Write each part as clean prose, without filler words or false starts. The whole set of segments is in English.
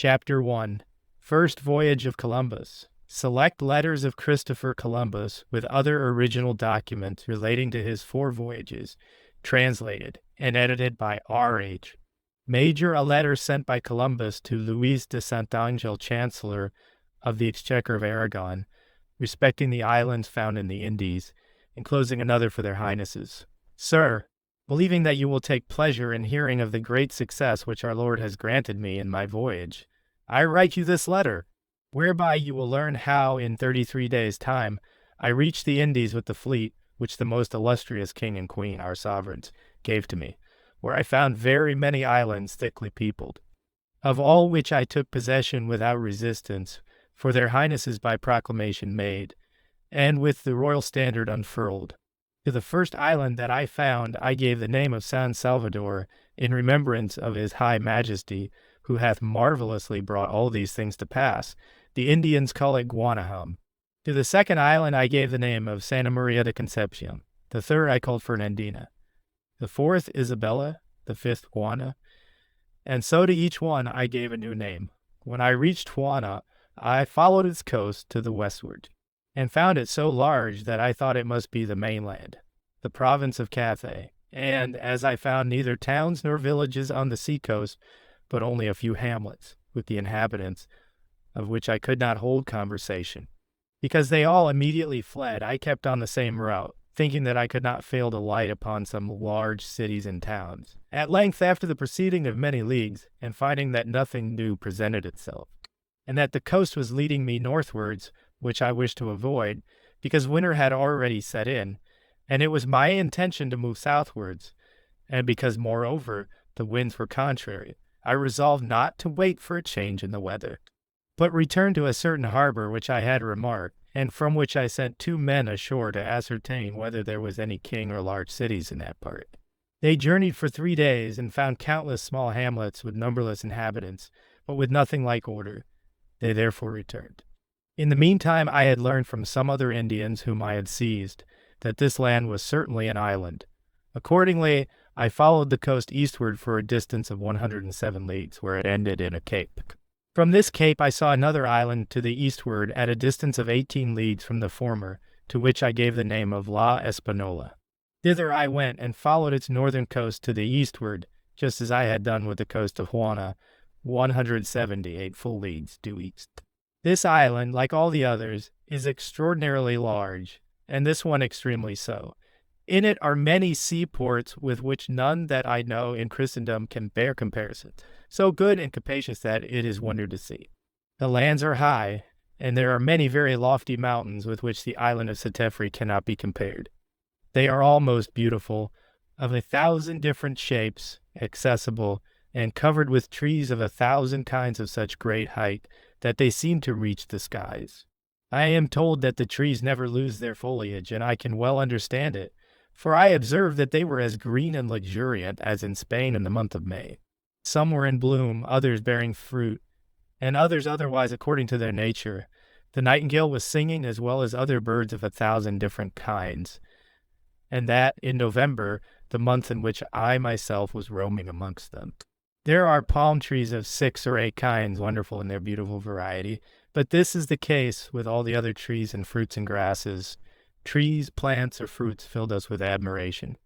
Chapter 1. First Voyage of Columbus. Select letters of Christopher Columbus with other original documents relating to his 4 voyages, translated and edited by R.H. Major, a letter sent by Columbus to Louis de Saint-Angel, Chancellor of the Exchequer of Aragon, respecting the islands found in the Indies, enclosing another for their highnesses. Sir, believing that you will take pleasure in hearing of the great success which our Lord has granted me in my voyage, I write you this letter, whereby you will learn how in 33 days' time I reached the Indies with the fleet which the most illustrious king and queen, our sovereigns, gave to me, where I found very many islands thickly peopled, of all which I took possession without resistance, for their highnesses by proclamation made, and with the royal standard unfurled. To the first island that I found I gave the name of San Salvador, in remembrance of his high majesty, who hath marvelously brought all these things to pass. The Indians call it Guanahum. To the second island I gave the name of Santa Maria de Concepcion. The third I called Fernandina. The fourth Isabella. The fifth Juana. And so to each one I gave a new name. When I reached Juana, I followed its coast to the westward, and found it so large that I thought it must be the mainland, the province of Cathay. And as I found neither towns nor villages on the sea-coast, but only a few hamlets, with the inhabitants, of which I could not hold conversation. Because they all immediately fled, I kept on the same route, thinking that I could not fail to light upon some large cities and towns. At length, after the proceeding of many leagues, and finding that nothing new presented itself, and that the coast was leading me northwards, which I wished to avoid, because winter had already set in, and it was my intention to move southwards, and because, moreover, the winds were contrary, I resolved not to wait for a change in the weather, but returned to a certain harbor which I had remarked, and from which I sent 2 men ashore to ascertain whether there was any king or large cities in that part. They journeyed for 3 days, and found countless small hamlets with numberless inhabitants, but with nothing like order. They therefore returned. In the meantime I had learned from some other Indians whom I had seized, that this land was certainly an island. Accordingly, I followed the coast eastward for a distance of 107 leagues, where it ended in a cape. From this cape I saw another island to the eastward at a distance of 18 leagues from the former, to which I gave the name of La Espanola. Thither I went and followed its northern coast to the eastward, just as I had done with the coast of Juana, 178 full leagues due east. This island, like all the others, is extraordinarily large, and this one extremely so. In it are many seaports with which none that I know in Christendom can bear comparison, so good and capacious that it is wonder to see. The lands are high, and there are many very lofty mountains with which the island of Setefri cannot be compared. They are all most beautiful, of 1,000 different shapes, accessible, and covered with trees of 1,000 kinds of such great height that they seem to reach the skies. I am told that the trees never lose their foliage, and I can well understand it, for I observed that they were as green and luxuriant as in Spain in the month of May. Some were in bloom, others bearing fruit, and others otherwise according to their nature. The nightingale was singing as well as other birds of 1,000 different kinds, and that in November, the month in which I myself was roaming amongst them. There are palm trees of 6 or 8 kinds, wonderful in their beautiful variety, but this is the case with all the other trees and fruits and grasses. Trees, plants, or fruits filled us with admiration.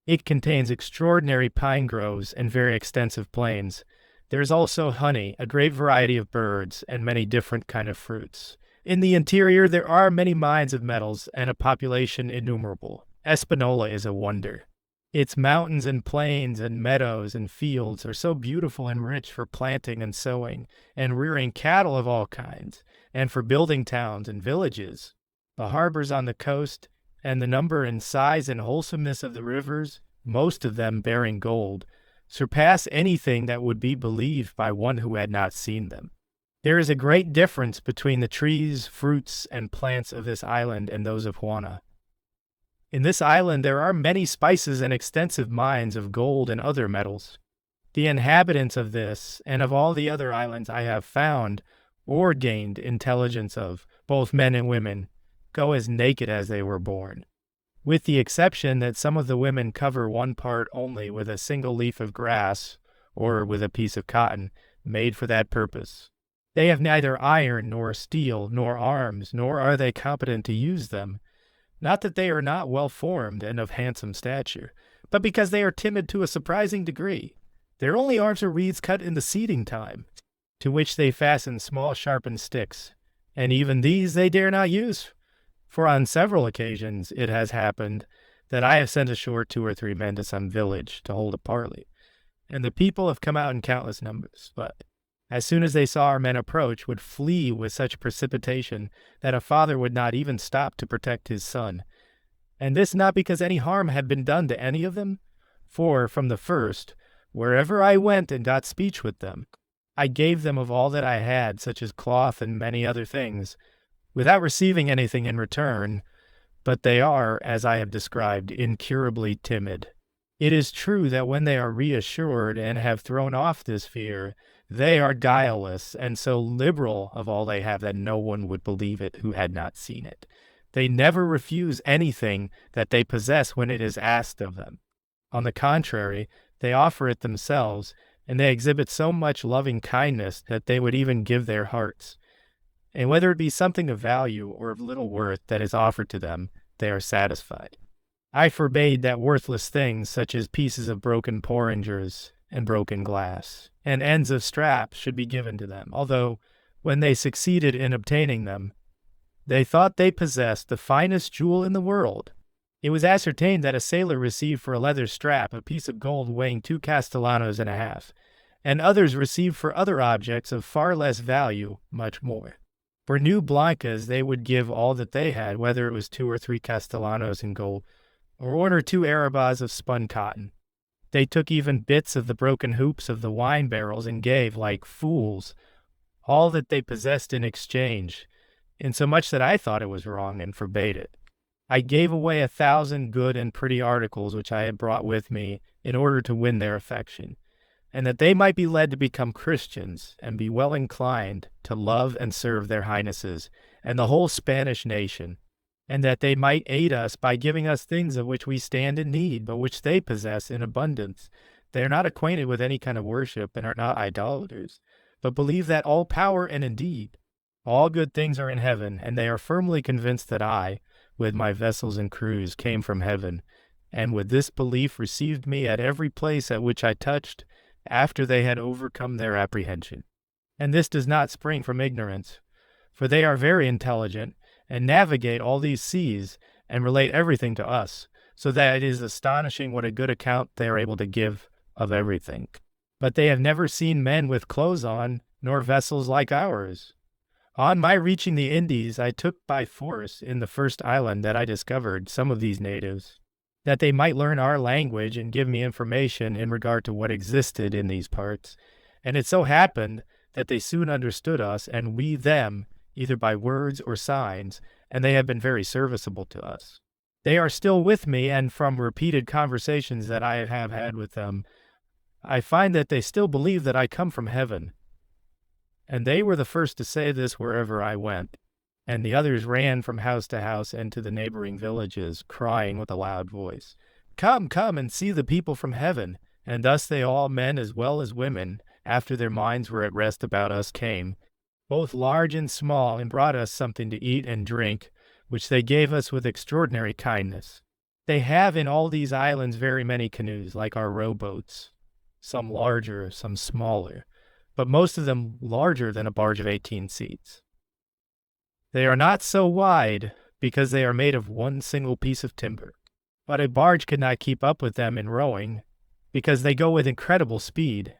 It contains extraordinary pine groves and very extensive plains. There is also honey, a great variety of birds, and many different kind of fruits. In the interior there are many mines of metals, and a population innumerable. Espanola is a wonder. Its mountains and plains and meadows and fields are so beautiful and rich for planting and sowing, and rearing cattle of all kinds, and for building towns and villages. The harbors on the coast, and the number and size and wholesomeness of the rivers, most of them bearing gold, surpass anything that would be believed by one who had not seen them. There is a great difference between the trees, fruits, and plants of this island and those of Juana. In this island there are many spices and extensive mines of gold and other metals. The inhabitants of this, and of all the other islands I have found, or gained intelligence of, both men and women, go as naked as they were born, with the exception that some of the women cover one part only with a single leaf of grass, or with a piece of cotton, made for that purpose. They have neither iron nor steel nor arms, nor are they competent to use them. Not that they are not well formed and of handsome stature, but because they are timid to a surprising degree. Their only arms are reeds cut in the seeding time, to which they fasten small sharpened sticks, and even these they dare not use. For on several occasions it has happened that I have sent ashore 2 or 3 men to some village to hold a parley, and the people have come out in countless numbers, but as soon as they saw our men approach, would flee with such precipitation that a father would not even stop to protect his son. And this not because any harm had been done to any of them, for from the first, wherever I went and got speech with them, I gave them of all that I had, such as cloth and many other things, without receiving anything in return, but they are, as I have described, incurably timid. It is true that when they are reassured and have thrown off this fear, they are guileless and so liberal of all they have that no one would believe it who had not seen it. They never refuse anything that they possess when it is asked of them. On the contrary, they offer it themselves, and they exhibit so much loving kindness that they would even give their hearts. And whether it be something of value or of little worth that is offered to them, they are satisfied. I forbade that worthless things, such as pieces of broken porringers and broken glass, and ends of straps should be given to them, although, when they succeeded in obtaining them, they thought they possessed the finest jewel in the world. It was ascertained that a sailor received for a leather strap a piece of gold weighing 2 castellanos and a half, and others received for other objects of far less value much more. For new blancas they would give all that they had, whether it was 2 or 3 castellanos in gold, or 1 or 2 arabas of spun cotton. They took even bits of the broken hoops of the wine barrels and gave, like fools, all that they possessed in exchange, insomuch that I thought it was wrong and forbade it. I gave away 1,000 good and pretty articles which I had brought with me in order to win their affection, and that they might be led to become Christians and be well inclined to love and serve their highnesses and the whole Spanish nation, and that they might aid us by giving us things of which we stand in need, but which they possess in abundance. They are not acquainted with any kind of worship and are not idolaters, but believe that all power and indeed all good things are in heaven, and they are firmly convinced that I, with my vessels and crews, came from heaven, and with this belief received me at every place at which I touched, after they had overcome their apprehension. And this does not spring from ignorance, for they are very intelligent, and navigate all these seas, and relate everything to us, so that it is astonishing what a good account they are able to give of everything. But they have never seen men with clothes on, nor vessels like ours. On my reaching the Indies, I took by force, in the first island that I discovered, some of these natives, that they might learn our language and give me information in regard to what existed in these parts. And it so happened that they soon understood us, and we them, either by words or signs, and they have been very serviceable to us. They are still with me, and from repeated conversations that I have had with them, I find that they still believe that I come from heaven. And they were the first to say this wherever I went, and the others ran from house to house and to the neighboring villages, crying with a loud voice, "Come, come, and see the people from heaven." And thus they all, men as well as women, after their minds were at rest about us, came, both large and small, and brought us something to eat and drink, which they gave us with extraordinary kindness. They have in all these islands very many canoes, like our rowboats, some larger, some smaller, but most of them larger than a barge of 18 seats. They are not so wide, because they are made of one single piece of timber, but a barge could not keep up with them in rowing, because they go with incredible speed.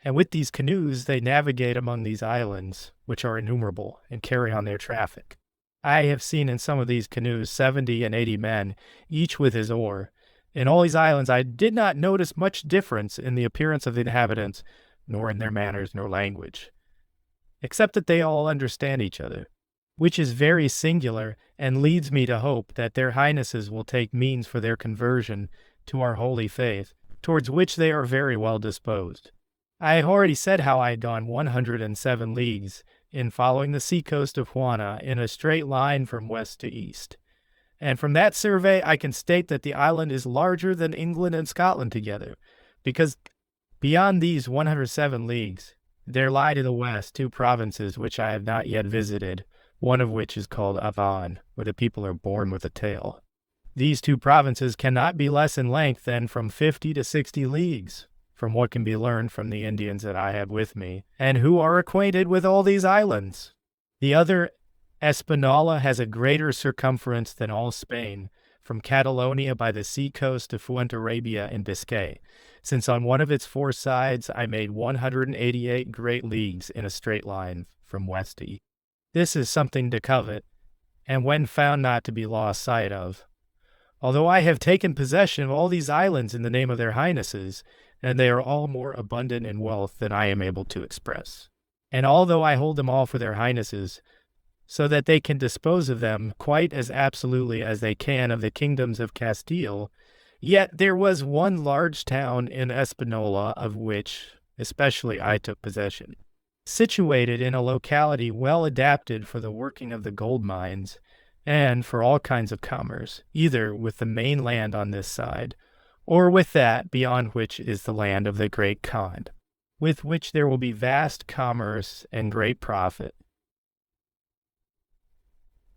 And with these canoes they navigate among these islands, which are innumerable, and carry on their traffic. I have seen in some of these canoes 70 and 80 men, each with his oar. In all these islands I did not notice much difference in the appearance of the inhabitants, nor in their manners nor language, except that they all understand each other, which is very singular, and leads me to hope that their highnesses will take means for their conversion to our holy faith, towards which they are very well disposed. I have already said how I had gone 107 leagues in following the sea-coast of Juana in a straight line from west to east. And from that survey I can state that the island is larger than England and Scotland together, because beyond these 107 leagues There lie to the west 2 provinces which I have not yet visited, one of which is called Avon, where the people are born with a tail. These 2 provinces cannot be less in length than from 50 to 60 leagues, from what can be learned from the Indians that I have with me, and who are acquainted with all these islands. The other, Espanola, has a greater circumference than all Spain, from Catalonia by the sea coast to Fuenterrabia in Biscay, since on one of its 4 sides I made 188 great leagues in a straight line from west to east. This is something to covet, and when found not to be lost sight of. Although I have taken possession of all these islands in the name of their highnesses, and they are all more abundant in wealth than I am able to express. And although I hold them all for their highnesses, so that they can dispose of them quite as absolutely as they can of the kingdoms of Castile, yet there was one large town in Espanola of which especially I took possession, situated in a locality well adapted for the working of the gold mines, and for all kinds of commerce, either with the main land on this side, or with that beyond which is the land of the great Khan, with which there will be vast commerce and great profit.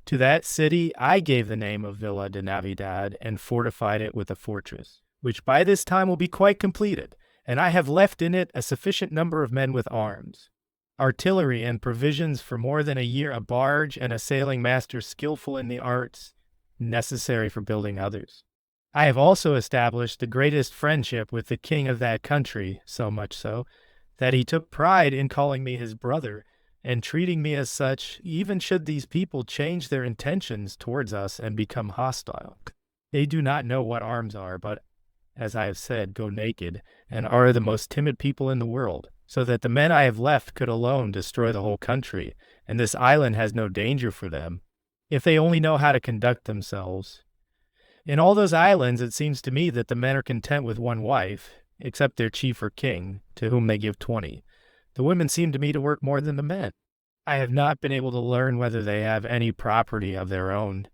To that city I gave the name of Villa de Navidad, and fortified it with a fortress, which by this time will be quite completed, and I have left in it a sufficient number of men with arms, artillery and provisions for more than a year, a barge and a sailing master skillful in the arts necessary for building others. I have also established the greatest friendship with the king of that country, so much so, that he took pride in calling me his brother, and treating me as such, even should these people change their intentions towards us and become hostile. They do not know what arms are, but, as I have said, go naked, and are the most timid people in the world, so that the men I have left could alone destroy the whole country, and this island has no danger for them, if they only know how to conduct themselves. In all those islands it seems to me that the men are content with 1 wife, except their chief or king, to whom they give 20. The women seem to me to work more than the men. I have not been able to learn whether they have any property of their own.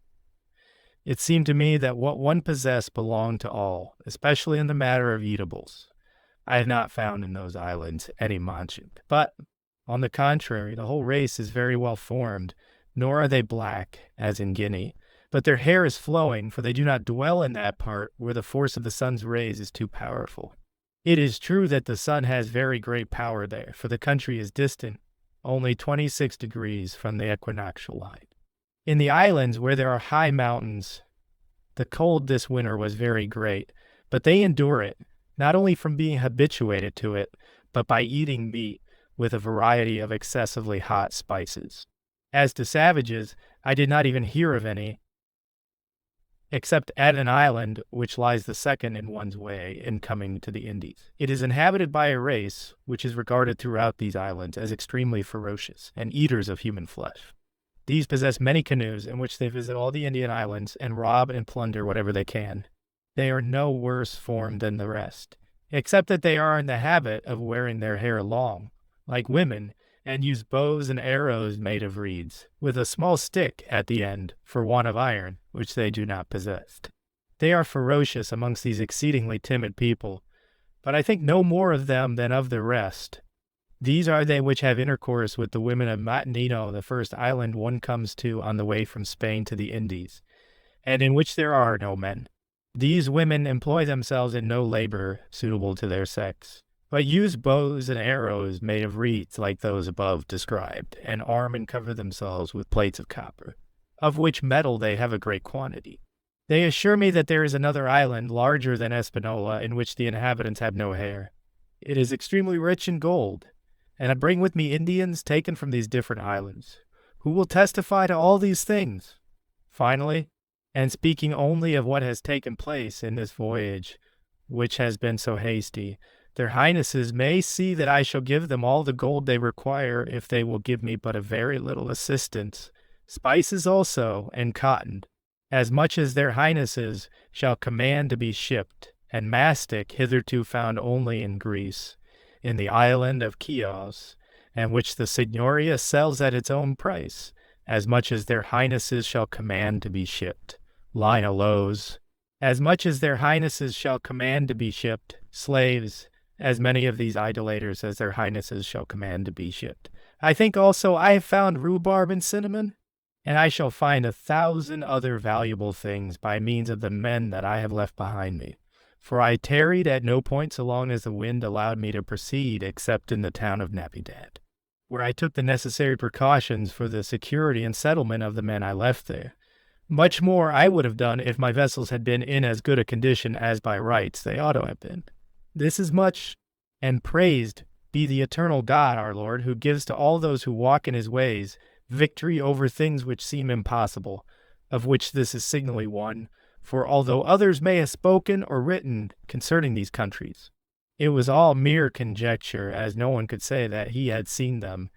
It seemed to me that what one possessed belonged to all, especially in the matter of eatables. I have not found in those islands any manching. But, on the contrary, the whole race is very well formed, nor are they black, as in Guinea, but their hair is flowing, for they do not dwell in that part where the force of the sun's rays is too powerful. It is true that the sun has very great power there, for the country is distant only 26 degrees from the equinoctial line. In the islands where there are high mountains, the cold this winter was very great, but they endure it, not only from being habituated to it, but by eating meat with a variety of excessively hot spices. As to savages, I did not even hear of any, except at an island which lies the second in one's way in coming to the Indies. It is inhabited by a race which is regarded throughout these islands as extremely ferocious, and eaters of human flesh. These possess many canoes in which they visit all the Indian islands and rob and plunder whatever they can. They are no worse formed than the rest, except that they are in the habit of wearing their hair long, like women, and use bows and arrows made of reeds, with a small stick at the end, for want of iron, which they do not possess. They are ferocious amongst these exceedingly timid people, but I think no more of them than of the rest. These are they which have intercourse with the women of Matanino, the first island one comes to on the way from Spain to the Indies, and in which there are no men. These women employ themselves in no labor suitable to their sex, but use bows and arrows made of reeds like those above described, and arm and cover themselves with plates of copper, of which metal they have a great quantity. They assure me that there is another island, larger than Espanola, in which the inhabitants have no hair. It is extremely rich in gold, and I bring with me Indians taken from these different islands, who will testify to all these things. Finally, and speaking only of what has taken place in this voyage, which has been so hasty, their highnesses may see that I shall give them all the gold they require if they will give me but a very little assistance, spices also, and cotton, as much as their highnesses shall command to be shipped, and mastic hitherto found only in Greece, in the island of Chios, and which the Signoria sells at its own price, as much as their highnesses shall command to be shipped. Lina lows, as much as their highnesses shall command to be shipped, slaves, as many of these idolaters as their highnesses shall command to be shipped. I think also I have found rhubarb and cinnamon, and I shall find 1,000 other valuable things by means of the men that I have left behind me. For I tarried at no point so long as the wind allowed me to proceed, except in the town of Navidad, where I took the necessary precautions for the security and settlement of the men I left there. Much more I would have done if my vessels had been in as good a condition as by rights they ought to have been. This is much, and praised be the eternal God our Lord, who gives to all those who walk in his ways victory over things which seem impossible, of which this is signally one. For although others may have spoken or written concerning these countries, it was all mere conjecture, as no one could say that he had seen them,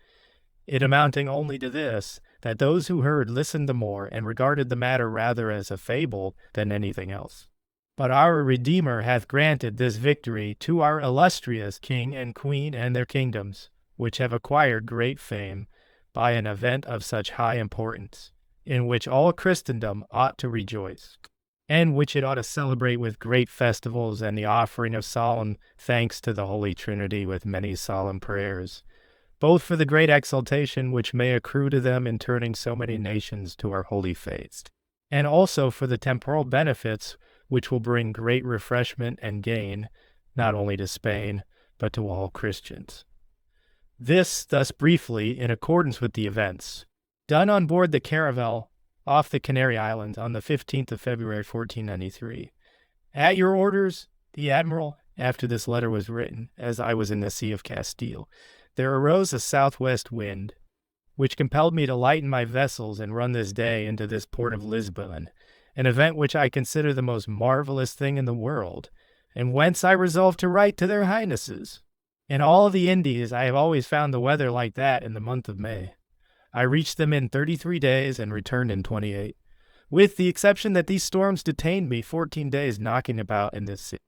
it amounting only to this, that those who heard listened the more, and regarded the matter rather as a fable than anything else. But our Redeemer hath granted this victory to our illustrious King and Queen and their kingdoms, which have acquired great fame by an event of such high importance, in which all Christendom ought to rejoice, and which it ought to celebrate with great festivals and the offering of solemn thanks to the Holy Trinity with many solemn prayers, both for the great exaltation which may accrue to them in turning so many nations to our holy faith, and also for the temporal benefits which will bring great refreshment and gain, not only to Spain, but to all Christians. This, thus briefly, in accordance with the events, done on board the Caravel, off the Canary Islands on the 15th of February, 1493. At your orders, the Admiral, after this letter was written, as I was in the Sea of Castile, there arose a southwest wind, which compelled me to lighten my vessels and run this day into this port of Lisbon, an event which I consider the most marvelous thing in the world, and whence I resolved to write to their highnesses. In all the Indies I have always found the weather like that in the month of May. I reached them in 33 days and returned in 28, with the exception that these storms detained me 14 days knocking about in this city.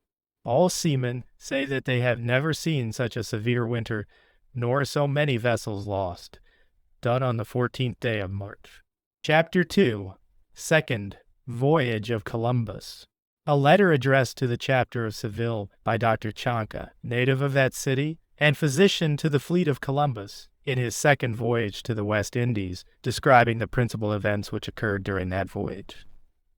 All seamen say that they have never seen such a severe winter, nor so many vessels lost. Done on the 14th day of March. Chapter 2. Second Voyage of Columbus. A letter addressed to the chapter of Seville by Dr. Chanca, native of that city, and physician to the fleet of Columbus, in his second voyage to the West Indies, describing the principal events which occurred during that voyage.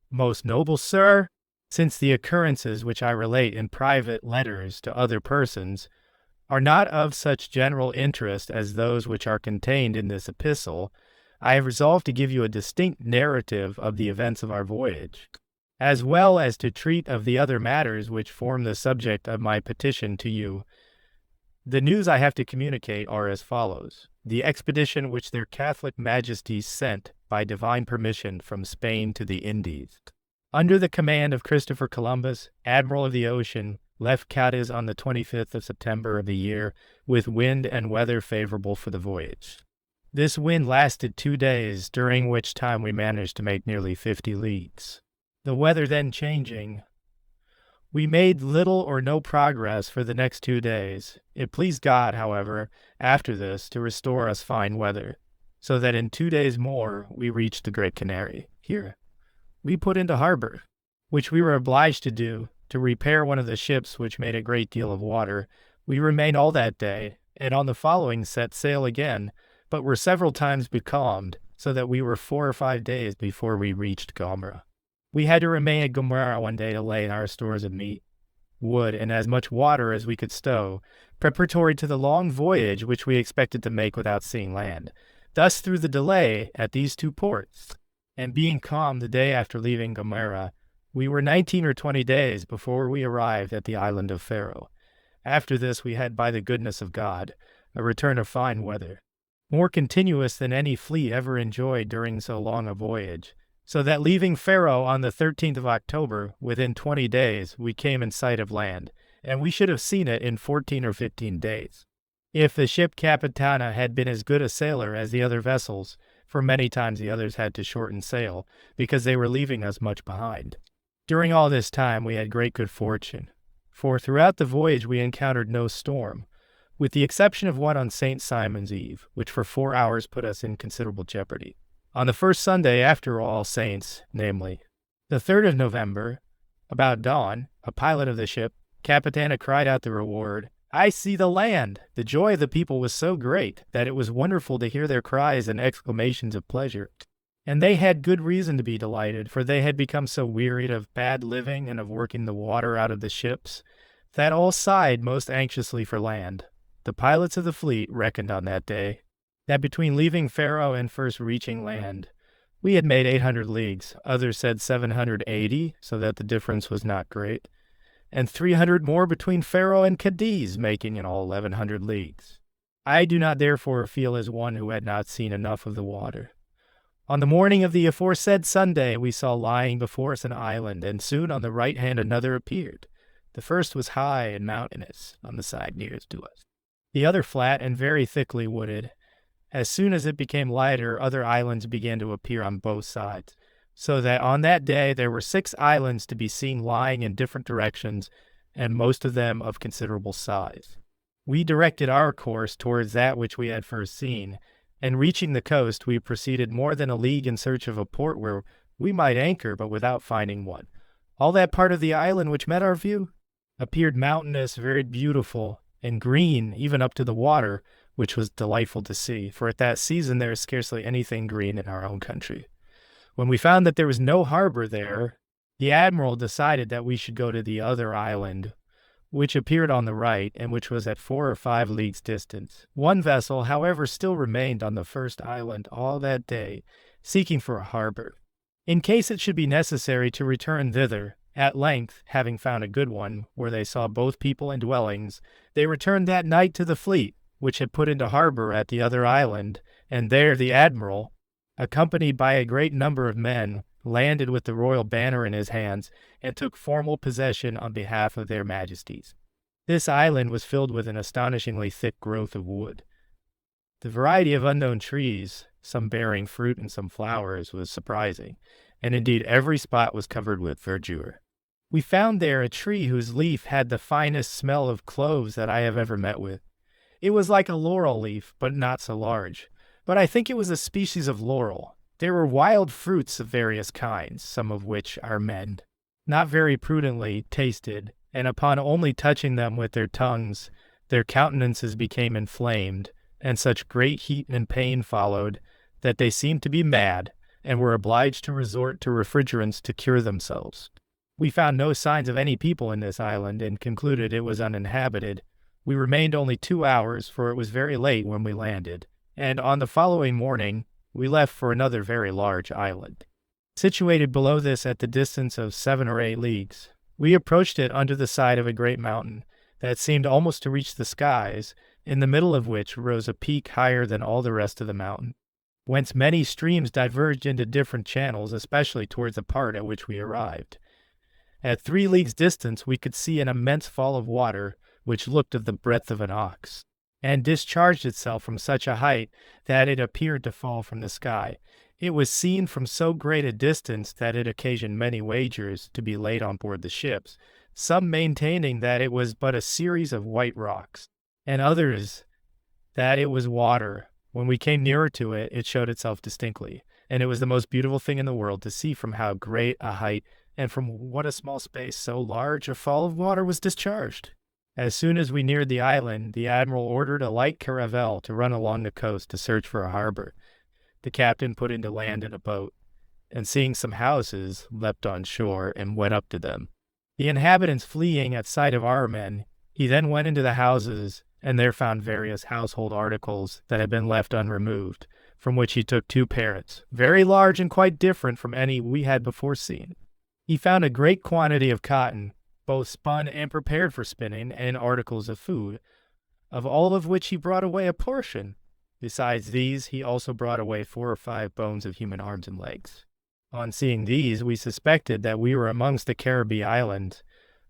Most noble sir, since the occurrences which I relate in private letters to other persons are not of such general interest as those which are contained in this epistle, I have resolved to give you a distinct narrative of the events of our voyage, as well as to treat of the other matters which form the subject of my petition to you. The news I have to communicate are as follows. The expedition which their Catholic Majesties sent by divine permission from Spain to the Indies, under the command of Christopher Columbus, Admiral of the Ocean, left Cadiz on the 25th of September of the year, with wind and weather favorable for the voyage. This wind lasted 2 days, during which time we managed to make nearly 50 leagues. The weather then changing, we made little or no progress for the next 2 days. It pleased God, however, after this, to restore us fine weather, so that in 2 days more we reached the Great Canary. Here we put into harbor, which we were obliged to do, to repair one of the ships which made a great deal of water. We remained all that day, and on the following set sail again, but were several times becalmed, so that we were 4 or 5 days before we reached Gomera. We had to remain at Gomera one day to lay in our stores of meat, wood, and as much water as we could stow, preparatory to the long voyage which we expected to make without seeing land. Thus, through the delay at these 2 ports, and being calm the day after leaving Gomera, we were 19 or 20 days before we arrived at the island of Faro. After this we had, by the goodness of God, a return of fine weather, more continuous than any fleet ever enjoyed during so long a voyage, so that leaving Faro on the 13th of October, within 20 days we came in sight of land, and we should have seen it in 14 or 15 days, if the ship Capitana had been as good a sailor as the other vessels, for many times the others had to shorten sail, because they were leaving us much behind. During all this time we had great good fortune, for throughout the voyage we encountered no storm, with the exception of one on St. Simon's Eve, which for 4 hours put us in considerable jeopardy. On the first Sunday after All Saints, namely, the 3rd of November, about dawn, a pilot of the ship, Capitana, cried out the reward, I see the land! The joy of the people was so great that it was wonderful to hear their cries and exclamations of pleasure. And they had good reason to be delighted, for they had become so wearied of bad living and of working the water out of the ships, that all sighed most anxiously for land. The pilots of the fleet reckoned on that day that between leaving Pharaoh and first reaching land, we had made 800 leagues. Others said 780, so that the difference was not great, and 300 more between Pharaoh and Cadiz, making in all 1100 leagues. I do not therefore feel as one who had not seen enough of the water. On the morning of the aforesaid Sunday, we saw lying before us an island, and soon on the right hand another appeared. The first was high and mountainous on the side nearest to us, the other flat and very thickly wooded. As soon as it became lighter, other islands began to appear on both sides, so that on that day there were 6 islands to be seen lying in different directions, and most of them of considerable size. We directed our course towards that which we had first seen, and reaching the coast, we proceeded more than a league in search of a port where we might anchor, but without finding one. All that part of the island which met our view appeared mountainous, very beautiful, and green, even up to the water, which was delightful to see, for at that season there is scarcely anything green in our own country. When we found that there was no harbor there, the admiral decided that we should go to the other island, which appeared on the right, and which was at 4 or 5 leagues distance. One vessel, however, still remained on the first island all that day, seeking for a harbor, in case it should be necessary to return thither. At length, having found a good one, where they saw both people and dwellings, they returned that night to the fleet, which had put into harbor at the other island, and there the admiral, accompanied by a great number of men, landed with the royal banner in his hands, and took formal possession on behalf of their majesties. This island was filled with an astonishingly thick growth of wood. The variety of unknown trees, some bearing fruit and some flowers, was surprising, and indeed every spot was covered with verdure. We found there a tree whose leaf had the finest smell of cloves that I have ever met with. It was like a laurel leaf, but not so large. But I think it was a species of laurel. There were wild fruits of various kinds, some of which our men, not very prudently, tasted, and upon only touching them with their tongues, their countenances became inflamed, and such great heat and pain followed, that they seemed to be mad, and were obliged to resort to refrigerants to cure themselves. We found no signs of any people in this island, and concluded it was uninhabited. We remained only 2 hours, for it was very late when we landed, and on the following morning we left for another very large island, situated below this at the distance of 7 or 8 leagues. We approached it under the side of a great mountain that seemed almost to reach the skies, in the middle of which rose a peak higher than all the rest of the mountain, whence many streams diverged into different channels, especially towards the part at which we arrived. At 3 leagues distance we could see an immense fall of water, which looked of the breadth of an ox, and discharged itself from such a height that it appeared to fall from the sky. It was seen from so great a distance that it occasioned many wagers to be laid on board the ships, some maintaining that it was but a series of white rocks, and others that it was water. When we came nearer to it, it showed itself distinctly, and it was the most beautiful thing in the world to see from how great a height and from what a small space so large a fall of water was discharged. As soon as we neared the island, the admiral ordered a light caravel to run along the coast to search for a harbor. The captain put into land in a boat, and seeing some houses, leapt on shore and went up to them. The inhabitants fleeing at sight of our men, he then went into the houses, and there found various household articles that had been left unremoved, from which he took 2 parrots, very large and quite different from any we had before seen. He found a great quantity of cotton, both spun and prepared for spinning, and articles of food, of all of which he brought away a portion. Besides these, he also brought away 4 or 5 bones of human arms and legs. On seeing these, we suspected that we were amongst the Caribbee Islands,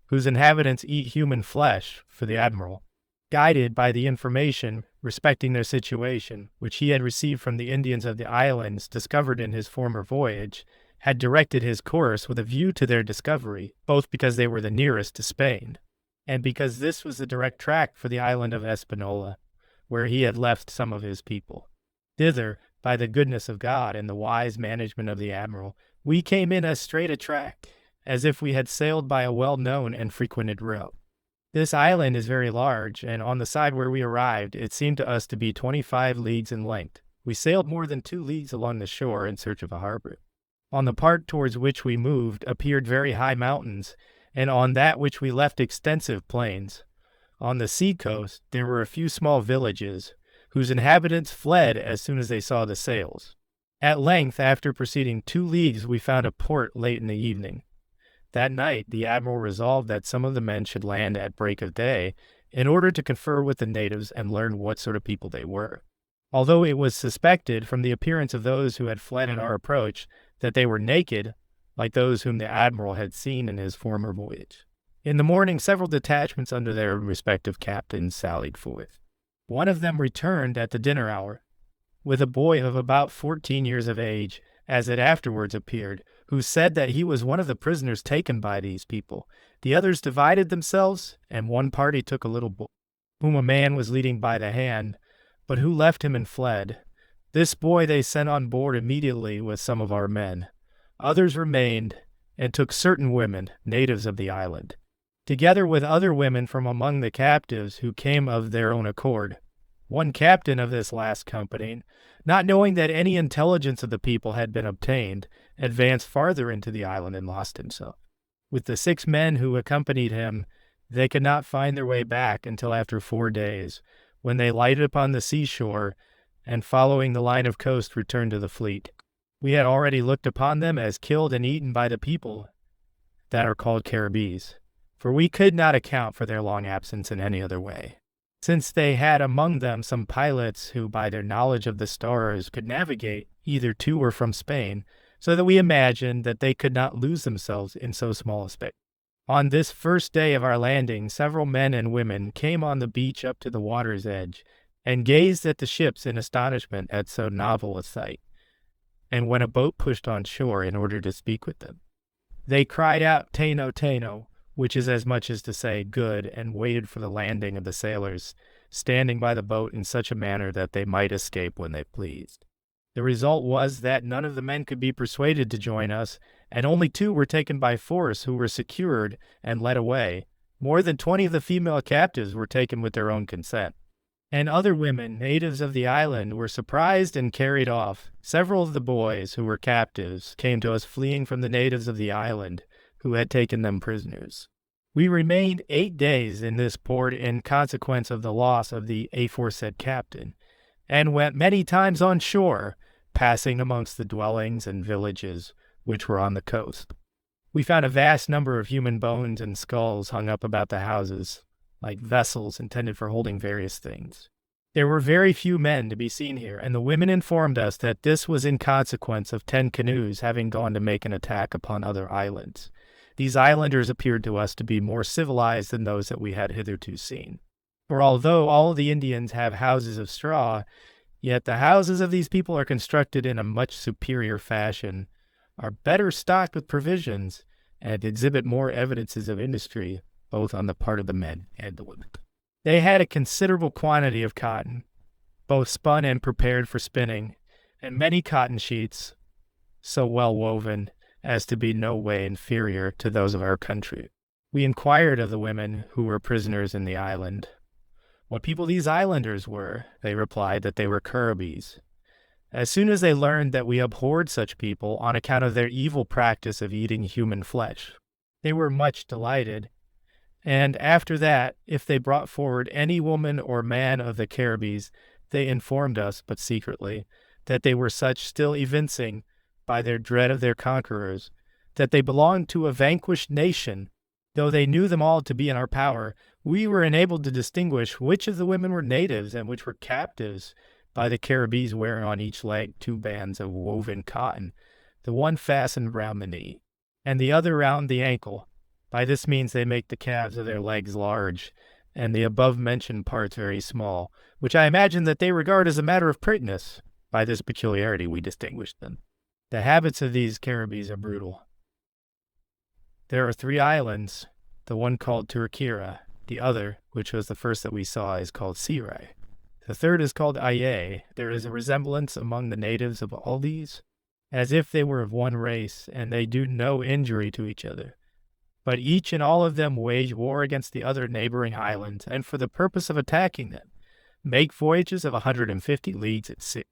whose inhabitants eat human flesh, for the admiral, guided by the information respecting their situation, which he had received from the Indians of the islands discovered in his former voyage, had directed his course with a view to their discovery, both because they were the nearest to Spain, and because this was the direct track for the island of Espanola, where he had left some of his people. Thither, by the goodness of God and the wise management of the admiral, we came in as straight a track as if we had sailed by a well-known and frequented route. This island is very large, and on the side where we arrived, it seemed to us to be 25 leagues in length. We sailed more than 2 leagues along the shore in search of a harbor. On the part towards which we moved appeared very high mountains, and on that which we left extensive plains. On the sea coast there were a few small villages, whose inhabitants fled as soon as they saw the sails. At length, after proceeding 2 leagues, we found a port late in the evening. That night the admiral resolved that some of the men should land at break of day, in order to confer with the natives and learn what sort of people they were. Although it was suspected, from the appearance of those who had fled at our approach, that they were naked, like those whom the admiral had seen in his former voyage. In the morning several detachments under their respective captains sallied forth. One of them returned at the dinner hour, with a boy of about 14 years of age, as it afterwards appeared, who said that he was one of the prisoners taken by these people. The others divided themselves, and one party took a little boy, whom a man was leading by the hand, but who left him and fled. This boy they sent on board immediately with some of our men. Others remained, and took certain women, natives of the island, together with other women from among the captives who came of their own accord. One captain of this last company, not knowing that any intelligence of the people had been obtained, advanced farther into the island and lost himself. With the 6 men who accompanied him, they could not find their way back until after 4 days, when they lighted upon the seashore, and following the line of coast returned to the fleet. We had already looked upon them as killed and eaten by the people that are called Caribbees, for we could not account for their long absence in any other way, since they had among them some pilots who by their knowledge of the stars could navigate either to or from Spain, so that we imagined that they could not lose themselves in so small a space. On this first day of our landing, several men and women came on the beach up to the water's edge, and gazed at the ships in astonishment at so novel a sight. And when a boat pushed on shore in order to speak with them, they cried out Teno, Teno, which is as much as to say good, and waited for the landing of the sailors, standing by the boat in such a manner that they might escape when they pleased. The result was that none of the men could be persuaded to join us, and only 2 were taken by force, who were secured and led away. More than 20 of the female captives were taken with their own consent. And other women, natives of the island, were surprised and carried off. Several of the boys who were captives came to us fleeing from the natives of the island, who had taken them prisoners. We remained 8 days in this port in consequence of the loss of the aforesaid captain, and went many times on shore, passing amongst the dwellings and villages which were on the coast. We found a vast number of human bones and skulls hung up about the houses, like vessels intended for holding various things. There were very few men to be seen here, and the women informed us that this was in consequence of 10 canoes having gone to make an attack upon other islands. These islanders appeared to us to be more civilized than those that we had hitherto seen. For although all the Indians have houses of straw, yet the houses of these people are constructed in a much superior fashion, are better stocked with provisions, and exhibit more evidences of industry, both on the part of the men and the women. They had a considerable quantity of cotton, both spun and prepared for spinning, and many cotton sheets, so well woven as to be no way inferior to those of our country. We inquired of the women who were prisoners in the island what people these islanders were. They replied that they were Caribbees. As soon as they learned that we abhorred such people on account of their evil practice of eating human flesh, they were much delighted, and after that, if they brought forward any woman or man of the Caribbees, they informed us, but secretly, that they were such, still evincing, by their dread of their conquerors, that they belonged to a vanquished nation. Though they knew them all to be in our power, we were enabled to distinguish which of the women were natives and which were captives by the Caribbees wearing on each leg 2 bands of woven cotton, the one fastened round the knee, and the other round the ankle. By this means they make the calves of their legs large, and the above-mentioned parts very small, which I imagine that they regard as a matter of prettiness. By this peculiarity we distinguish them. The habits of these Caribbees are brutal. There are 3 islands, the one called Turkira, the other, which was the first that we saw, is called Sirai. The third is called Aye. There is a resemblance among the natives of all these, as if they were of one race, and they do no injury to each other. but each and all of them wage war against the other neighboring islands, and for the purpose of attacking them, make voyages of 150 leagues at sea.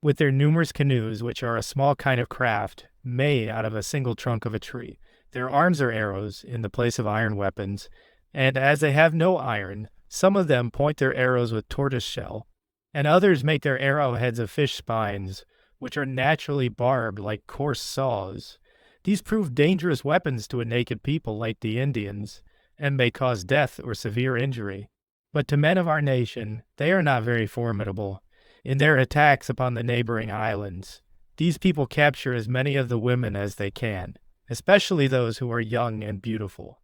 With their numerous canoes, which are a small kind of craft made out of a single trunk of a tree, their arms are arrows in the place of iron weapons, and as they have no iron, some of them point their arrows with tortoise shell, and others make their arrowheads of fish spines, which are naturally barbed like coarse saws. These prove dangerous weapons to a naked people like the Indians, and may cause death or severe injury. But to men of our nation, they are not very formidable. In their attacks upon the neighboring islands, these people capture as many of the women as they can, especially those who are young and beautiful,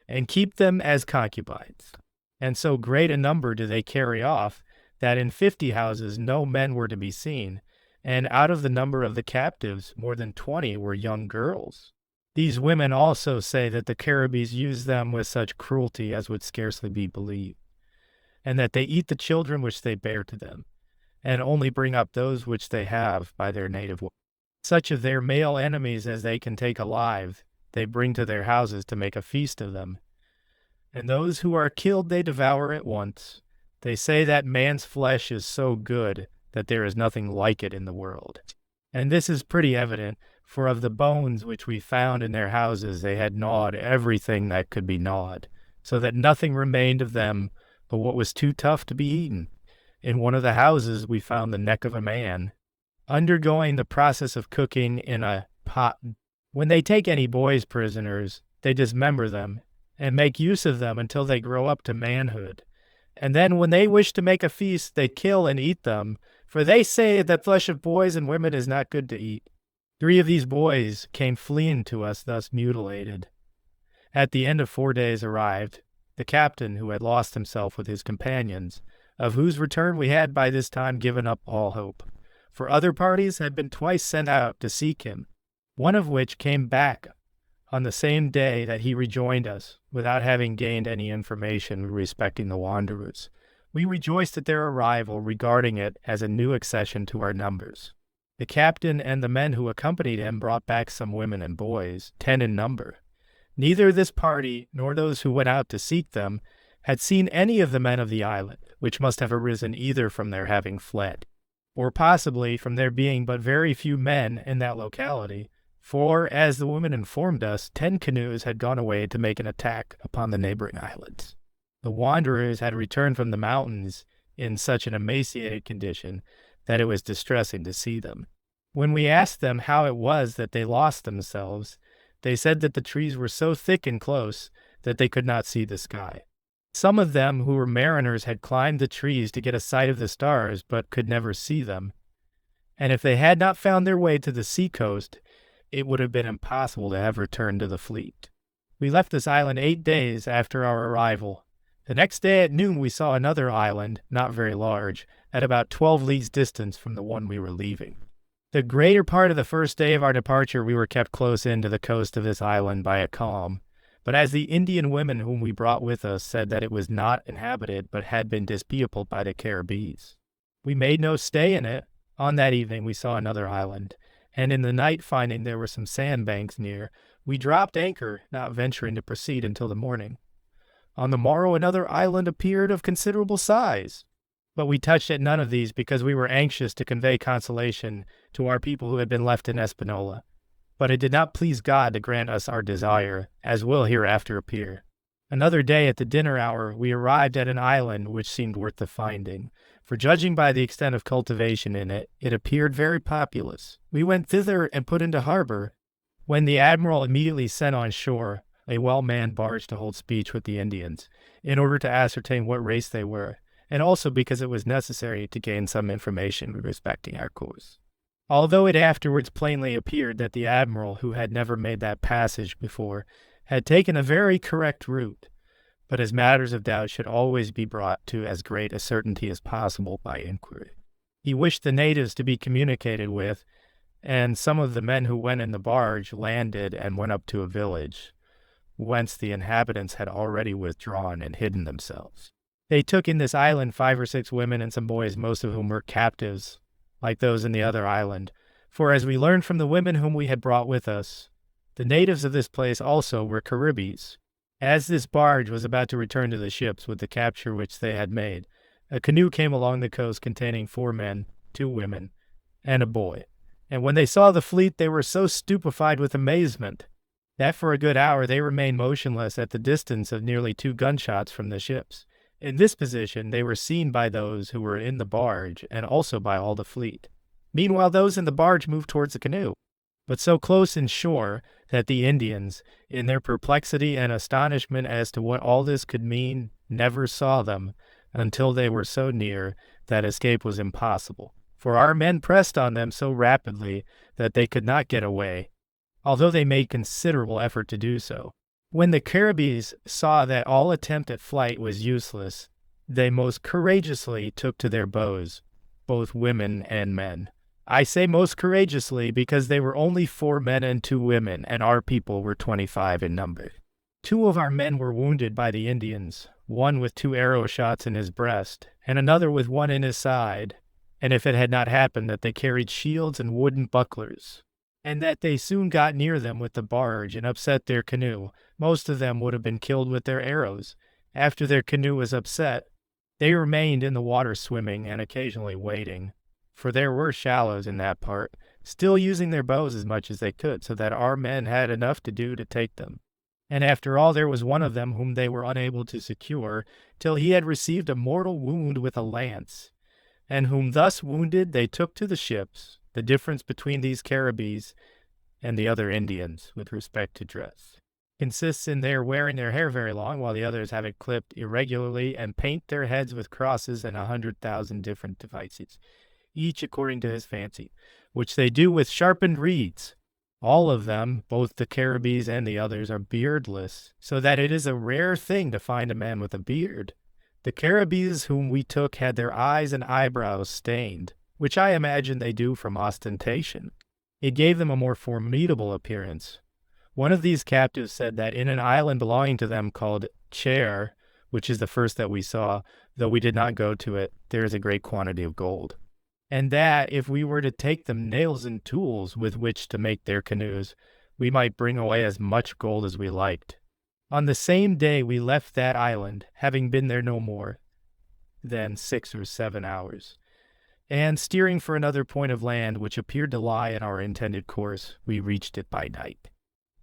and keep them as concubines. And so great a number do they carry off, that in 50 houses no men were to be seen, and out of the number of the captives, more than 20 were young girls. These women also say that the Caribbees use them with such cruelty as would scarcely be believed, and that they eat the children which they bear to them, and only bring up those which they have by their native wives. Such of their male enemies as they can take alive, they bring to their houses to make a feast of them. And those who are killed they devour at once. They say that man's flesh is so good that there is nothing like it in the world. And this is pretty evident, for of the bones which we found in their houses they had gnawed everything that could be gnawed, so that nothing remained of them but what was too tough to be eaten. In one of the houses we found the neck of a man, undergoing the process of cooking in a pot. When they take any boys prisoners, they dismember them, and make use of them until they grow up to manhood. And then when they wish to make a feast, they kill and eat them, for they say that flesh of boys and women is not good to eat. 3 of these boys came fleeing to us thus mutilated. At the end of 4 days arrived the captain, who had lost himself with his companions, of whose return we had by this time given up all hope, for other parties had been twice sent out to seek him, one of which came back on the same day that he rejoined us, without having gained any information respecting the wanderers. We rejoiced at their arrival, regarding it as a new accession to our numbers. The captain and the men who accompanied him brought back some women and boys, 10 in number. Neither this party, nor those who went out to seek them, had seen any of the men of the island, which must have arisen either from their having fled, or possibly from there being but very few men in that locality, for, as the woman informed us, 10 canoes had gone away to make an attack upon the neighboring islands. The wanderers had returned from the mountains in such an emaciated condition that it was distressing to see them. When we asked them how it was that they lost themselves, they said that the trees were so thick and close that they could not see the sky. Some of them who were mariners had climbed the trees to get a sight of the stars, but could never see them. And if they had not found their way to the sea-coast, it would have been impossible to have returned to the fleet. We left this island 8 days after our arrival. The next day at noon we saw another island, not very large, at about 12 leagues distance from the one we were leaving. The greater part of the first day of our departure we were kept close in to the coast of this island by a calm, but as the Indian women whom we brought with us said that it was not inhabited but had been dispeopled by the Caribbees, we made no stay in it. On that evening we saw another island, and in the night, finding there were some sandbanks near, we dropped anchor, not venturing to proceed until the morning. On the morrow another island appeared of considerable size, but we touched at none of these because we were anxious to convey consolation to our people who had been left in Espanola. But it did not please God to grant us our desire, as will hereafter appear. Another day at the dinner hour we arrived at an island which seemed worth the finding, for judging by the extent of cultivation in it, it appeared very populous. We went thither and put into harbor, when the admiral immediately sent on shore a well-manned barge to hold speech with the Indians, in order to ascertain what race they were, and also because it was necessary to gain some information respecting our course. Although it afterwards plainly appeared that the admiral, who had never made that passage before, had taken a very correct route, but as matters of doubt should always be brought to as great a certainty as possible by inquiry. He wished the natives to be communicated with, and some of the men who went in the barge landed and went up to a village, whence the inhabitants had already withdrawn and hidden themselves. They took in this island 5 or 6 women and some boys, most of whom were captives, like those in the other island, for as we learned from the women whom we had brought with us, The natives of this place also were Caribbees. As this barge was about to return to the ships with the capture which they had made, a canoe came along the coast containing 4 men, 2 women, and a boy. And when they saw the fleet, they were so stupefied with amazement that for a good hour they remained motionless at the distance of nearly 2 gunshots from the ships. In this position, they were seen by those who were in the barge and also by all the fleet. Meanwhile, those in the barge moved towards the canoe, but so close inshore that the Indians, in their perplexity and astonishment as to what all this could mean, never saw them until they were so near that escape was impossible. For our men pressed on them so rapidly that they could not get away, although they made considerable effort to do so. When the Caribbees saw that all attempt at flight was useless, they most courageously took to their bows, both women and men. I say most courageously because they were only 4 men and 2 women, and our people were 25 in number. 2 of our men were wounded by the Indians, one with 2 arrow shots in his breast, and another with 1 in his side. And if it had not happened that they carried shields and wooden bucklers, and that they soon got near them with the barge and upset their canoe, most of them would have been killed with their arrows. After their canoe was upset, they remained in the water swimming and occasionally wading, for there were shallows in that part, still using their bows as much as they could, so that our men had enough to do to take them. And after all, there was one of them whom they were unable to secure, till he had received a mortal wound with a lance, and whom thus wounded they took to the ships. The difference between these Caribbees and the other Indians with respect to dress consists in their wearing their hair very long, while the others have it clipped irregularly, and paint their heads with crosses and 100,000 different devices, each according to his fancy, which they do with sharpened reeds. All of them, both the Caribbees and the others, are beardless, so that it is a rare thing to find a man with a beard. The Caribbees whom we took had their eyes and eyebrows stained, which I imagine they do from ostentation. It gave them a more formidable appearance. One of these captives said that in an island belonging to them called Chair, which is the first that we saw, though we did not go to it, there is a great quantity of gold. And that if we were to take them nails and tools with which to make their canoes, we might bring away as much gold as we liked. On the same day we left that island, having been there no more than 6 or 7 hours, and steering for another point of land which appeared to lie in our intended course, we reached it by night.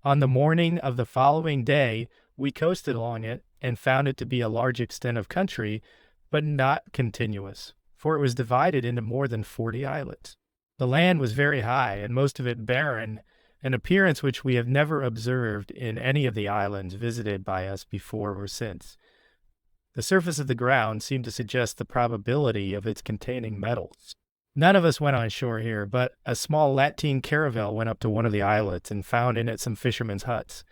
On the morning of the following day, we coasted along it, and found it to be a large extent of country, but not continuous, for it was divided into more than 40 islets. The land was very high, and most of it barren, an appearance which we have never observed in any of the islands visited by us before or since. The surface of the ground seemed to suggest the probability of its containing metals. None of us went on shore here, but a small lateen caravel went up to one of the islets and found in it some fishermen's huts.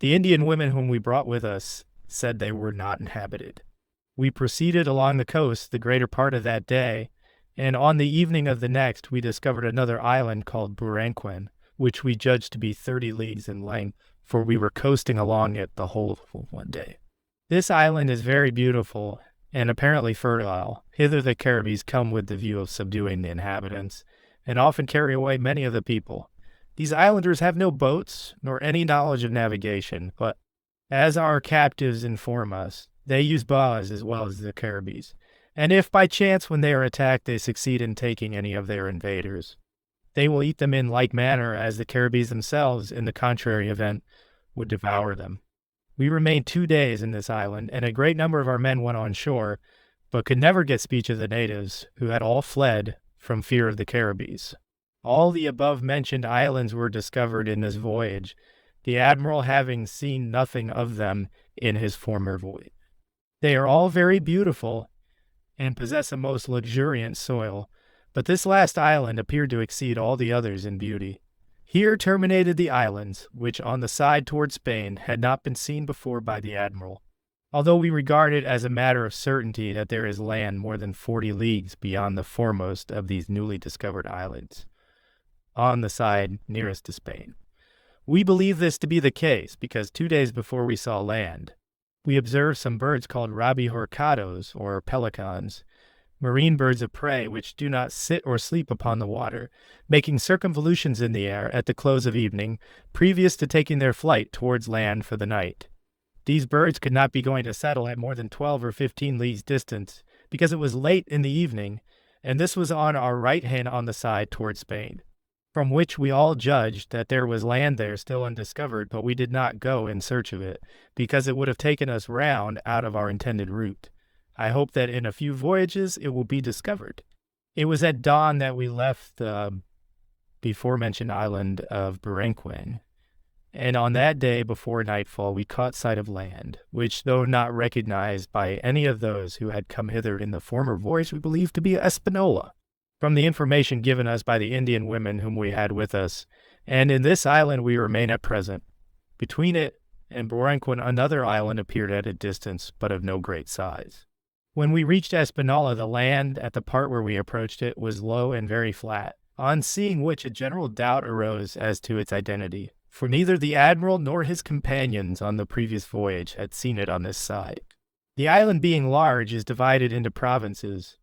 The Indian women whom we brought with us said they were not inhabited. We proceeded along the coast the greater part of that day, and on the evening of the next we discovered another island called Buranquen, which we judged to be 30 leagues in length, for we were coasting along it the whole of one day. This island is very beautiful and apparently fertile. Hither the Caribbees come with the view of subduing the inhabitants, and often carry away many of the people. These islanders have no boats, nor any knowledge of navigation, but, as our captives inform us, they use bows as well as the Caribbees, and if by chance when they are attacked they succeed in taking any of their invaders, they will eat them in like manner as the Caribbees themselves, in the contrary event, would devour them. We remained 2 days in this island, and a great number of our men went on shore, but could never get speech of the natives, who had all fled from fear of the Caribbees. All the above-mentioned islands were discovered in this voyage, the admiral having seen nothing of them in his former voyage. They are all very beautiful, and possess a most luxuriant soil, but this last island appeared to exceed all the others in beauty. Here terminated the islands, which on the side toward Spain had not been seen before by the admiral, although we regard it as a matter of certainty that there is land more than 40 leagues beyond the foremost of these newly discovered islands, on the side nearest to Spain. We believe this to be the case, because 2 days before we saw land, we observed some birds called rabihorcados, or pelicans, marine birds of prey which do not sit or sleep upon the water, making circumvolutions in the air at the close of evening, previous to taking their flight towards land for the night. These birds could not be going to settle at more than 12 or 15 leagues distance, because it was late in the evening, and this was on our right hand on the side toward Spain, from which we all judged that there was land there still undiscovered, but we did not go in search of it, because it would have taken us round out of our intended route. I hope that in a few voyages it will be discovered. It was at dawn that we left the before-mentioned island of Berenquen, and on that day before nightfall we caught sight of land, which, though not recognized by any of those who had come hither in the former voyage, we believed to be Espanola, from the information given us by the Indian women whom we had with us, and in this island we remain at present. Between it and Berenquen another island appeared at a distance, but of no great size. When we reached Espanola, the land at the part where we approached it was low and very flat, on seeing which a general doubt arose as to its identity, for neither the admiral nor his companions on the previous voyage had seen it on this side. The island being large is divided into provinces.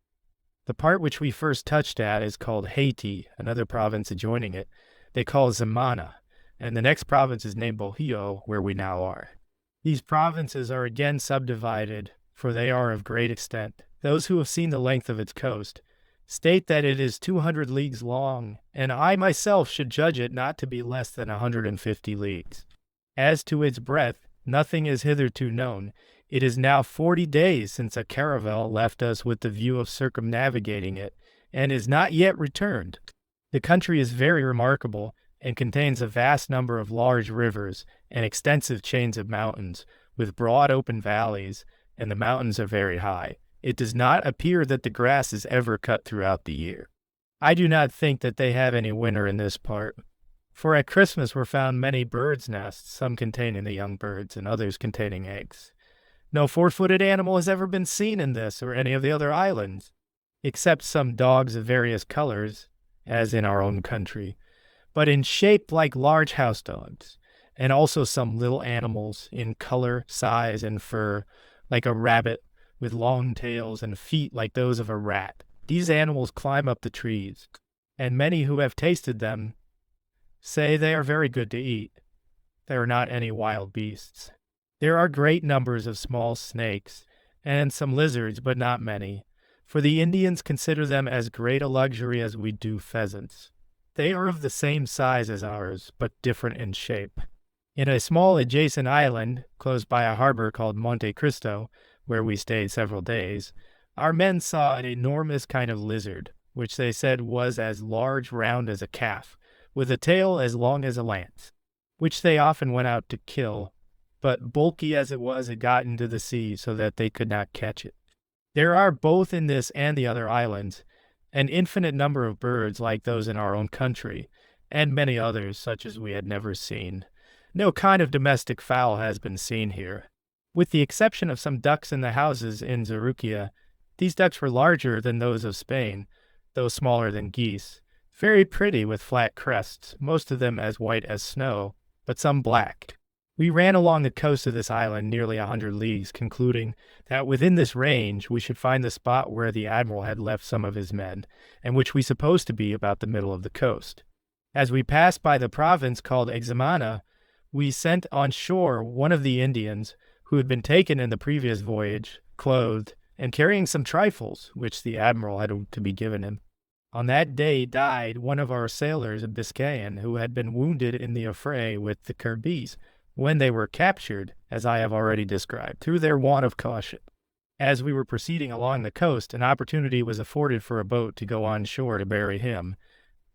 The part which we first touched at is called Haiti, another province adjoining it they call Zamana, and the next province is named Bohio, where we now are. These provinces are again subdivided, for they are of great extent. Those who have seen the length of its coast state that it is 200 leagues long, and I myself should judge it not to be less than 150 leagues. As to its breadth, nothing is hitherto known. It is now 40 days since a caravel left us with the view of circumnavigating it, and is not yet returned. The country is very remarkable, and contains a vast number of large rivers and extensive chains of mountains, with broad open valleys, and the mountains are very high. It does not appear that the grass is ever cut throughout the year. I do not think that they have any winter in this part, for at Christmas were found many birds' nests, some containing the young birds and others containing eggs. No four-footed animal has ever been seen in this or any of the other islands, except some dogs of various colors, as in our own country, but in shape like large house dogs, and also some little animals in color, size, and fur, like a rabbit, with long tails and feet like those of a rat. These animals climb up the trees, and many who have tasted them say they are very good to eat. There are not any wild beasts. There are great numbers of small snakes, and some lizards, but not many, for the Indians consider them as great a luxury as we do pheasants. They are of the same size as ours, but different in shape. In a small adjacent island, close by a harbor called Monte Cristo, where we stayed several days, our men saw an enormous kind of lizard, which they said was as large round as a calf, with a tail as long as a lance, which they often went out to kill, but bulky as it was, it got into the sea so that they could not catch it. There are, both in this and the other islands, an infinite number of birds like those in our own country, and many others such as we had never seen. No kind of domestic fowl has been seen here. With the exception of some ducks in the houses in Zarukia, these ducks were larger than those of Spain, though smaller than geese, very pretty with flat crests, most of them as white as snow, but some black. We ran along the coast of this island nearly 100 leagues, concluding that within this range we should find the spot where the admiral had left some of his men, and which we supposed to be about the middle of the coast. As we passed by the province called Examana, we sent on shore one of the Indians, who had been taken in the previous voyage, clothed, and carrying some trifles, which the admiral had to be given him. On that day died one of our sailors, a Biscayan, who had been wounded in the affray with the Kirghiz, when they were captured, as I have already described, through their want of caution. As we were proceeding along the coast, an opportunity was afforded for a boat to go on shore to bury him,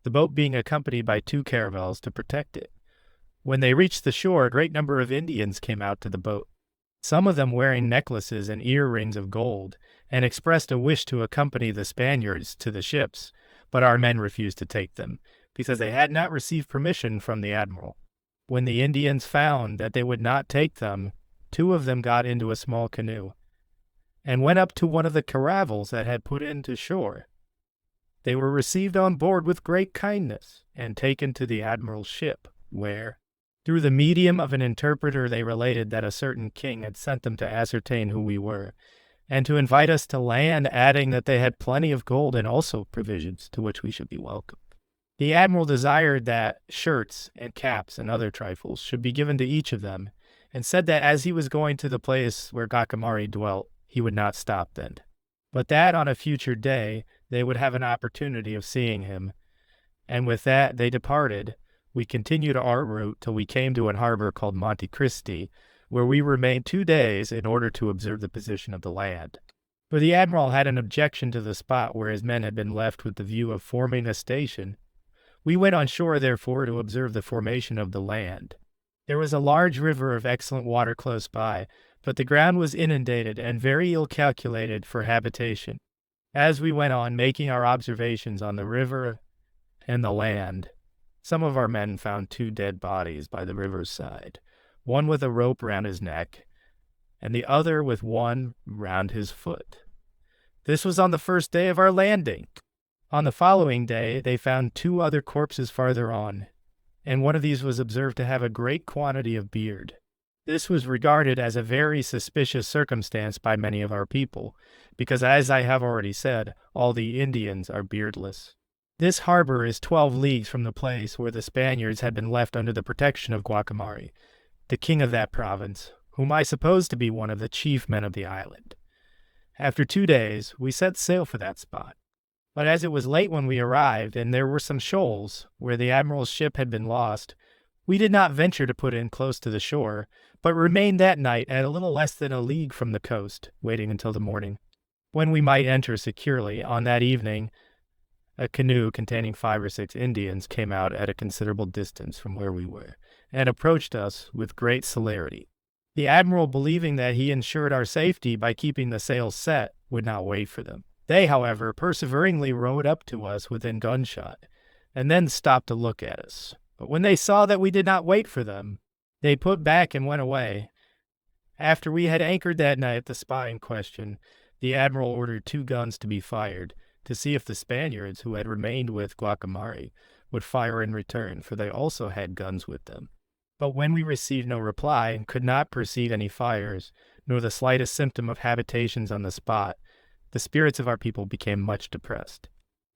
the boat being accompanied by 2 caravels to protect it. When they reached the shore, a great number of Indians came out to the boat, some of them wearing necklaces and earrings of gold, and expressed a wish to accompany the Spaniards to the ships, but our men refused to take them, because they had not received permission from the admiral. When the Indians found that they would not take them, 2 of them got into a small canoe, and went up to one of the caravels that had put into shore. They were received on board with great kindness, and taken to the admiral's ship, where, through the medium of an interpreter, they related that a certain king had sent them to ascertain who we were, and to invite us to land, adding that they had plenty of gold and also provisions, to which we should be welcome. The admiral desired that shirts and caps and other trifles should be given to each of them, and said that as he was going to the place where Gwakamari dwelt, he would not stop then, but that on a future day they would have an opportunity of seeing him. And with that they departed. We continued our route till we came to an harbor called Monte Cristi, where we remained 2 days in order to observe the position of the land. For the admiral had an objection to the spot where his men had been left with the view of forming a station. We went on shore, therefore, to observe the formation of the land. There was a large river of excellent water close by, but the ground was inundated and very ill calculated for habitation. As we went on, making our observations on the river and the land, some of our men found 2 dead bodies by the river's side, one with a rope round his neck, and the other with one round his foot. This was on the first day of our landing. On the following day they found 2 other corpses farther on, and one of these was observed to have a great quantity of beard. This was regarded as a very suspicious circumstance by many of our people, because, as I have already said, all the Indians are beardless. This harbor is 12 leagues from the place where the Spaniards had been left under the protection of Gwakamari, the king of that province, whom I suppose to be one of the chief men of the island. After 2 days, we set sail for that spot. But as it was late when we arrived, and there were some shoals where the admiral's ship had been lost, we did not venture to put in close to the shore, but remained that night at a little less than a league from the coast, waiting until the morning, when we might enter securely. On that evening, a canoe containing 5 or 6 Indians came out at a considerable distance from where we were, and approached us with great celerity. The admiral, believing that he ensured our safety by keeping the sails set, would not wait for them. They, however, perseveringly rowed up to us within gunshot, and then stopped to look at us. But when they saw that we did not wait for them, they put back and went away. After we had anchored that night at the spot in question, the admiral ordered 2 guns to be fired, to see if the Spaniards, who had remained with Gwakamari, would fire in return, for they also had guns with them. But when we received no reply, and could not perceive any fires, nor the slightest symptom of habitations on the spot, the spirits of our people became much depressed,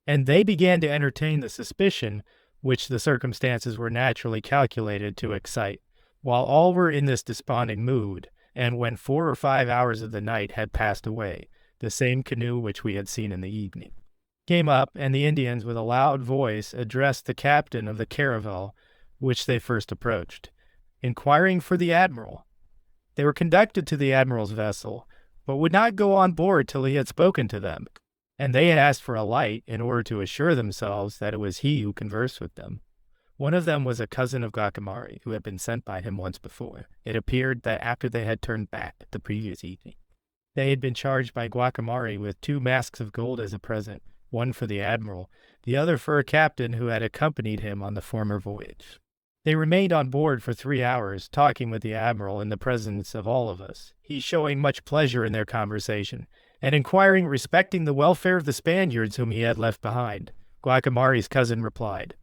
and they began to entertain the suspicion which the circumstances were naturally calculated to excite. While all were in this desponding mood, and when 4 or 5 hours of the night had passed away, the same canoe which we had seen in the evening came up, and the Indians with a loud voice addressed the captain of the caravel which they first approached, inquiring for the admiral. They were conducted to the admiral's vessel, but would not go on board till he had spoken to them, and they had asked for a light in order to assure themselves that it was he who conversed with them. One of them was a cousin of Gwakamari, who had been sent by him once before. It appeared that after they had turned back the previous evening, they had been charged by Gwakamari with 2 masks of gold as a present, one for the admiral, the other for a captain who had accompanied him on the former voyage. They remained on board for 3 hours, talking with the admiral in the presence of all of us, he showing much pleasure in their conversation, and inquiring respecting the welfare of the Spaniards whom he had left behind. Gwakamari's cousin replied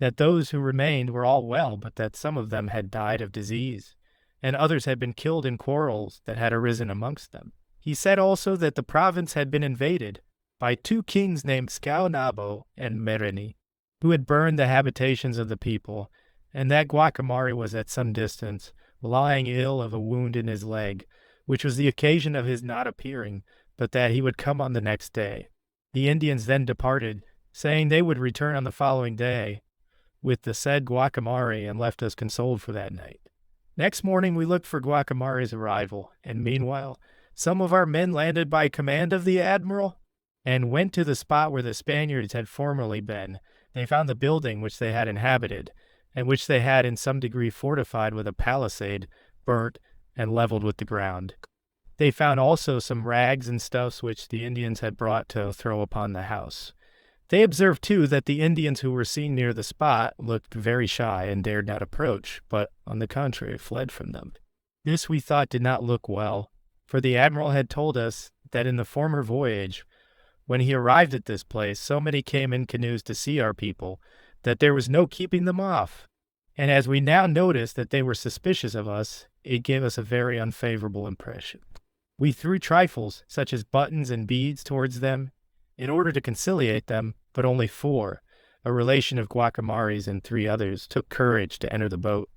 that those who remained were all well, but that some of them had died of disease, and others had been killed in quarrels that had arisen amongst them. He said also that the province had been invaded by 2 kings named Scaunabo and Mereni, who had burned the habitations of the people, and that Gwakamari was at some distance, lying ill of a wound in his leg, which was the occasion of his not appearing, but that he would come on the next day. The Indians then departed, saying they would return on the following day with the said Gwakamari, and left us consoled for that night. Next morning we looked for Gwakamari's arrival, and meanwhile some of our men landed by command of the admiral, and went to the spot where the Spaniards had formerly been. They found the building which they had inhabited, and which they had in some degree fortified with a palisade, burnt and leveled with the ground. They found also some rags and stuffs which the Indians had brought to throw upon the house. They observed, too, that the Indians who were seen near the spot looked very shy and dared not approach, but, on the contrary, fled from them. This we thought did not look well, for the admiral had told us that in the former voyage, when he arrived at this place, so many came in canoes to see our people, that there was no keeping them off. And as we now noticed that they were suspicious of us, it gave us a very unfavorable impression. We threw trifles, such as buttons and beads, towards them, in order to conciliate them, but only 4, a relation of Guacamari's and 3 others, took courage to enter the boat,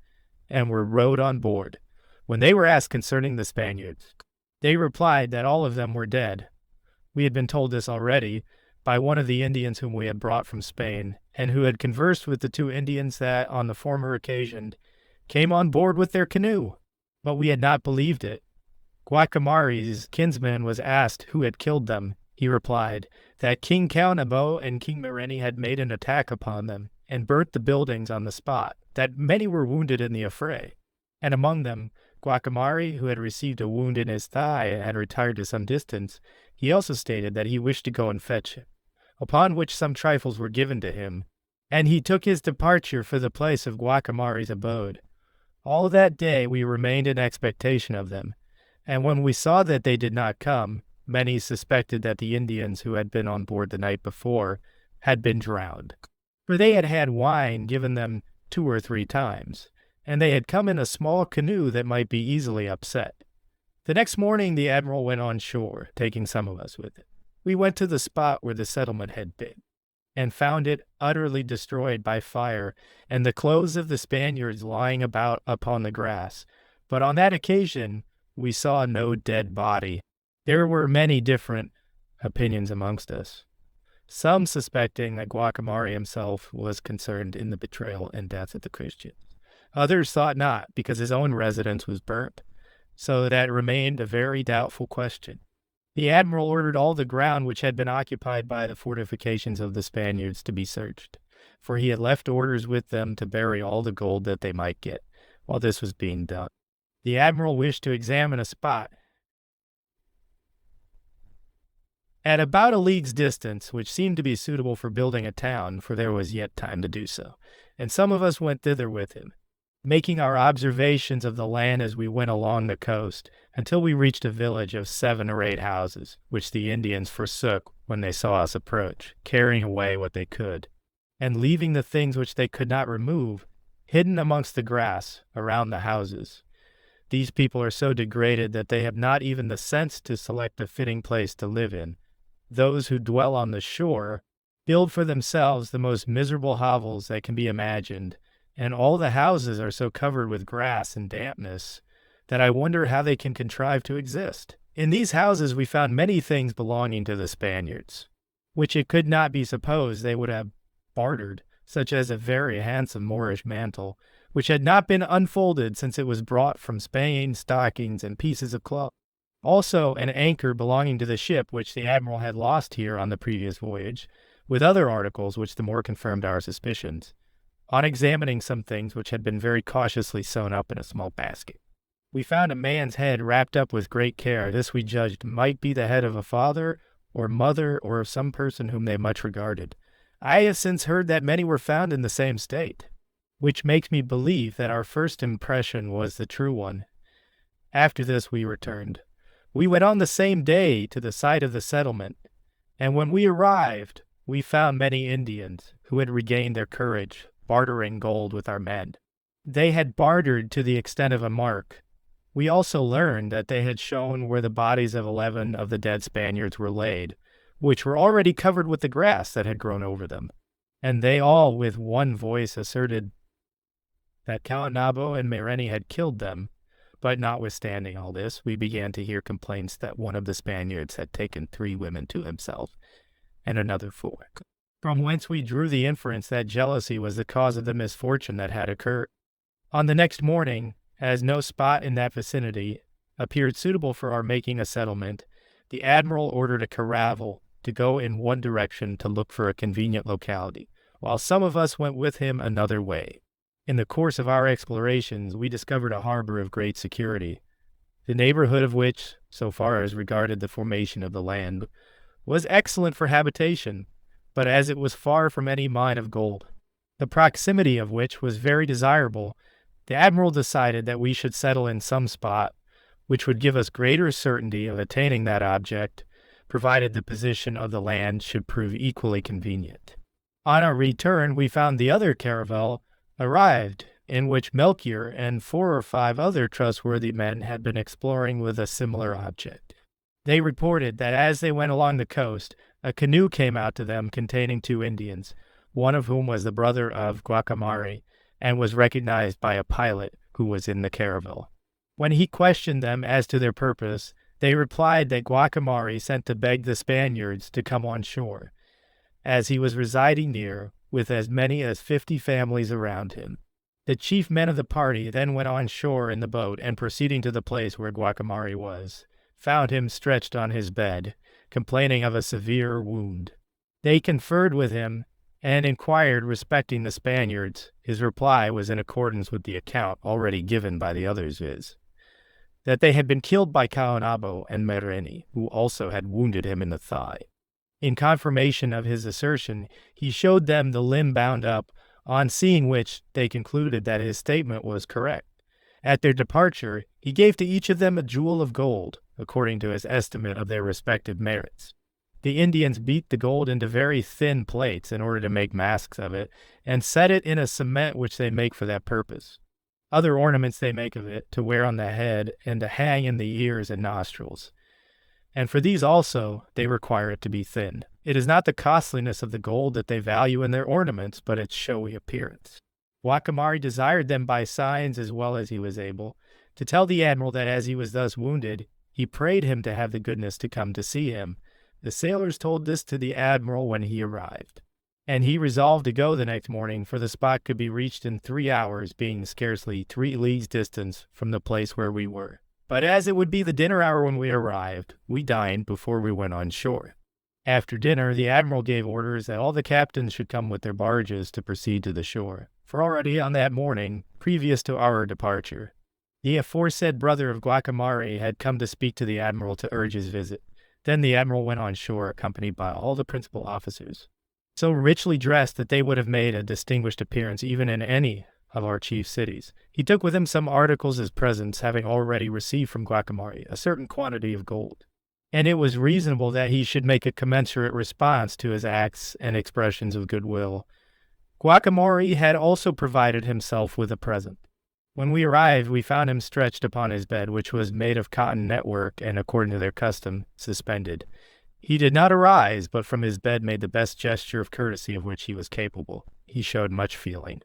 and were rowed on board. When they were asked concerning the Spaniards, they replied that all of them were dead. We had been told this already by one of the Indians whom we had brought from Spain, and who had conversed with the 2 Indians that, on the former occasion, came on board with their canoe. But we had not believed it. Guacamari's kinsman was asked who had killed them. He replied that King Caonabo and King Mireni had made an attack upon them, and burnt the buildings on the spot, that many were wounded in the affray, and among them Guacamari, who had received a wound in his thigh and had retired to some distance. He also stated that he wished to go and fetch him, upon which some trifles were given to him, and he took his departure for the place of Guacamari's abode. All that day we remained in expectation of them, and when we saw that they did not come, many suspected that the Indians who had been on board the night before had been drowned, for they had had wine given them 2 or 3 times, and they had come in a small canoe that might be easily upset. The next morning the admiral went on shore, taking some of us with him. We went to the spot where the settlement had been, and found it utterly destroyed by fire, and the clothes of the Spaniards lying about upon the grass. But on that occasion we saw no dead body. There were many different opinions amongst us, some suspecting that Guacamari himself was concerned in the betrayal and death of the Christians. Others thought not, because his own residence was burnt, so that it remained a very doubtful question. The admiral ordered all the ground which had been occupied by the fortifications of the Spaniards to be searched, for he had left orders with them to bury all the gold that they might get, while this was being done. The admiral wished to examine a spot at about a league's distance, which seemed to be suitable for building a town, for there was yet time to do so, and some of us went thither with him, making our observations of the land as we went along the coast, until we reached a village of 7 or 8 houses, which the Indians forsook when they saw us approach, carrying away what they could, and leaving the things which they could not remove hidden amongst the grass around the houses. These people are so degraded that they have not even the sense to select a fitting place to live in. Those who dwell on the shore build for themselves the most miserable hovels that can be imagined, and all the houses are so covered with grass and dampness that I wonder how they can contrive to exist. In these houses we found many things belonging to the Spaniards, which it could not be supposed they would have bartered, such as a very handsome Moorish mantle, which had not been unfolded since it was brought from Spain, stockings, and pieces of cloth. Also an anchor belonging to the ship which the admiral had lost here on the previous voyage, with other articles which the more confirmed our suspicions, on examining some things which had been very cautiously sewn up in a small basket. We found a man's head wrapped up with great care. This we judged might be the head of a father or mother or of some person whom they much regarded. I have since heard that many were found in the same state, which makes me believe that our first impression was the true one. After this we returned. We went on the same day to the site of the settlement, and when we arrived, we found many Indians who had regained their courage, bartering gold with our men. They had bartered to the extent of a mark. We also learned that they had shown where the bodies of 11 of the dead Spaniards were laid, which were already covered with the grass that had grown over them, and they all with one voice asserted that Caonabo and Mireni had killed them. But notwithstanding all this, we began to hear complaints that one of the Spaniards had taken 3 women to himself, and another 4, from whence we drew the inference that jealousy was the cause of the misfortune that had occurred. On the next morning, as no spot in that vicinity appeared suitable for our making a settlement, the admiral ordered a caravel to go in one direction to look for a convenient locality, while some of us went with him another way. In the course of our explorations, we discovered a harbor of great security, the neighborhood of which, so far as regarded the formation of the land, was excellent for habitation, but as it was far from any mine of gold, the proximity of which was very desirable, the admiral decided that we should settle in some spot which would give us greater certainty of attaining that object, provided the position of the land should prove equally convenient. On our return, we found the other caravel arrived, in which Melchior and 4 or 5 other trustworthy men had been exploring with a similar object. They reported that as they went along the coast, a canoe came out to them containing 2 Indians, one of whom was the brother of Guacamari and was recognized by a pilot who was in the caravel. When he questioned them as to their purpose, they replied that Guacamari sent to beg the Spaniards to come on shore, as he was residing near with as many as 50 families around him. The chief men of the party then went on shore in the boat and, proceeding to the place where Guacamari was, found him stretched on his bed, complaining of a severe wound. They conferred with him and inquired respecting the Spaniards. His reply was in accordance with the account already given by the others, viz., that they had been killed by Caonabo and Mereni, who also had wounded him in the thigh. In confirmation of his assertion, he showed them the limb bound up, on seeing which they concluded that his statement was correct. At their departure, he gave to each of them a jewel of gold, according to his estimate of their respective merits. The Indians beat the gold into very thin plates in order to make masks of it, and set it in a cement which they make for that purpose. Other ornaments they make of it, to wear on the head and to hang in the ears and nostrils. And for these also they require it to be thin. It is not the costliness of the gold that they value in their ornaments, but its showy appearance. Guacamari desired them by signs as well as he was able to tell the admiral that as he was thus wounded, he prayed him to have the goodness to come to see him. The sailors told this to the admiral when he arrived, and he resolved to go the next morning, for the spot could be reached in 3 hours, being scarcely 3 leagues distant from the place where we were. But as it would be the dinner hour when we arrived, we dined before we went on shore. After dinner, the admiral gave orders that all the captains should come with their barges to proceed to the shore, for already on that morning, previous to our departure, the aforesaid brother of Guacamari had come to speak to the admiral to urge his visit. Then the admiral went on shore, accompanied by all the principal officers, so richly dressed that they would have made a distinguished appearance even in any of our chief cities. He took with him some articles as presents, having already received from Guacamari a certain quantity of gold, and it was reasonable that he should make a commensurate response to his acts and expressions of goodwill. Guacamari had also provided himself with a present. When we arrived, we found him stretched upon his bed, which was made of cotton network and, according to their custom, suspended. He did not arise, but from his bed made the best gesture of courtesy of which he was capable. He showed much feeling.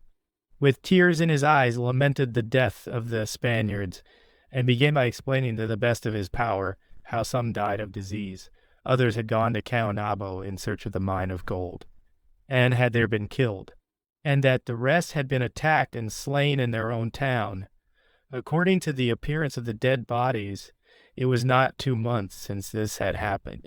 With tears in his eyes, lamented the death of the Spaniards, and began by explaining to the best of his power how some died of disease, others had gone to Caonabo in search of the mine of gold, and had there been killed, and that the rest had been attacked and slain in their own town. According to the appearance of the dead bodies, it was not 2 months since this had happened.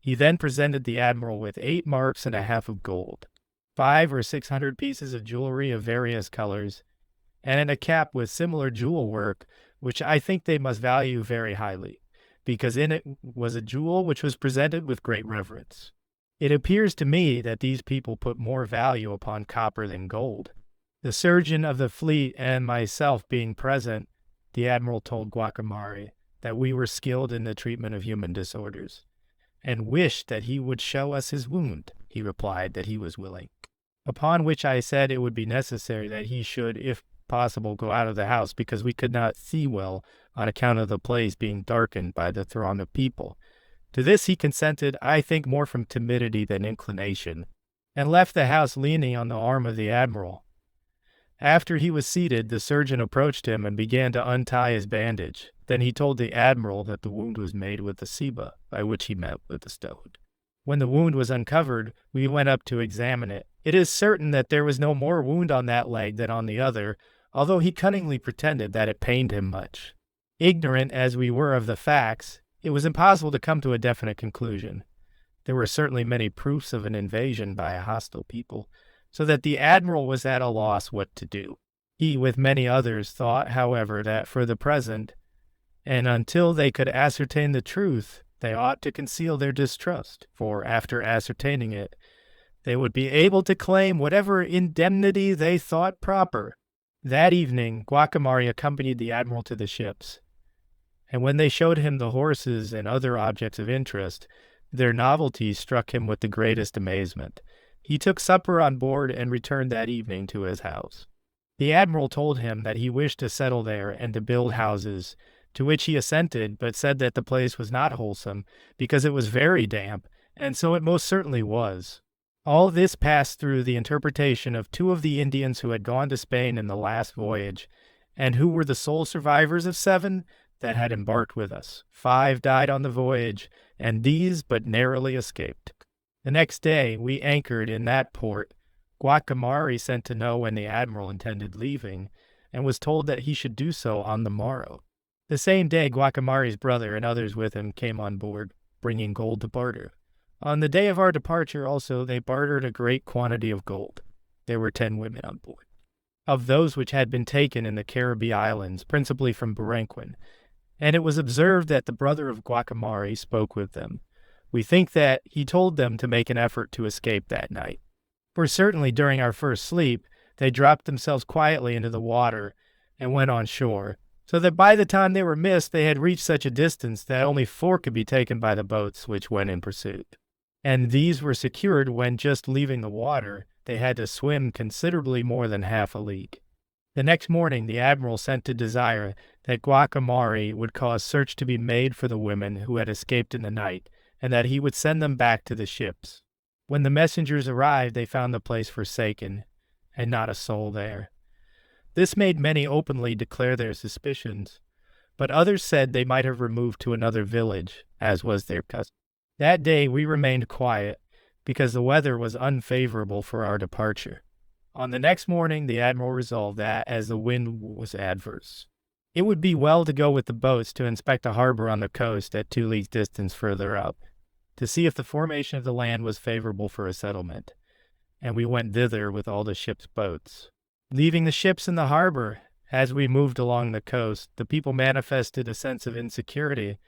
He then presented the admiral with 8 marks and a half of gold, 500 or 600 pieces of jewelry of various colors, and a cap with similar jewel work, which I think they must value very highly, because in it was a jewel which was presented with great reverence. It appears to me that these people put more value upon copper than gold. The surgeon of the fleet and myself being present, the admiral told Guacamari that we were skilled in the treatment of human disorders, and wished that he would show us his wound. He replied that he was willing. Upon which I said it would be necessary that he should, if possible, go out of the house, because we could not see well on account of the place being darkened by the throng of people. To this he consented, I think more from timidity than inclination, and left the house leaning on the arm of the admiral. After he was seated, the surgeon approached him and began to untie his bandage. Then he told the admiral that the wound was made with the ceiba, by which he met with the stone. When the wound was uncovered, we went up to examine it. It is certain that there was no more wound on that leg than on the other, although he cunningly pretended that it pained him much. Ignorant as we were of the facts, it was impossible to come to a definite conclusion. There were certainly many proofs of an invasion by a hostile people, so that the admiral was at a loss what to do. He, with many others, thought, however, that for the present, and until they could ascertain the truth, they ought to conceal their distrust, for after ascertaining it, they would be able to claim whatever indemnity they thought proper. That evening, Guacamari accompanied the admiral to the ships, and when they showed him the horses and other objects of interest, their novelty struck him with the greatest amazement. He took supper on board and returned that evening to his house. The admiral told him that he wished to settle there and to build houses, to which he assented, but said that the place was not wholesome, because it was very damp, and so it most certainly was. All this passed through the interpretation of 2 of the Indians who had gone to Spain in the last voyage, and who were the sole survivors of 7 that had embarked with us. 5 died on the voyage, and these but narrowly escaped. The next day we anchored in that port. Guacamari sent to know when the admiral intended leaving, and was told that he should do so on the morrow. The same day Guacamari's brother and others with him came on board, bringing gold to barter. On the day of our departure also they bartered a great quantity of gold. There were 10 women on board, of those which had been taken in the Caribbee Islands, principally from Baranquin, and it was observed that the brother of Guacamari spoke with them. We think that he told them to make an effort to escape that night. For certainly during our first sleep, they dropped themselves quietly into the water and went on shore, so that by the time they were missed, they had reached such a distance that only 4 could be taken by the boats which went in pursuit. And these were secured when, just leaving the water, they had to swim considerably more than half a league. The next morning the admiral sent to desire that Guacamari would cause search to be made for the women who had escaped in the night, and that he would send them back to the ships. When the messengers arrived, they found the place forsaken, and not a soul there. This made many openly declare their suspicions, but others said they might have removed to another village, as was their custom. That day we remained quiet, because the weather was unfavorable for our departure. On the next morning the admiral resolved that, as the wind was adverse, it would be well to go with the boats to inspect a harbor on the coast at 2 leagues' distance further up, to see if the formation of the land was favorable for a settlement, and we went thither with all the ship's boats. Leaving the ships in the harbor, as we moved along the coast, the people manifested a sense of insecurity,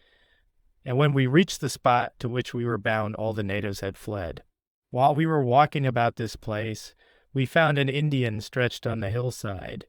and when we reached the spot to which we were bound, all the natives had fled. While we were walking about this place, we found an Indian stretched on the hillside,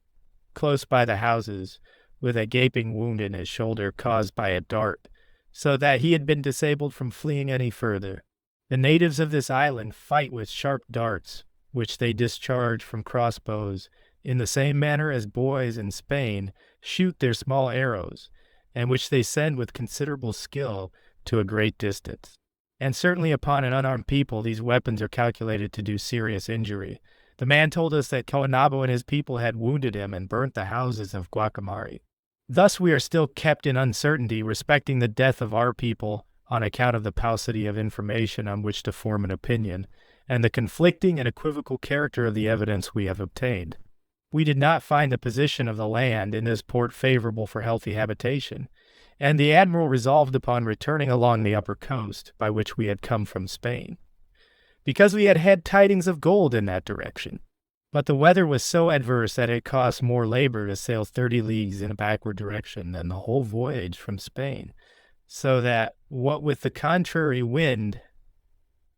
close by the houses, with a gaping wound in his shoulder caused by a dart, so that he had been disabled from fleeing any further. The natives of this island fight with sharp darts, which they discharge from crossbows, in the same manner as boys in Spain shoot their small arrows, and which they send with considerable skill to a great distance. And certainly upon an unarmed people these weapons are calculated to do serious injury. The man told us that Caonabo and his people had wounded him and burnt the houses of Guacamari. Thus we are still kept in uncertainty respecting the death of our people on account of the paucity of information on which to form an opinion, and the conflicting and equivocal character of the evidence we have obtained. We did not find the position of the land in this port favorable for healthy habitation, and the admiral resolved upon returning along the upper coast by which we had come from Spain, because we had had tidings of gold in that direction. But the weather was so adverse that it cost more labor to sail 30 leagues in a backward direction than the whole voyage from Spain, so that, what with the contrary wind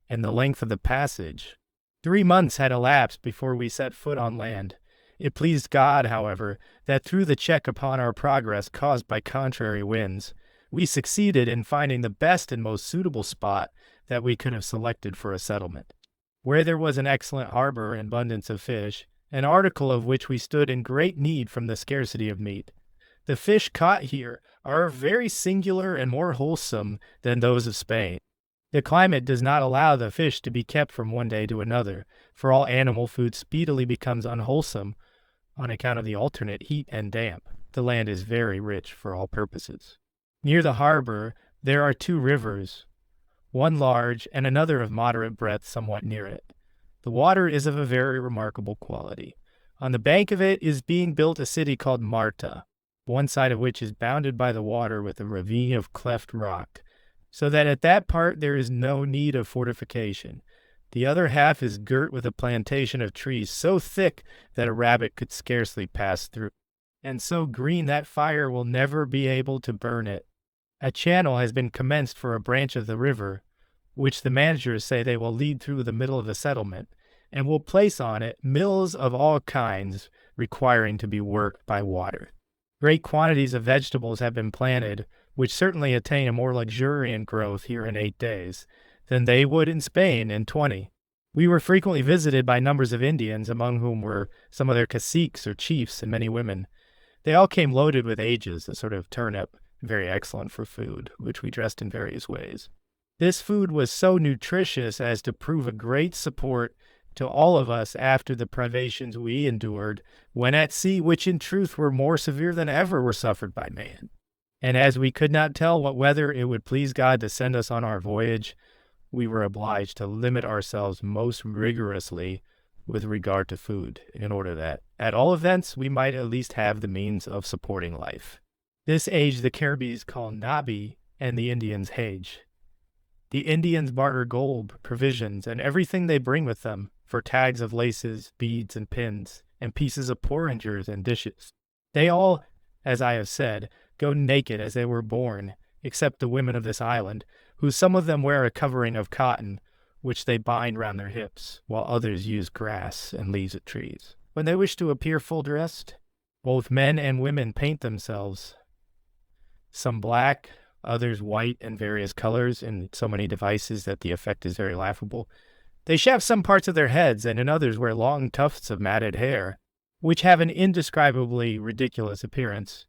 and the length of the passage, 3 months had elapsed before we set foot on land. It pleased God, however, that through the check upon our progress caused by contrary winds, we succeeded in finding the best and most suitable spot that we could have selected for a settlement, where there was an excellent harbor and abundance of fish, an article of which we stood in great need from the scarcity of meat. The fish caught here are very singular and more wholesome than those of Spain. The climate does not allow the fish to be kept from one day to another, for all animal food speedily becomes unwholesome on account of the alternate heat and damp. The land is very rich for all purposes. Near the harbor there are 2 rivers, one large and another of moderate breadth somewhat near it. The water is of a very remarkable quality. On the bank of it is being built a city called Marta, one side of which is bounded by the water with a ravine of cleft rock, so that at that part there is no need of fortification. The other half is girt with a plantation of trees so thick that a rabbit could scarcely pass through, and so green that fire will never be able to burn it. A channel has been commenced for a branch of the river, which the managers say they will lead through the middle of the settlement, and will place on it mills of all kinds requiring to be worked by water. Great quantities of vegetables have been planted, which certainly attain a more luxuriant growth here in 8 days than they would in Spain in 20. We were frequently visited by numbers of Indians, among whom were some of their caciques or chiefs and many women. They all came loaded with ages, a sort of turnip, very excellent for food, which we dressed in various ways. This food was so nutritious as to prove a great support to all of us after the privations we endured when at sea, which in truth were more severe than ever were suffered by man. And as we could not tell what weather it would please God to send us on our voyage, we were obliged to limit ourselves most rigorously with regard to food, in order that, at all events, we might at least have the means of supporting life. This age the Caribbees call Nabi, and the Indians Hage. The Indians barter gold, provisions, and everything they bring with them for tags of laces, beads, and pins, and pieces of porringers and dishes. They all, as I have said, go naked as they were born, except the women of this island, who some of them wear a covering of cotton, which they bind round their hips, while others use grass and leaves of trees. When they wish to appear full dressed, both men and women paint themselves, some black, others white and various colors, in so many devices that the effect is very laughable. They shave some parts of their heads, and in others wear long tufts of matted hair, which have an indescribably ridiculous appearance.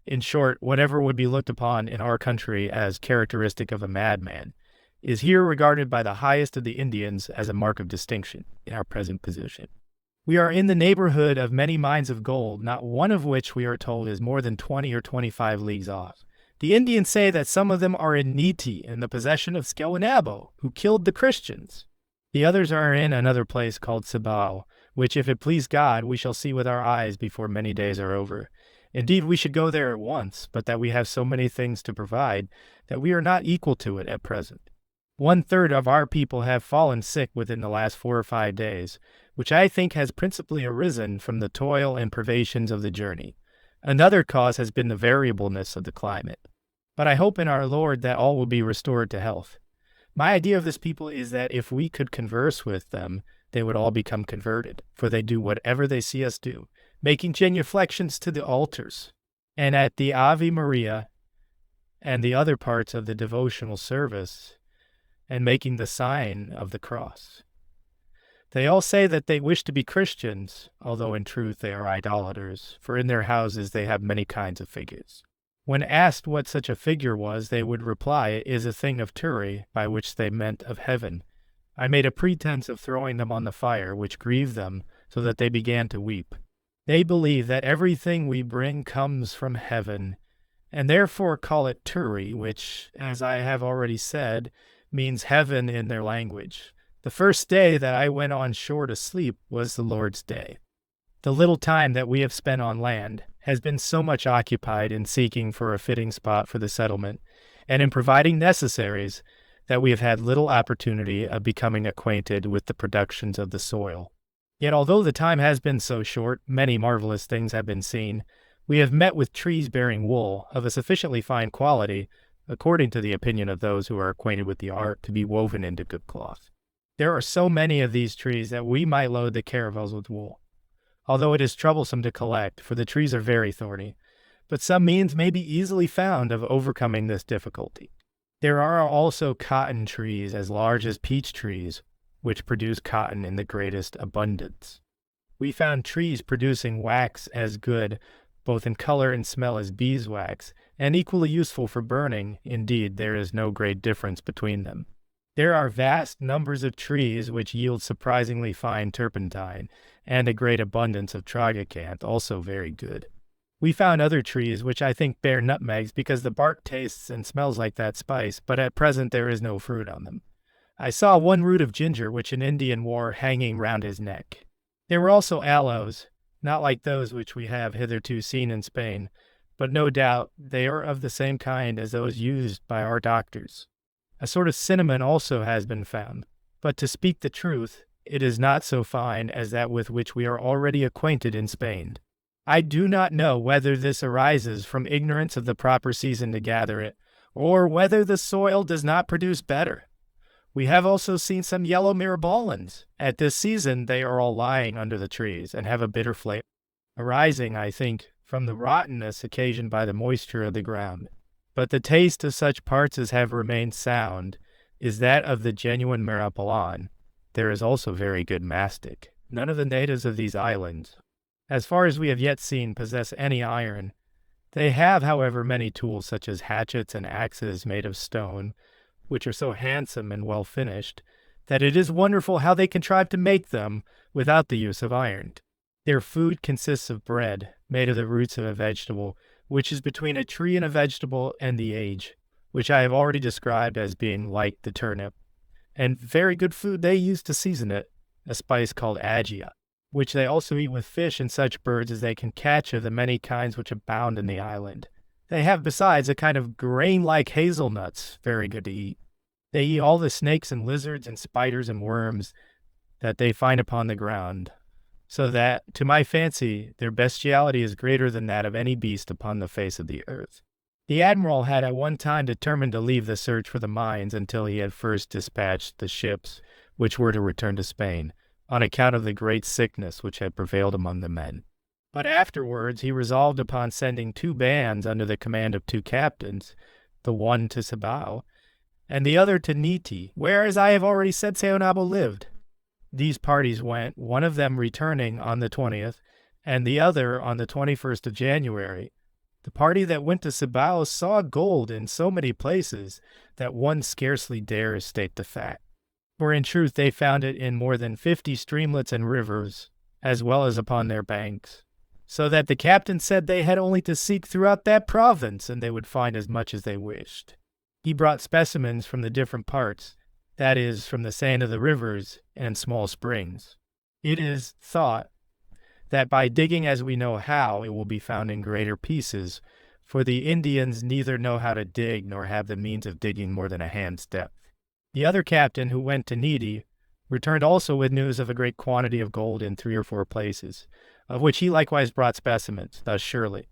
In short, whatever would be looked upon in our country as characteristic of a madman is here regarded by the highest of the Indians as a mark of distinction in our present position. We are in the neighborhood of many mines of gold, not one of which we are told is more than 20 or 25 leagues off. The Indians say that some of them are in Niti, in the possession of Skelwanabo, who killed the Christians. The others are in another place called Cibao, which, if it please God, we shall see with our eyes before many days are over. Indeed, we should go there at once, but that we have so many things to provide that we are not equal to it at present. 1/3 of our people have fallen sick within the last 4 or 5 days, which I think has principally arisen from the toil and privations of the journey. Another cause has been the variableness of the climate. But I hope in our Lord that all will be restored to health. My idea of this people is that if we could converse with them, they would all become converted, for they do whatever they see us do, making genuflections to the altars, and at the Ave Maria and the other parts of the devotional service, and making the sign of the cross. They all say that they wish to be Christians, although in truth they are idolaters, for in their houses they have many kinds of figures. When asked what such a figure was, they would reply, "It is a thing of Turi," by which they meant of heaven. I made a pretense of throwing them on the fire, which grieved them, so that they began to weep. They believe that everything we bring comes from heaven, and therefore call it Turi, which, as I have already said, means heaven in their language. The first day that I went on shore to sleep was the Lord's Day. The little time that we have spent on land has been so much occupied in seeking for a fitting spot for the settlement, and in providing necessaries, that we have had little opportunity of becoming acquainted with the productions of the soil. Yet although the time has been so short, many marvelous things have been seen. We have met with trees bearing wool of a sufficiently fine quality, according to the opinion of those who are acquainted with the art, to be woven into good cloth. There are so many of these trees that we might load the caravels with wool, although it is troublesome to collect, for the trees are very thorny, but some means may be easily found of overcoming this difficulty. There are also cotton trees as large as peach trees, which produce cotton in the greatest abundance. We found trees producing wax as good, both in color and smell, as beeswax, and equally useful for burning. Indeed, there is no great difference between them. There are vast numbers of trees which yield surprisingly fine turpentine, and a great abundance of tragacanth, also very good. We found other trees which I think bear nutmegs because the bark tastes and smells like that spice, but at present there is no fruit on them. I saw one root of ginger which an Indian wore hanging round his neck. There were also aloes, not like those which we have hitherto seen in Spain, but no doubt they are of the same kind as those used by our doctors. A sort of cinnamon also has been found, but to speak the truth, it is not so fine as that with which we are already acquainted in Spain. I do not know whether this arises from ignorance of the proper season to gather it, or whether the soil does not produce better. We have also seen some yellow myrabolans. At this season they are all lying under the trees, and have a bitter flavor, arising, I think, from the rottenness occasioned by the moisture of the ground. But the taste of such parts as have remained sound is that of the genuine myrabolan. There is also very good mastic. None of the natives of these islands, as far as we have yet seen, possess any iron, They have, however, many tools such as hatchets and axes made of stone, which are so handsome and well finished, that it is wonderful how they contrive to make them without the use of iron. Their food consists of bread, made of the roots of a vegetable, which is between a tree and a vegetable and the age, which I have already described as being like the turnip. And very good food they use to season it, a spice called agia, which they also eat with fish and such birds as they can catch of the many kinds which abound in the island. They have besides a kind of grain-like hazelnuts, very good to eat. They eat all the snakes and lizards and spiders and worms that they find upon the ground, so that, to my fancy, their bestiality is greater than that of any beast upon the face of the earth. The admiral had at one time determined to leave the search for the mines until he had first dispatched the ships which were to return to Spain, on account of the great sickness which had prevailed among the men. But afterwards he resolved upon sending 2 bands under the command of 2 captains, the one to Cibao, and the other to Niti, where, as I have already said, Saionabo lived. These parties went, one of them returning on the 20th, and the other on the 21st of January. The party that went to Cibao saw gold in so many places that one scarcely dares state the fact. For in truth they found it in more than 50 streamlets and rivers, as well as upon their banks, so that the captain said they had only to seek throughout that province, and they would find as much as they wished. He brought specimens from the different parts, that is, from the sand of the rivers and small springs. It is thought that by digging as we know how, it will be found in greater pieces, for the Indians neither know how to dig nor have the means of digging more than a hand's depth. The other captain, who went to Niti, returned also with news of a great quantity of gold in 3 or 4 places, of which he likewise brought specimens. Thus surely,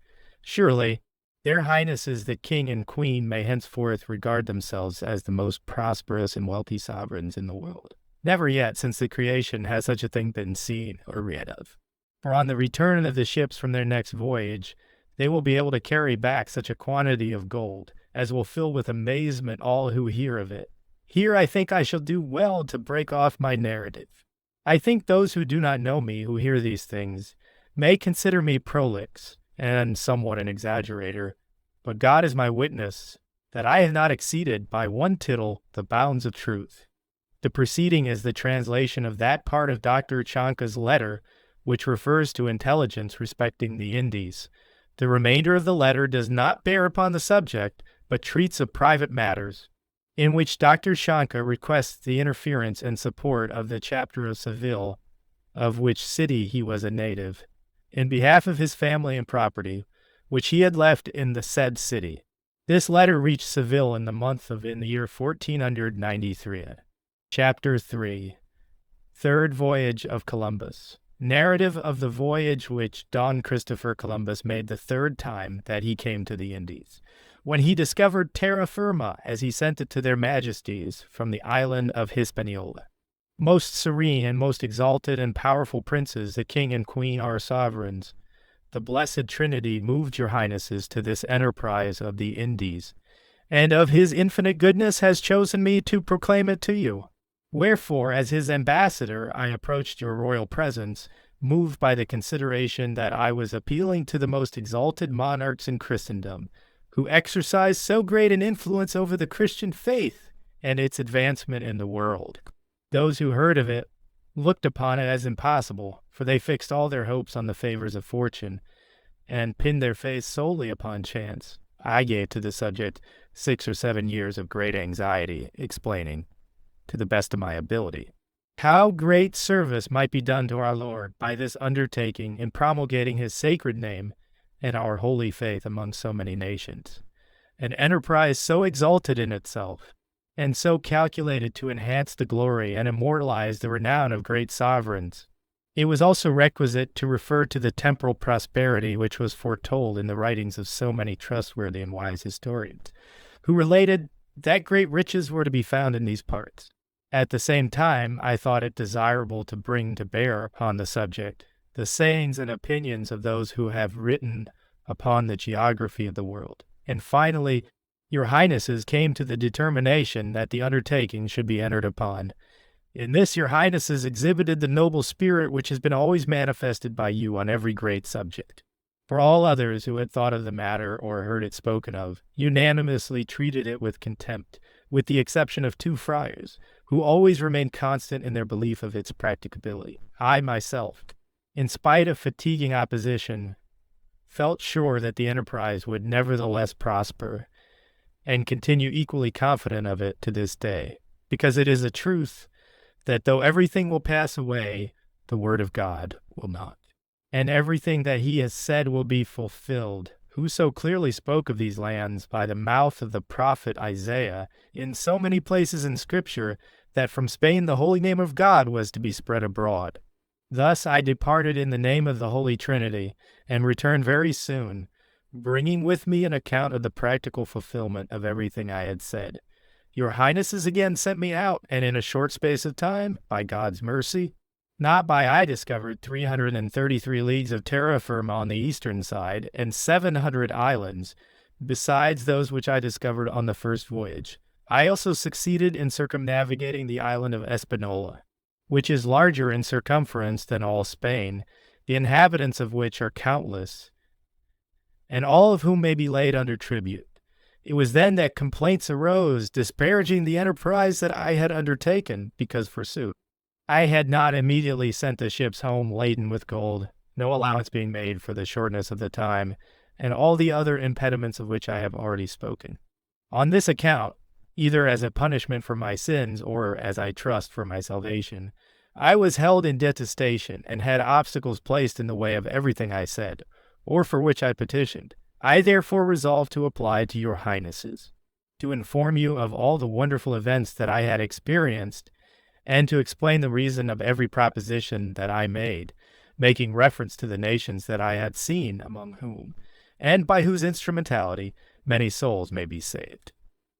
their highnesses the king and queen may henceforth regard themselves as the most prosperous and wealthy sovereigns in the world. Never yet since the creation has such a thing been seen or read of. For on the return of the ships from their next voyage, they will be able to carry back such a quantity of gold as will fill with amazement all who hear of it. Here I think I shall do well to break off my narrative. I think those who do not know me, who hear these things, may consider me prolix, and somewhat an exaggerator, but God is my witness that I have not exceeded by 1 tittle the bounds of truth. The preceding is the translation of that part of Dr. Chanka's letter which refers to intelligence respecting the Indies. The remainder of the letter does not bear upon the subject, but treats of private matters, in which Dr. Chanka requests the interference and support of the chapter of Seville, of which city he was a native, in behalf of his family and property, which he had left in the said city. This letter reached Seville in the year 1493. Chapter 3. Third Voyage of Columbus. Narrative of the voyage which Don Christopher Columbus made the 3rd time that he came to the Indies, when he discovered terra firma as he sent it to their majesties from the island of Hispaniola. Most serene and most exalted and powerful princes, the king and queen our sovereigns, the blessed Trinity moved your highnesses to this enterprise of the Indies, and of his infinite goodness has chosen me to proclaim it to you. Wherefore, as his ambassador, I approached your royal presence, moved by the consideration that I was appealing to the most exalted monarchs in Christendom, who exercise so great an influence over the Christian faith and its advancement in the world. Those who heard of it looked upon it as impossible, for they fixed all their hopes on the favors of fortune, and pinned their faith solely upon chance. I gave to the subject 6 or 7 years of great anxiety, explaining, to the best of my ability, how great service might be done to our Lord by this undertaking in promulgating his sacred name and our holy faith among so many nations, an enterprise so exalted in itself, and so calculated to enhance the glory and immortalize the renown of great sovereigns. It was also requisite to refer to the temporal prosperity which was foretold in the writings of so many trustworthy and wise historians, who related that great riches were to be found in these parts. At the same time, I thought it desirable to bring to bear upon the subject the sayings and opinions of those who have written upon the geography of the world. And finally, your highnesses came to the determination that the undertaking should be entered upon. In this your highnesses exhibited the noble spirit which has been always manifested by you on every great subject. For all others who had thought of the matter or heard it spoken of unanimously treated it with contempt, with the exception of 2 friars, who always remained constant in their belief of its practicability. I myself, in spite of fatiguing opposition, felt sure that the enterprise would nevertheless prosper, and continue equally confident of it to this day, because it is a truth that though everything will pass away, the word of God will not. And everything that he has said will be fulfilled, who so clearly spoke of these lands by the mouth of the prophet Isaiah in so many places in Scripture that from Spain the holy name of God was to be spread abroad. Thus I departed in the name of the Holy Trinity, and returned very soon, bringing with me an account of the practical fulfillment of everything I had said. Your Highnesses again sent me out, and in a short space of time, by God's mercy, not by I discovered 333 leagues of terra firma on the eastern side, and 700 islands, besides those which I discovered on the first voyage. I also succeeded in circumnavigating the island of Espanola, which is larger in circumference than all Spain, the inhabitants of which are countless, and all of whom may be laid under tribute. It was then that complaints arose, disparaging the enterprise that I had undertaken, because, forsooth, I had not immediately sent the ships home laden with gold, no allowance being made for the shortness of the time, and all the other impediments of which I have already spoken. On this account, either as a punishment for my sins, or, as I trust, for my salvation, I was held in detestation, and had obstacles placed in the way of everything I said, or for which I petitioned. I therefore resolved to apply to your Highnesses, to inform you of all the wonderful events that I had experienced, and to explain the reason of every proposition that I made, making reference to the nations that I had seen, among whom, and by whose instrumentality, many souls may be saved.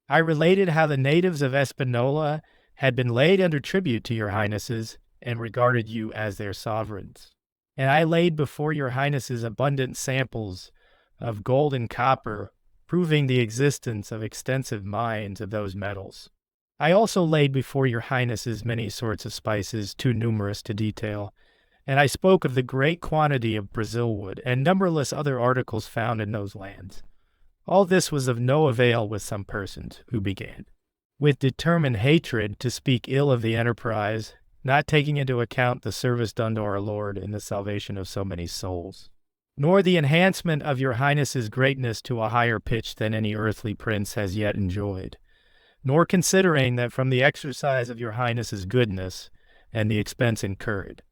I related how the natives of Espanola had been laid under tribute to your Highnesses, and regarded you as their sovereigns. And I laid before your Highnesses abundant samples of gold and copper, proving the existence of extensive mines of those metals. I also laid before your Highnesses many sorts of spices, too numerous to detail, and I spoke of the great quantity of Brazil wood and numberless other articles found in those lands. All this was of no avail with some persons, who began, with determined hatred, to speak ill of the enterprise, not taking into account the service done to our Lord in the salvation of so many souls, nor the enhancement of your Highness's greatness to a higher pitch than any earthly prince has yet enjoyed, nor considering that from the exercise of your Highness's goodness, and the expense incurred,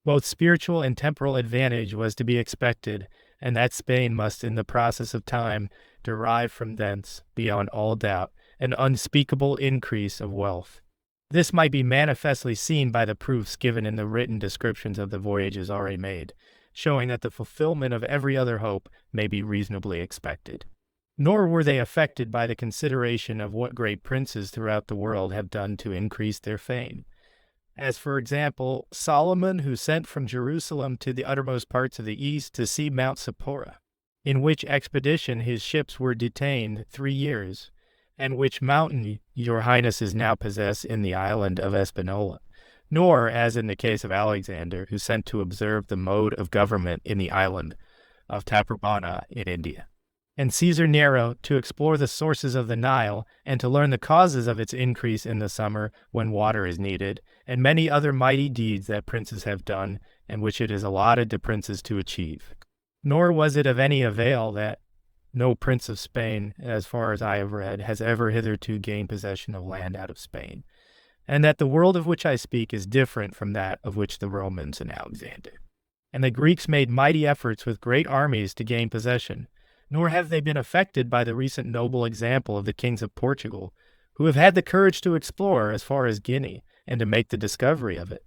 both spiritual and temporal advantage was to be expected, and that Spain must in the process of time derive from thence, beyond all doubt, an unspeakable increase of wealth. This might be manifestly seen by the proofs given in the written descriptions of the voyages already made, showing that the fulfillment of every other hope may be reasonably expected. Nor were they affected by the consideration of what great princes throughout the world have done to increase their fame. As, for example, Solomon, who sent from Jerusalem to the uttermost parts of the east to see Mount Seppora, in which expedition his ships were detained 3 years, and which mountain your Highnesses now possess in the island of Espanola, nor, as in the case of Alexander, who sent to observe the mode of government in the island of Taprobana in India, and Caesar Nero to explore the sources of the Nile and to learn the causes of its increase in the summer when water is needed, and many other mighty deeds that princes have done and which it is allotted to princes to achieve. Nor was it of any avail that no prince of Spain, as far as I have read, has ever hitherto gained possession of land out of Spain, and that the world of which I speak is different from that of which the Romans and Alexander. And the Greeks made mighty efforts with great armies to gain possession, nor have they been affected by the recent noble example of the kings of Portugal, who have had the courage to explore as far as Guinea and to make the discovery of it,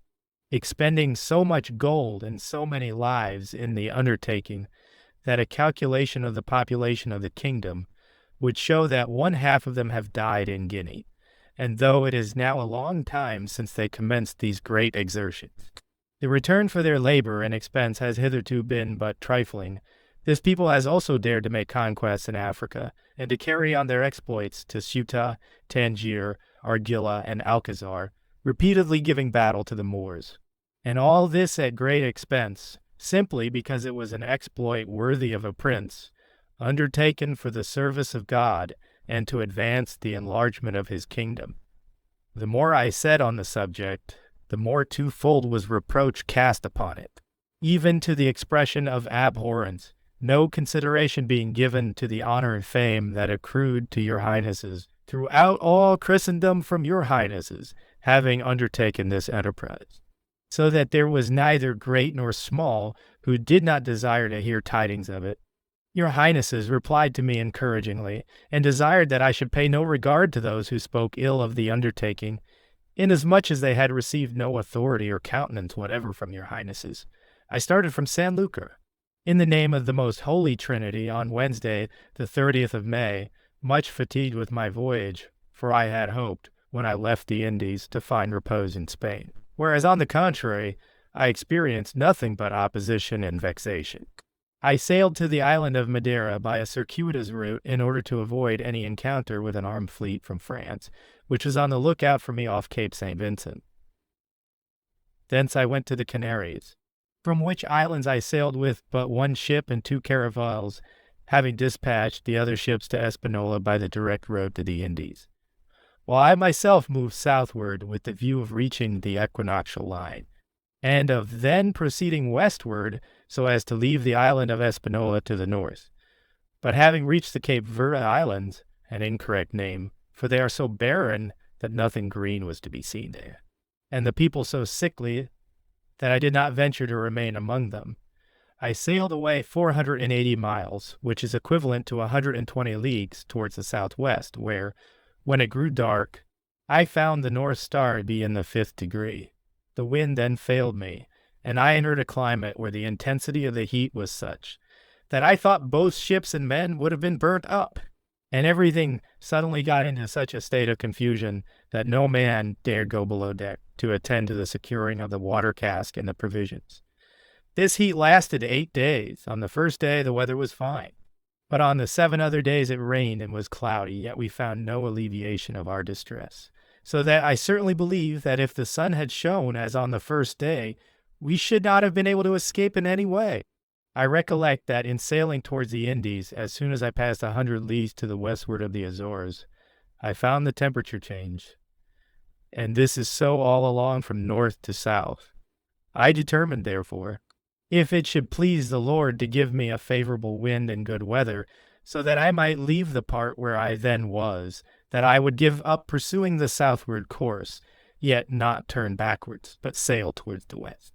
expending so much gold and so many lives in the undertaking that a calculation of the population of the kingdom would show that 1/2 of them have died in Guinea, and though it is now a long time since they commenced these great exertions, the return for their labor and expense has hitherto been but trifling. This people has also dared to make conquests in Africa, and to carry on their exploits to Ceuta, Tangier, Argilla, and Alcazar, repeatedly giving battle to the Moors. And all this at great expense, simply because it was an exploit worthy of a prince, undertaken for the service of God and to advance the enlargement of his kingdom. The more I said on the subject, the more twofold was reproach cast upon it, even to the expression of abhorrence, no consideration being given to the honor and fame that accrued to your highnesses throughout all Christendom from your highnesses, having undertaken this enterprise. So that there was neither great nor small who did not desire to hear tidings of it. Your highnesses replied to me encouragingly, and desired that I should pay no regard to those who spoke ill of the undertaking, inasmuch as they had received no authority or countenance whatever from your highnesses. I started from San Lucar, in the name of the most holy Trinity, on Wednesday, the 30th of May, much fatigued with my voyage, for I had hoped, when I left the Indies, to find repose in Spain. Whereas, on the contrary, I experienced nothing but opposition and vexation. I sailed to the island of Madeira by a circuitous route in order to avoid any encounter with an armed fleet from France, which was on the lookout for me off Cape St. Vincent. Thence I went to the Canaries, from which islands I sailed with but one ship and 2 caravels, having dispatched the other ships to Espanola by the direct road to the Indies, while I myself moved southward with the view of reaching the equinoctial line, and of then proceeding westward so as to leave the island of Espanola to the north. But having reached the Cape Verde Islands, an incorrect name, for they are so barren that nothing green was to be seen there, and the people so sickly that I did not venture to remain among them, I sailed away 480 miles, which is equivalent to 120 leagues towards the southwest, where, when it grew dark, I found the North Star be in the 5th degree. The wind then failed me, and I entered a climate where the intensity of the heat was such that I thought both ships and men would have been burnt up, and everything suddenly got into such a state of confusion that no man dared go below deck to attend to the securing of the water cask and the provisions. This heat lasted 8 days. On the first day the weather was fine, but on the 7 other days it rained and was cloudy, yet we found no alleviation of our distress. So that I certainly believe that if the sun had shone as on the first day, we should not have been able to escape in any way. I recollect that in sailing towards the Indies, as soon as I passed 100 leagues to the westward of the Azores, I found the temperature change. And this is so all along from north to south. I determined, therefore, if it should please the Lord to give me a favorable wind and good weather, so that I might leave the part where I then was, that I would give up pursuing the southward course, yet not turn backwards, but sail towards the west,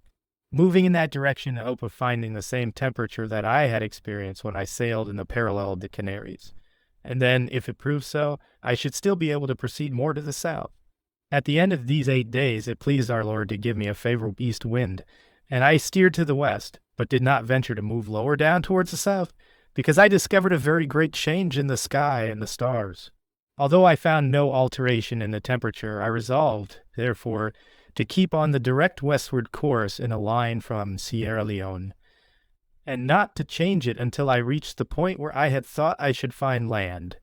moving in that direction in hope of finding the same temperature that I had experienced when I sailed in the parallel of the Canaries. And then, if it proved so, I should still be able to proceed more to the south. At the end of these 8 days, it pleased our Lord to give me a favorable east wind, and I steered to the west, but did not venture to move lower down towards the south, because I discovered a very great change in the sky and the stars. Although I found no alteration in the temperature, I resolved, therefore, to keep on the direct westward course in a line from Sierra Leone, and not to change it until I reached the point where I had thought I should find land,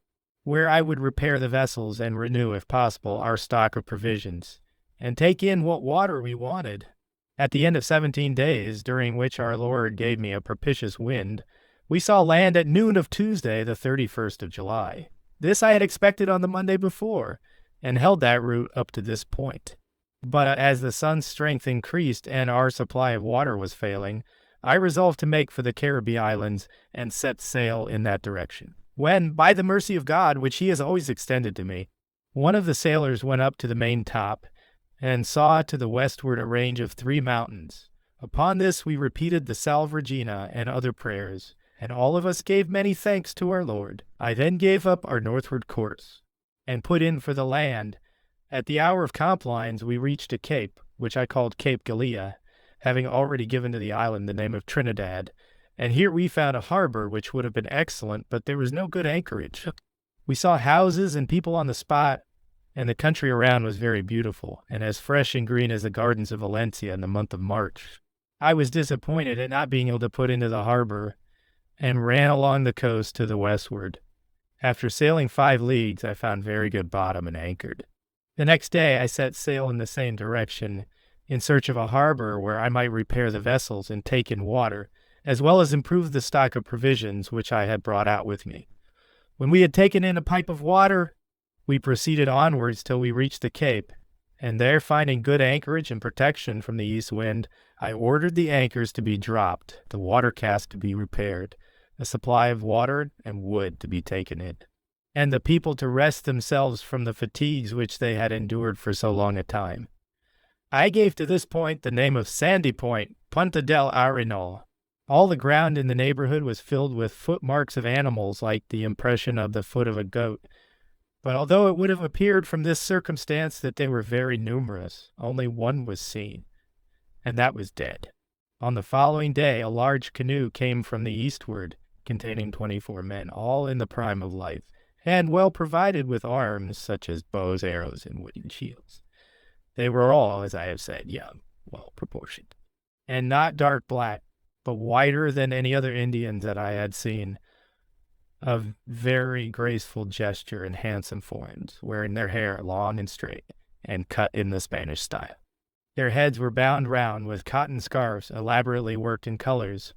where I would repair the vessels and renew, if possible, our stock of provisions, and take in what water we wanted. At the end of 17 days, during which our Lord gave me a propitious wind, we saw land at noon of Tuesday, the 31st of July. This I had expected on the Monday before, and held that route up to this point. But as the sun's strength increased and our supply of water was failing, I resolved to make for the Caribbee Islands and set sail in that direction. When, by the mercy of God, which he has always extended to me, one of the sailors went up to the main top, and saw to the westward a range of 3 mountains. Upon this we repeated the Salve Regina and other prayers, and all of us gave many thanks to our Lord. I then gave up our northward course, and put in for the land. At the hour of complines we reached a cape, which I called Cape Galea, having already given to the island the name of Trinidad, and here we found a harbor which would have been excellent, but there was no good anchorage. We saw houses and people on the spot, and the country around was very beautiful, and as fresh and green as the gardens of Valencia in the month of March. I was disappointed at not being able to put into the harbor, and ran along the coast to the westward. After sailing 5 leagues, I found very good bottom and anchored. The next day I set sail in the same direction, in search of a harbor where I might repair the vessels and take in water, as well as improve the stock of provisions which I had brought out with me. When we had taken in a pipe of water, we proceeded onwards till we reached the Cape, and there finding good anchorage and protection from the east wind, I ordered the anchors to be dropped, the water cask to be repaired, a supply of water and wood to be taken in, and the people to rest themselves from the fatigues which they had endured for so long a time. I gave to this point the name of Sandy Point, Punta del Arenal. All the ground in the neighborhood was filled with footmarks of animals like the impression of the foot of a goat. But although it would have appeared from this circumstance that they were very numerous, only one was seen, and that was dead. On the following day, a large canoe came from the eastward, containing 24 men, all in the prime of life, and well provided with arms such as bows, arrows, and wooden shields. They were all, as I have said, young, well proportioned, and not dark black, but whiter than any other Indians that I had seen, of very graceful gesture and handsome forms, wearing their hair long and straight, and cut in the Spanish style. Their heads were bound round with cotton scarfs elaborately worked in colors,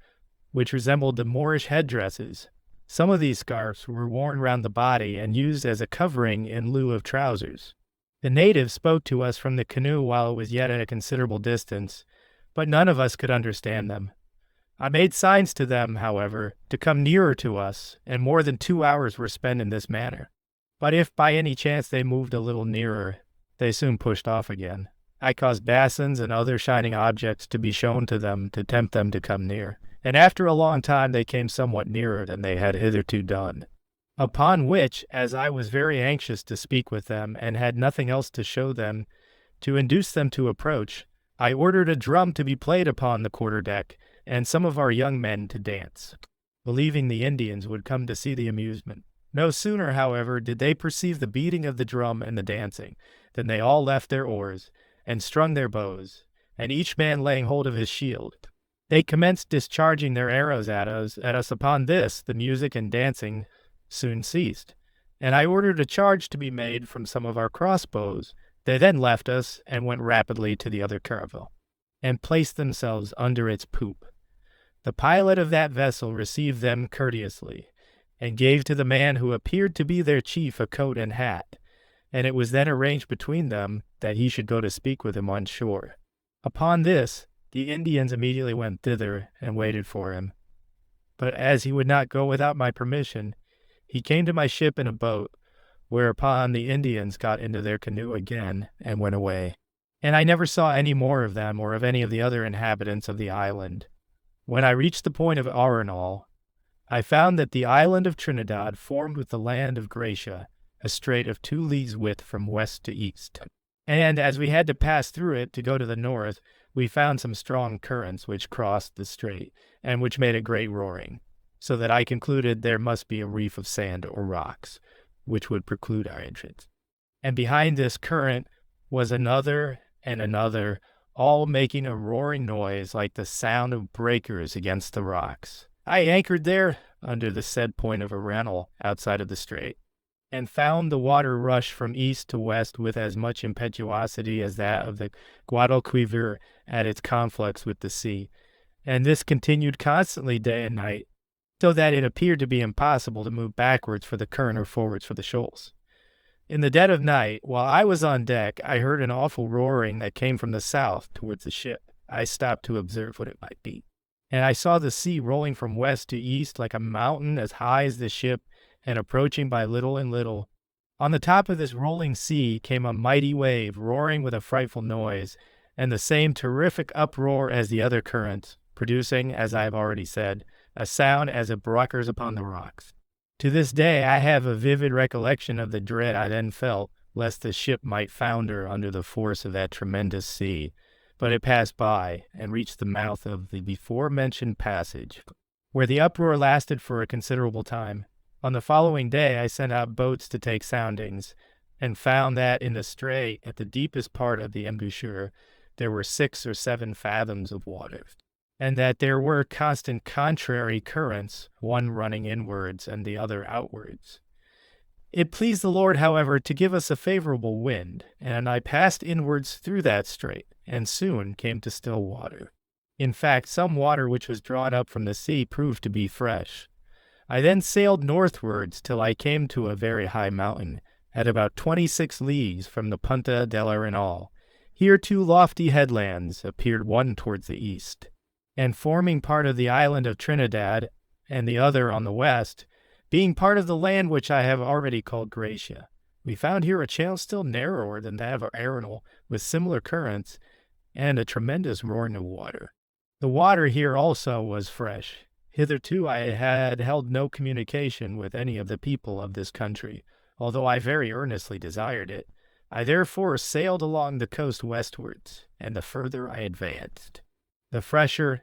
which resembled the Moorish headdresses. Some of these scarfs were worn round the body and used as a covering in lieu of trousers. The natives spoke to us from the canoe while it was yet at a considerable distance, but none of us could understand them. I made signs to them, however, to come nearer to us, and more than 2 hours were spent in this manner. But if by any chance they moved a little nearer, they soon pushed off again. I caused basins and other shining objects to be shown to them to tempt them to come near, and after a long time they came somewhat nearer than they had hitherto done. Upon which, as I was very anxious to speak with them, and had nothing else to show them, to induce them to approach, I ordered a drum to be played upon the quarter-deck, and some of our young men to dance, believing the Indians would come to see the amusement. No sooner, however, did they perceive the beating of the drum and the dancing, than they all left their oars, and strung their bows, and each man laying hold of his shield. They commenced discharging their arrows at us. Upon this, the music and dancing soon ceased, and I ordered a charge to be made from some of our crossbows. They then left us and went rapidly to the other caravel, and placed themselves under its poop. The pilot of that vessel received them courteously, and gave to the man who appeared to be their chief a coat and hat, and it was then arranged between them that he should go to speak with him on shore. Upon this, the Indians immediately went thither and waited for him. But as he would not go without my permission, he came to my ship in a boat, whereupon the Indians got into their canoe again and went away. And I never saw any more of them or of any of the other inhabitants of the island. When I reached the point of Arenal, I found that the island of Trinidad formed with the land of Gracia a strait of 2 leagues width from west to east. And as we had to pass through it to go to the north, we found some strong currents which crossed the strait, and which made a great roaring, so that I concluded there must be a reef of sand or rocks, which would preclude our entrance. And behind this current was another and another, all making a roaring noise like the sound of breakers against the rocks. I anchored there, under the said point of Arenal, outside of the strait, and found the water rush from east to west with as much impetuosity as that of the Guadalquivir at its conflux with the sea, and this continued constantly day and night, so that it appeared to be impossible to move backwards for the current or forwards for the shoals. In the dead of night, while I was on deck, I heard an awful roaring that came from the south towards the ship. I stopped to observe what it might be, and I saw the sea rolling from west to east like a mountain as high as the ship, and approaching by little and little. On the top of this rolling sea came a mighty wave, roaring with a frightful noise, and the same terrific uproar as the other currents, producing, as I have already said, a sound as of breakers upon the rocks. To this day I have a vivid recollection of the dread I then felt, lest the ship might founder under the force of that tremendous sea, but it passed by, and reached the mouth of the before-mentioned passage, where the uproar lasted for a considerable time. On the following day I sent out boats to take soundings, and found that in the strait, at the deepest part of the embouchure, there were 6 or 7 fathoms of water, and that there were constant contrary currents, one running inwards and the other outwards. It pleased the Lord, however, to give us a favorable wind, and I passed inwards through that strait, and soon came to still water. In fact, some water which was drawn up from the sea proved to be fresh. I then sailed northwards till I came to a very high mountain, at about 26 leagues from the Punta del Arenal. Here 2 lofty headlands appeared, one towards the east, and forming part of the island of Trinidad, and the other on the west, being part of the land which I have already called Gracia. We found here a channel still narrower than that of Arenal, with similar currents, and a tremendous roaring of water. The water here also was fresh. Hitherto I had held no communication with any of the people of this country, although I very earnestly desired it. I therefore sailed along the coast westwards, and the further I advanced, the fresher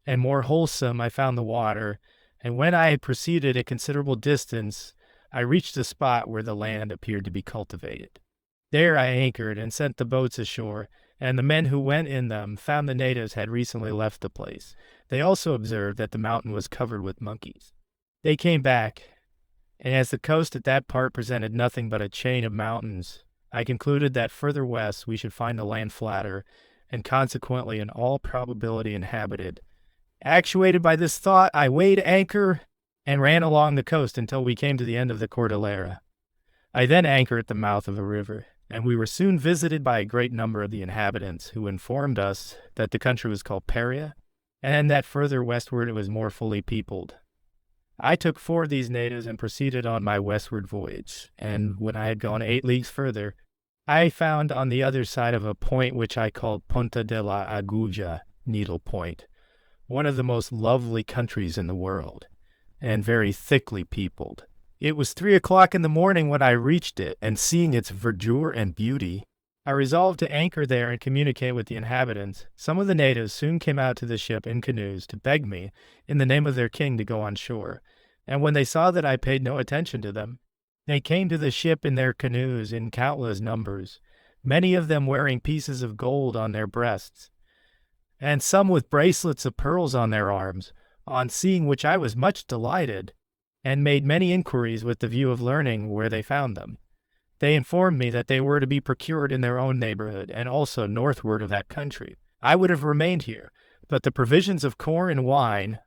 and more wholesome I found the water, and when I had proceeded a considerable distance, I reached a spot where the land appeared to be cultivated. There I anchored and sent the boats ashore, and the men who went in them found the natives had recently left the place. They also observed that the mountain was covered with monkeys. They came back, and as the coast at that part presented nothing but a chain of mountains, I concluded that further west we should find the land flatter, and consequently in all probability inhabited. Actuated by this thought, I weighed anchor and ran along the coast until we came to the end of the Cordillera. I then anchored at the mouth of a river, and we were soon visited by a great number of the inhabitants, who informed us that the country was called Paria, and that further westward it was more fully peopled. I took 4 of these natives and proceeded on my westward voyage, and when I had gone 8 leagues further, I found on the other side of a point which I called Punta de la Aguja, Needle Point, one of the most lovely countries in the world, and very thickly peopled. It was 3 o'clock in the morning when I reached it, and seeing its verdure and beauty, I resolved to anchor there and communicate with the inhabitants. Some of the natives soon came out to the ship in canoes to beg me, in the name of their king, to go on shore, and when they saw that I paid no attention to them, they came to the ship in their canoes in countless numbers, many of them wearing pieces of gold on their breasts, and some with bracelets of pearls on their arms, on seeing which I was much delighted, and made many inquiries with the view of learning where they found them. They informed me that they were to be procured in their own neighborhood, and also northward of that country. I would have remained here, but the provisions of corn and wine,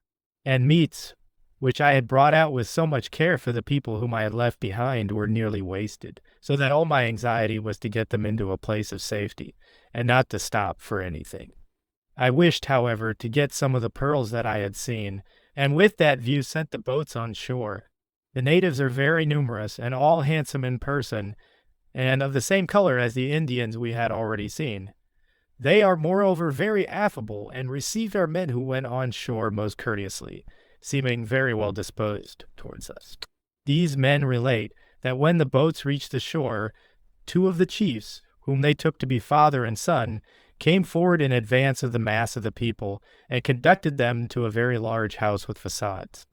and meats, which I had brought out with so much care for the people whom I had left behind, were nearly wasted, so that all my anxiety was to get them into a place of safety, and not to stop for anything. I wished, however, to get some of the pearls that I had seen, and with that view sent the boats on shore. The natives are very numerous, and all handsome in person, and of the same color as the Indians we had already seen. They are moreover very affable, and received our men who went on shore most courteously, seeming very well disposed towards us. These men relate that when the boats reached the shore, 2 of the chiefs, whom they took to be father and son, came forward in advance of the mass of the people, and conducted them to a very large house with facades,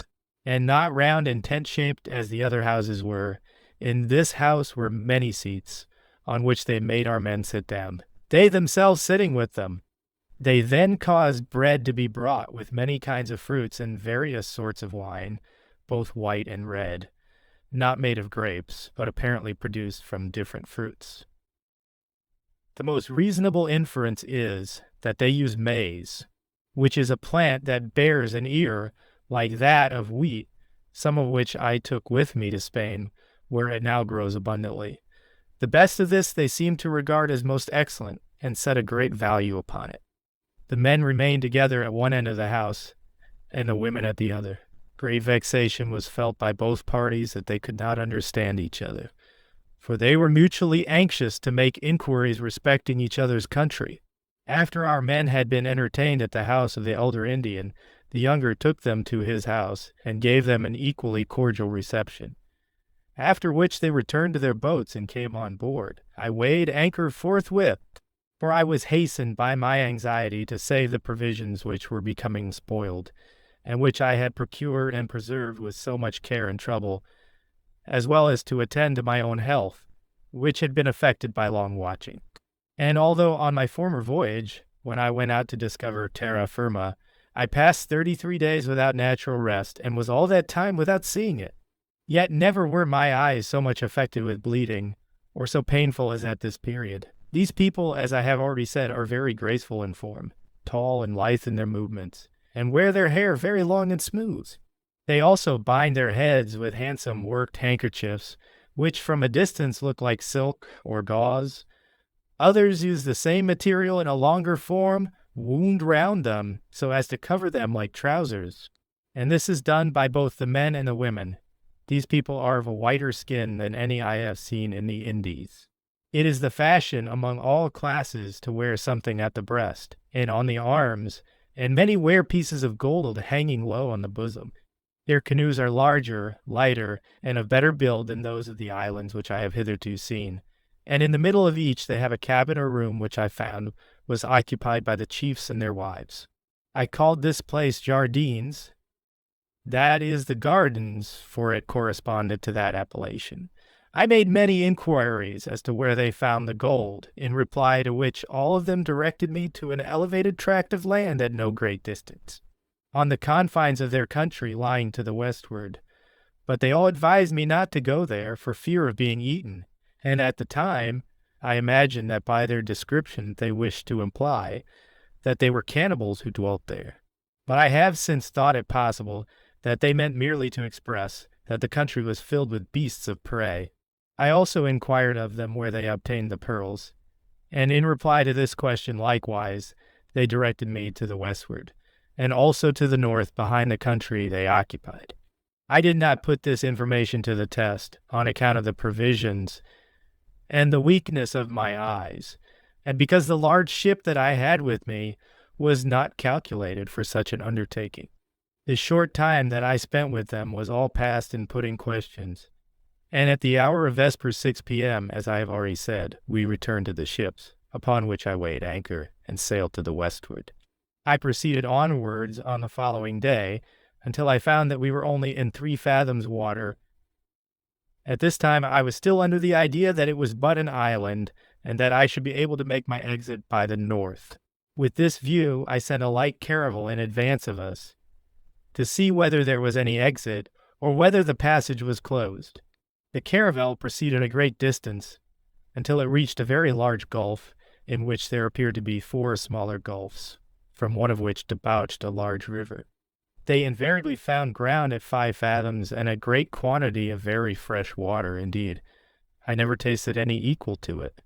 and not round and tent-shaped as the other houses were. In this house were many seats, on which they made our men sit down, they themselves sitting with them. They then caused bread to be brought, with many kinds of fruits and various sorts of wine, both white and red, not made of grapes, but apparently produced from different fruits. The most reasonable inference is that they use maize, which is a plant that bears an ear like that of wheat, some of which I took with me to Spain, where it now grows abundantly. The best of this they seem to regard as most excellent, and set a great value upon it. The men remained together at one end of the house, and the women at the other. Great vexation was felt by both parties that they could not understand each other, for they were mutually anxious to make inquiries respecting each other's country. After our men had been entertained at the house of the elder Indian, the younger took them to his house, and gave them an equally cordial reception. After which they returned to their boats and came on board. I weighed anchor forthwith, for I was hastened by my anxiety to save the provisions which were becoming spoiled, and which I had procured and preserved with so much care and trouble, as well as to attend to my own health, which had been affected by long watching. And although on my former voyage, when I went out to discover terra firma, I passed 33 days without natural rest, and was all that time without seeing it, Yet never were my eyes so much affected with bleeding, or so painful as at this period. These people, as I have already said, are very graceful in form, tall and lithe in their movements, and wear their hair very long and smooth. They also bind their heads with handsome worked handkerchiefs, which from a distance look like silk or gauze. Others use the same material in a longer form, wound round them, so as to cover them like trousers. And this is done by both the men and the women. These people are of a whiter skin than any I have seen in the Indies. It is the fashion among all classes to wear something at the breast and on the arms, and many wear pieces of gold hanging low on the bosom. Their canoes are larger, lighter, and of better build than those of the islands which I have hitherto seen, and in the middle of each they have a cabin or room which I found was occupied by the chiefs and their wives. I called this place Jardines. That is the gardens, for it corresponded to that appellation. I made many inquiries as to where they found the gold, in reply to which all of them directed me to an elevated tract of land at no great distance, on the confines of their country lying to the westward. But they all advised me not to go there for fear of being eaten, and at the time I imagined that by their description they wished to imply that they were cannibals who dwelt there. But I have since thought it possible that they meant merely to express that the country was filled with beasts of prey. I also inquired of them where they obtained the pearls, and in reply to this question likewise they directed me to the westward, and also to the north behind the country they occupied. I did not put this information to the test on account of the provisions and the weakness of my eyes, and because the large ship that I had with me was not calculated for such an undertaking. The short time that I spent with them was all passed in putting questions, and at the hour of vespers 6 p.m., as I have already said, we returned to the ships, upon which I weighed anchor and sailed to the westward. I proceeded onwards on the following day, until I found that we were only in 3 fathoms water. At this time I was still under the idea that it was but an island, and that I should be able to make my exit by the north. With this view I sent a light caravel in advance of us, to see whether there was any exit, or whether the passage was closed. The caravel proceeded a great distance, until it reached a very large gulf, in which there appeared to be 4 smaller gulfs, from one of which debouched a large river. They invariably found ground at 5 fathoms, and a great quantity of very fresh water indeed. I never tasted any equal to it.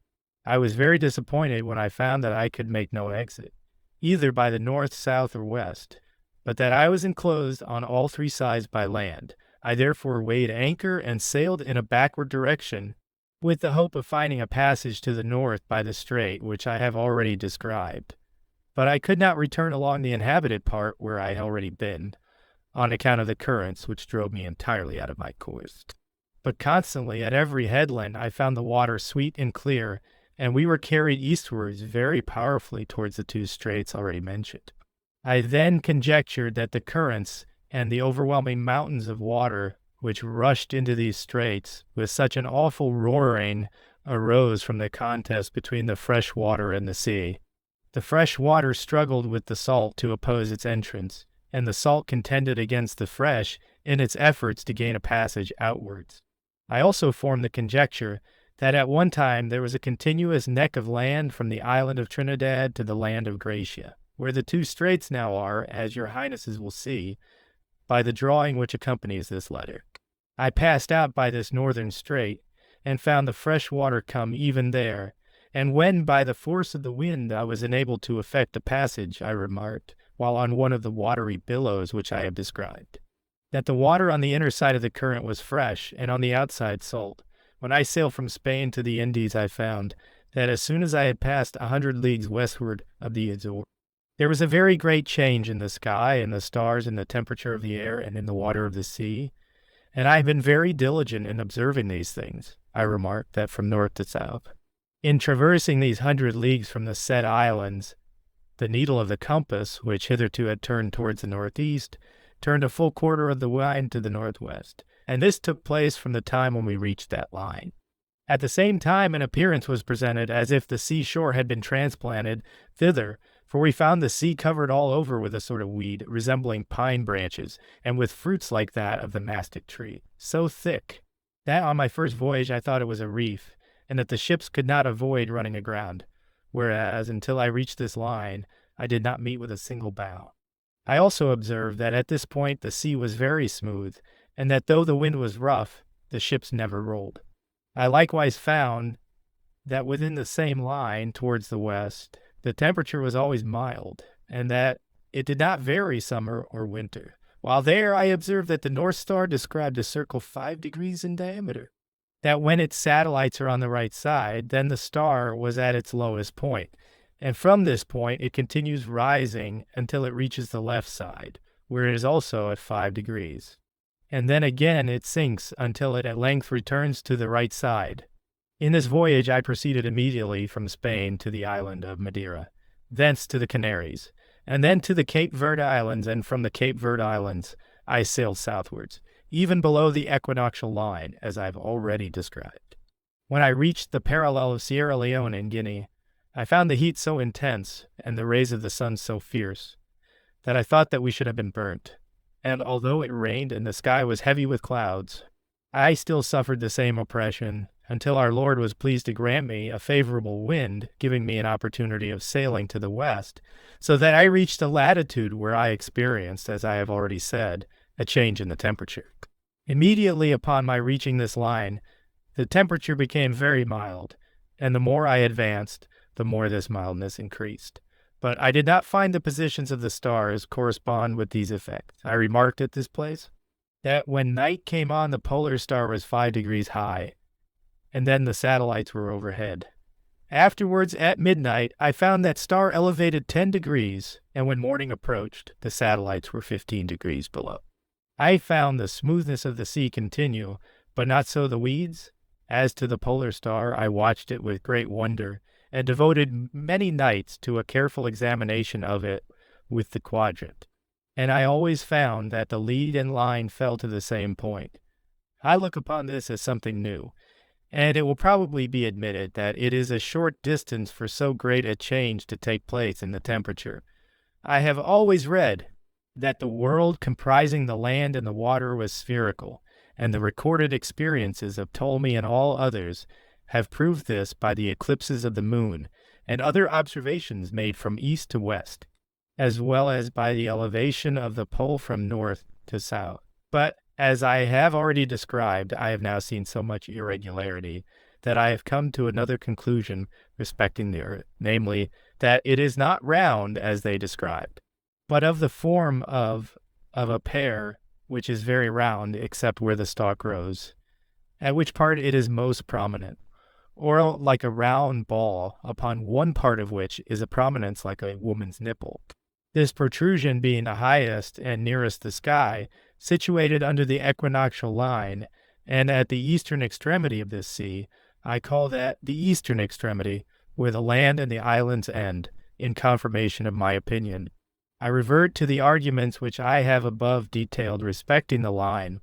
I was very disappointed when I found that I could make no exit, either by the north, south, or west, but that I was enclosed on all 3 sides by land. I therefore weighed anchor and sailed in a backward direction, with the hope of finding a passage to the north by the strait which I have already described. But I could not return along the inhabited part where I had already been, on account of the currents which drove me entirely out of my course. But constantly at every headland I found the water sweet and clear, and we were carried eastwards very powerfully towards the 2 straits already mentioned. I then conjectured that the currents and the overwhelming mountains of water which rushed into these straits with such an awful roaring arose from the contest between the fresh water and the sea. The fresh water struggled with the salt to oppose its entrance, and the salt contended against the fresh in its efforts to gain a passage outwards. I also formed the conjecture that at one time there was a continuous neck of land from the island of Trinidad to the land of Gracia, where the 2 straits now are, as your highnesses will see, by the drawing which accompanies this letter. I passed out by this northern strait, and found the fresh water come even there, and when by the force of the wind I was enabled to effect a passage, I remarked, while on one of the watery billows which I have described, that the water on the inner side of the current was fresh, and on the outside salt. When I sailed from Spain to the Indies I found that as soon as I had passed 100 leagues westward of the Azores, there was a very great change in the sky, and the stars, in the temperature of the air, and in the water of the sea. And I have been very diligent in observing these things. I remarked that from north to south, in traversing these 100 leagues from the said islands, the needle of the compass, which hitherto had turned towards the northeast, turned a full quarter of the line to the northwest, and this took place from the time when we reached that line. At the same time an appearance was presented as if the seashore had been transplanted thither for we found the sea covered all over with a sort of weed resembling pine branches, and with fruits like that of the mastic tree, so thick that on my first voyage I thought it was a reef, and that the ships could not avoid running aground, whereas until I reached this line I did not meet with a single bow. I also observed that at this point the sea was very smooth, and that though the wind was rough, the ships never rolled. I likewise found that within the same line towards the west, the temperature was always mild, and that it did not vary summer or winter. While there, I observed that the North Star described a circle 5 degrees in diameter. That when its satellites are on the right side, then the star was at its lowest point, and from this point it continues rising until it reaches the left side, where it is also at 5 degrees. And then again it sinks until it at length returns to the right side. In this voyage I proceeded immediately from Spain to the island of Madeira, thence to the Canaries, and then to the Cape Verde Islands, and from the Cape Verde Islands I sailed southwards, even below the equinoctial line, as I have already described. When I reached the parallel of Sierra Leone in Guinea, I found the heat so intense, and the rays of the sun so fierce, that I thought that we should have been burnt. And although it rained and the sky was heavy with clouds, I still suffered the same oppression, until our Lord was pleased to grant me a favorable wind, giving me an opportunity of sailing to the west, so that I reached a latitude where I experienced, as I have already said, a change in the temperature. Immediately upon my reaching this line, the temperature became very mild, and the more I advanced, the more this mildness increased. But I did not find the positions of the stars correspond with these effects. I remarked at this place that when night came on, the polar star was 5 degrees high, and then the satellites were overhead. Afterwards, at midnight, I found that star elevated 10 degrees, and when morning approached, the satellites were 15 degrees below. I found the smoothness of the sea continue, but not so the weeds. As to the polar star, I watched it with great wonder, and devoted many nights to a careful examination of it with the quadrant. And I always found that the lead and line fell to the same point. I look upon this as something new, and it will probably be admitted that it is a short distance for so great a change to take place in the temperature. I have always read that the world comprising the land and the water was spherical, and the recorded experiences of Ptolemy and all others have proved this by the eclipses of the moon and other observations made from east to west, as well as by the elevation of the pole from north to south. But as I have already described, I have now seen so much irregularity that I have come to another conclusion respecting the earth, namely, that it is not round as they described, but of the form of a pear, which is very round except where the stalk grows, at which part it is most prominent, or like a round ball, upon one part of which is a prominence like a woman's nipple. This protrusion being the highest and nearest the sky, situated under the equinoctial line, and at the eastern extremity of this sea, I call that the eastern extremity, where the land and the islands end, in confirmation of my opinion. I revert to the arguments which I have above detailed respecting the line,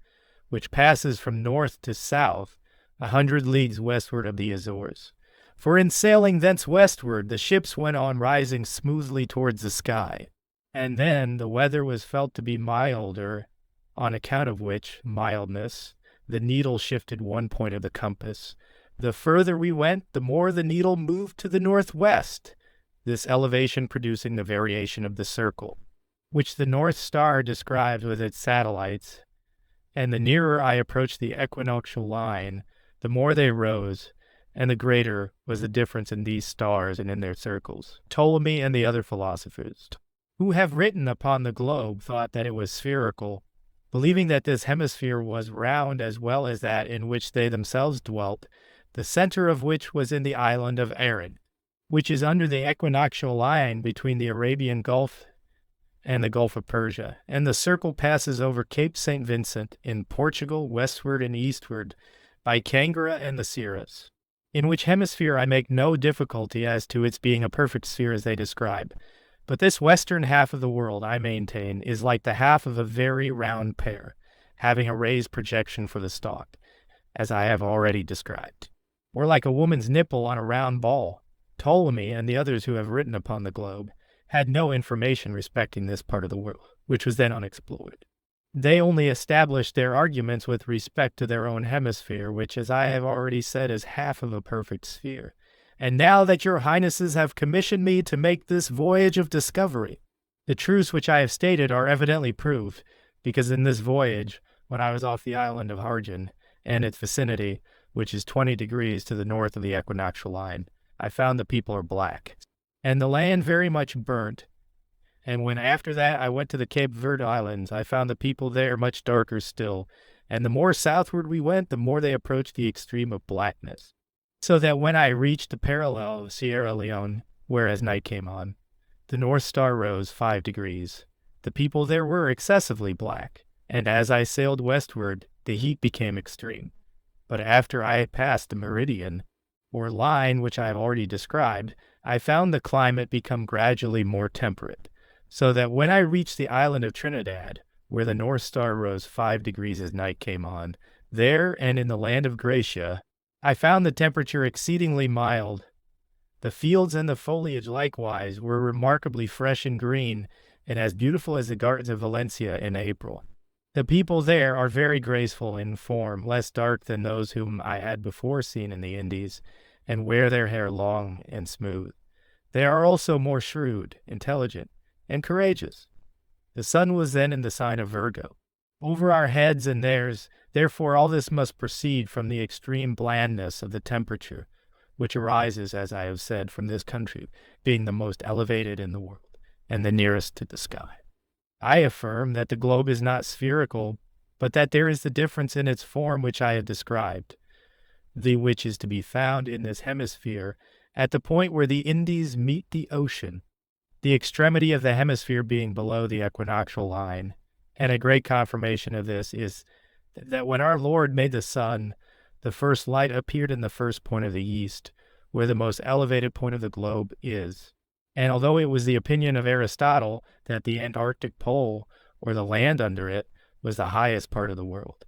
which passes from north to south, 100 leagues westward of the Azores. For in sailing thence westward, the ships went on rising smoothly towards the sky, and then the weather was felt to be milder, on account of which mildness the needle shifted one point of the compass. The further we went, the more the needle moved to the northwest, this elevation producing the variation of the circle, which the North Star described with its satellites, and the nearer I approached the equinoctial line, the more they rose, and the greater was the difference in these stars and in their circles. Ptolemy and the other philosophers, who have written upon the globe, thought that it was spherical, believing that this hemisphere was round as well as that in which they themselves dwelt, the center of which was in the island of Aran, which is under the equinoctial line between the Arabian Gulf and the Gulf of Persia, and the circle passes over Cape St. Vincent in Portugal westward and eastward by Cangra and the Sierras, in which hemisphere I make no difficulty as to its being a perfect sphere as they describe. But this western half of the world, I maintain, is like the half of a very round pear, having a raised projection for the stalk, as I have already described, or like a woman's nipple on a round ball. Ptolemy and the others who have written upon the globe had no information respecting this part of the world, which was then unexplored. They only established their arguments with respect to their own hemisphere, which, as I have already said, is half of a perfect sphere. And now that your highnesses have commissioned me to make this voyage of discovery, the truths which I have stated are evidently proved, because in this voyage, when I was off the island of Harjan and its vicinity, which is 20 degrees to the north of the equinoctial line, I found the people are black, and the land very much burnt. And when after that I went to the Cape Verde Islands, I found the people there much darker still, and the more southward we went, the more they approached the extreme of blackness. So that when I reached the parallel of Sierra Leone, where as night came on, the North Star rose 5 degrees. The people there were excessively black, and as I sailed westward, the heat became extreme. But after I had passed the meridian, or line which I have already described, I found the climate become gradually more temperate, so that when I reached the island of Trinidad, where the North Star rose 5 degrees as night came on, there and in the land of Gracia, I found the temperature exceedingly mild. The fields and the foliage likewise were remarkably fresh and green, and as beautiful as the gardens of Valencia in April. The people there are very graceful in form, less dark than those whom I had before seen in the Indies, and wear their hair long and smooth. They are also more shrewd, intelligent, and courageous. The sun was then in the sign of Virgo, over our heads and theirs. Therefore all this must proceed from the extreme blandness of the temperature, which arises, as I have said, from this country being the most elevated in the world, and the nearest to the sky. I affirm that the globe is not spherical, but that there is the difference in its form which I have described, the which is to be found in this hemisphere at the point where the Indies meet the ocean, the extremity of the hemisphere being below the equinoctial line. And a great confirmation of this is that when our Lord made the sun, the first light appeared in the first point of the east, where the most elevated point of the globe is. And although it was the opinion of Aristotle that the Antarctic pole, or the land under it, was the highest part of the world,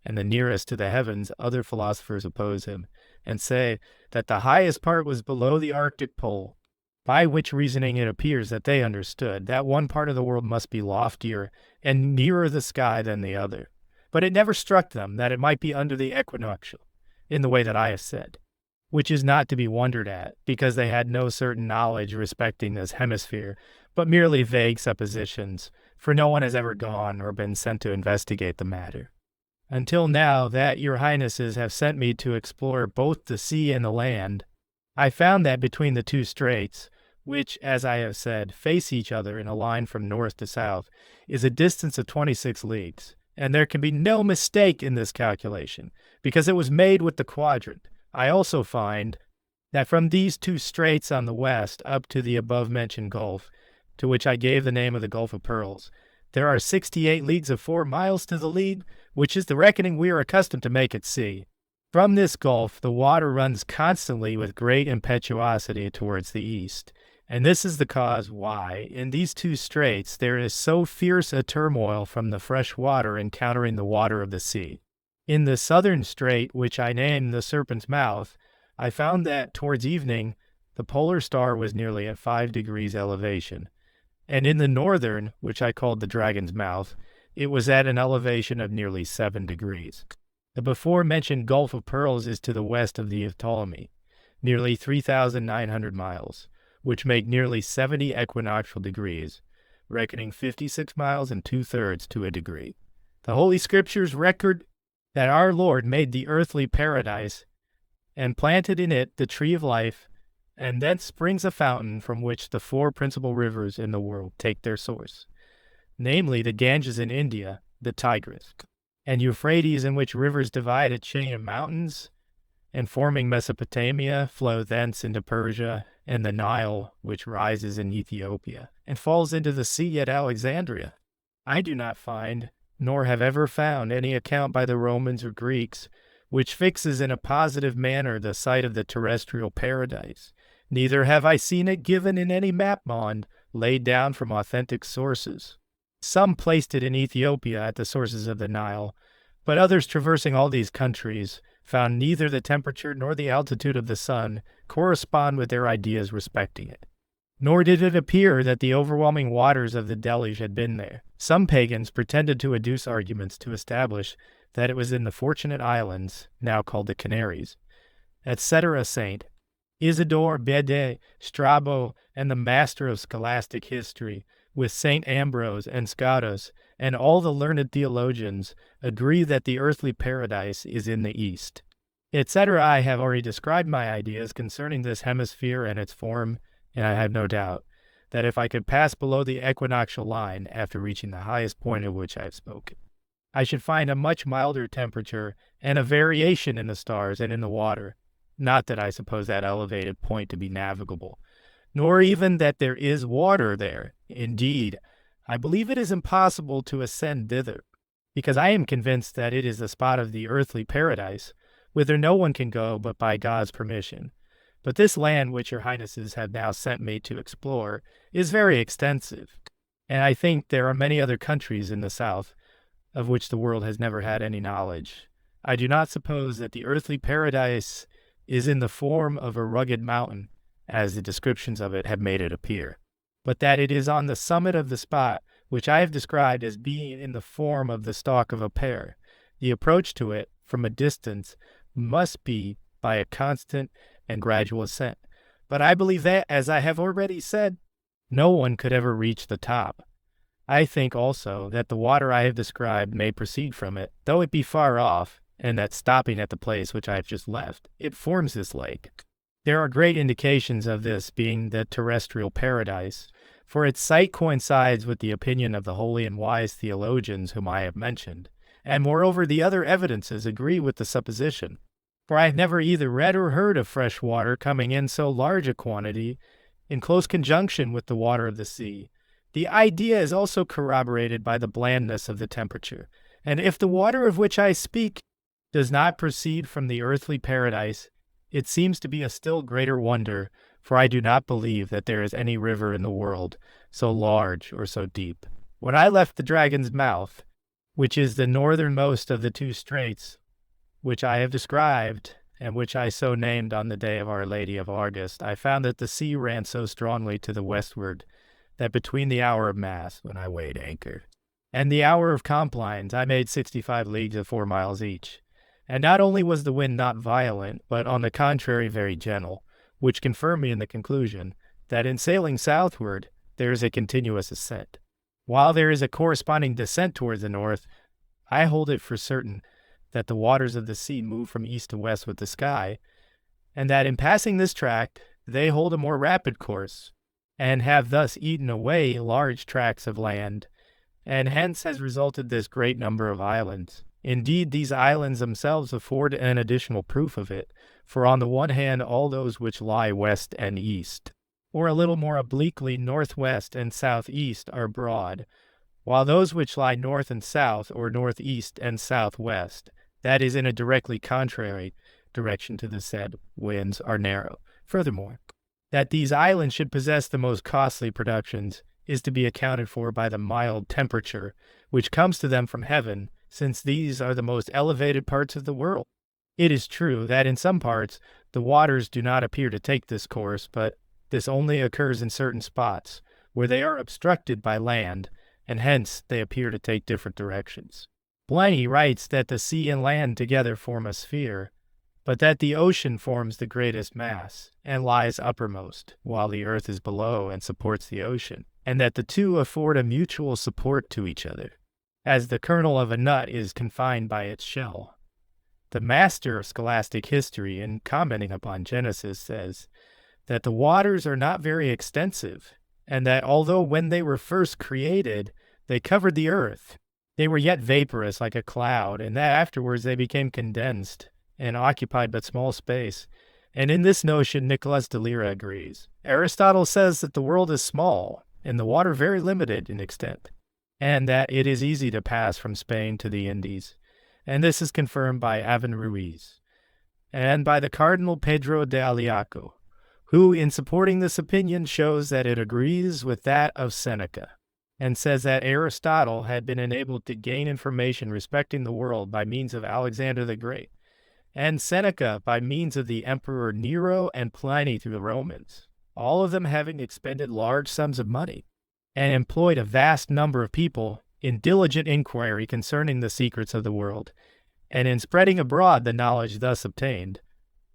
and the nearest to the heavens, other philosophers oppose him, and say that the highest part was below the Arctic pole, by which reasoning it appears that they understood that one part of the world must be loftier and nearer the sky than the other. But it never struck them that it might be under the equinoctial, in the way that I have said, which is not to be wondered at, because they had no certain knowledge respecting this hemisphere, but merely vague suppositions, for no one has ever gone or been sent to investigate the matter. Until now that your highnesses have sent me to explore both the sea and the land, I found that between the two straits, which, as I have said, face each other in a line from north to south, is a distance of 26 leagues, and there can be no mistake in this calculation, because it was made with the quadrant. I also find that from these two straits on the west up to the above-mentioned gulf, to which I gave the name of the Gulf of Pearls, there are 68 leagues of 4 miles to the lead, which is the reckoning we are accustomed to make at sea. From this gulf, the water runs constantly with great impetuosity towards the east, and this is the cause why, in these two straits, there is so fierce a turmoil from the fresh water encountering the water of the sea. In the southern strait, which I named the Serpent's Mouth, I found that, towards evening, the polar star was nearly at 5 degrees elevation, and in the northern, which I called the Dragon's Mouth, it was at an elevation of nearly 7 degrees. The before-mentioned Gulf of Pearls is to the west of the Ptolemy, nearly 3,900 miles, which make nearly 70 equinoctial degrees, reckoning 56 miles and 2/3 to a degree. The Holy Scriptures record that our Lord made the earthly paradise and planted in it the tree of life, and thence springs a fountain from which the 4 principal rivers in the world take their source, namely the Ganges in India, the Tigris, and Euphrates, in which rivers divide a chain of mountains, and forming Mesopotamia, flow thence into Persia, and the Nile, which rises in Ethiopia, and falls into the sea at Alexandria. I do not find, nor have ever found, any account by the Romans or Greeks, which fixes in a positive manner the site of the terrestrial paradise. Neither have I seen it given in any map-mound laid down from authentic sources. Some placed it in Ethiopia at the sources of the Nile, but others traversing all these countries found neither the temperature nor the altitude of the sun correspond with their ideas respecting it. Nor did it appear that the overwhelming waters of the deluge had been there. Some pagans pretended to adduce arguments to establish that it was in the Fortunate Islands, now called the Canaries, etc. Saint Isidore, Bede, Strabo, and the master of scholastic history, with St. Ambrose and Scotus, and all the learned theologians, agree that the earthly paradise is in the east, etc. I have already described my ideas concerning this hemisphere and its form, and I have no doubt that if I could pass below the equinoctial line after reaching the highest point of which I have spoken, I should find a much milder temperature and a variation in the stars and in the water. Not that I suppose that elevated point to be navigable, nor even that there is water there. Indeed, I believe it is impossible to ascend thither, because I am convinced that it is the spot of the earthly paradise, whither no one can go but by God's permission. But this land which your highnesses have now sent me to explore is very extensive, and I think there are many other countries in the south of which the world has never had any knowledge. I do not suppose that the earthly paradise is in the form of a rugged mountain, as the descriptions of it have made it appear, but that it is on the summit of the spot which I have described as being in the form of the stalk of a pear. The approach to it from a distance must be by a constant and gradual ascent. But I believe that, as I have already said, no one could ever reach the top. I think also that the water I have described may proceed from it, though it be far off, and that stopping at the place which I have just left, it forms this lake. There are great indications of this being the terrestrial paradise, for its site coincides with the opinion of the holy and wise theologians whom I have mentioned, and moreover the other evidences agree with the supposition. For I have never either read or heard of fresh water coming in so large a quantity in close conjunction with the water of the sea. The idea is also corroborated by the blandness of the temperature, and if the water of which I speak does not proceed from the earthly paradise, it seems to be a still greater wonder, for I do not believe that there is any river in the world so large or so deep. When I left the Dragon's Mouth, which is the northernmost of the two straits, which I have described, and which I so named on the day of Our Lady of August, I found that the sea ran so strongly to the westward that between the hour of Mass, when I weighed anchor, and the hour of Complines, I made 65 leagues of 4 miles each. And not only was the wind not violent, but on the contrary very gentle, which confirmed me in the conclusion that in sailing southward there is a continuous ascent, while there is a corresponding descent towards the north. I hold it for certain that the waters of the sea move from east to west with the sky, and that in passing this tract they hold a more rapid course, and have thus eaten away large tracts of land, and hence has resulted this great number of islands. Indeed, these islands themselves afford an additional proof of it, for on the one hand all those which lie west and east, or a little more obliquely northwest and southeast, are broad, while those which lie north and south, or northeast and southwest, that is, in a directly contrary direction to the said winds, are narrow. Furthermore, that these islands should possess the most costly productions is to be accounted for by the mild temperature which comes to them from heaven, since these are the most elevated parts of the world. It is true that in some parts the waters do not appear to take this course, but this only occurs in certain spots, where they are obstructed by land, and hence they appear to take different directions. Pliny writes that the sea and land together form a sphere, but that the ocean forms the greatest mass, and lies uppermost, while the earth is below and supports the ocean, and that the two afford a mutual support to each other, as the kernel of a nut is confined by its shell. The master of scholastic history, in commenting upon Genesis, says that the waters are not very extensive, and that although when they were first created, they covered the earth, they were yet vaporous like a cloud, and that afterwards they became condensed and occupied but small space. And in this notion Nicholas de Lyra agrees. Aristotle says that the world is small, and the water very limited in extent, and that it is easy to pass from Spain to the Indies, and this is confirmed by Avan Ruiz, and by the Cardinal Pedro de Aliaco, who in supporting this opinion shows that it agrees with that of Seneca, and says that Aristotle had been enabled to gain information respecting the world by means of Alexander the Great, and Seneca by means of the Emperor Nero and Pliny through the Romans. all of them having expended large sums of money, and employed a vast number of people in diligent inquiry concerning the secrets of the world, and in spreading abroad the knowledge thus obtained.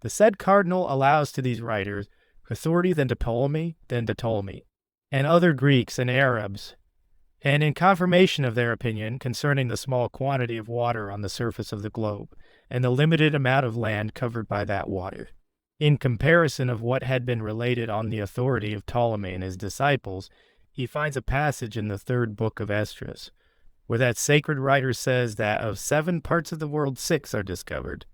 The said cardinal allows to these writers authority than to Ptolemy, and other Greeks and Arabs, and in confirmation of their opinion concerning the small quantity of water on the surface of the globe, and the limited amount of land covered by that water, in comparison of what had been related on the authority of Ptolemy and his disciples, he finds a passage in the 3rd book of Esdras, where that sacred writer says that of 7 parts of the world 6 are discovered,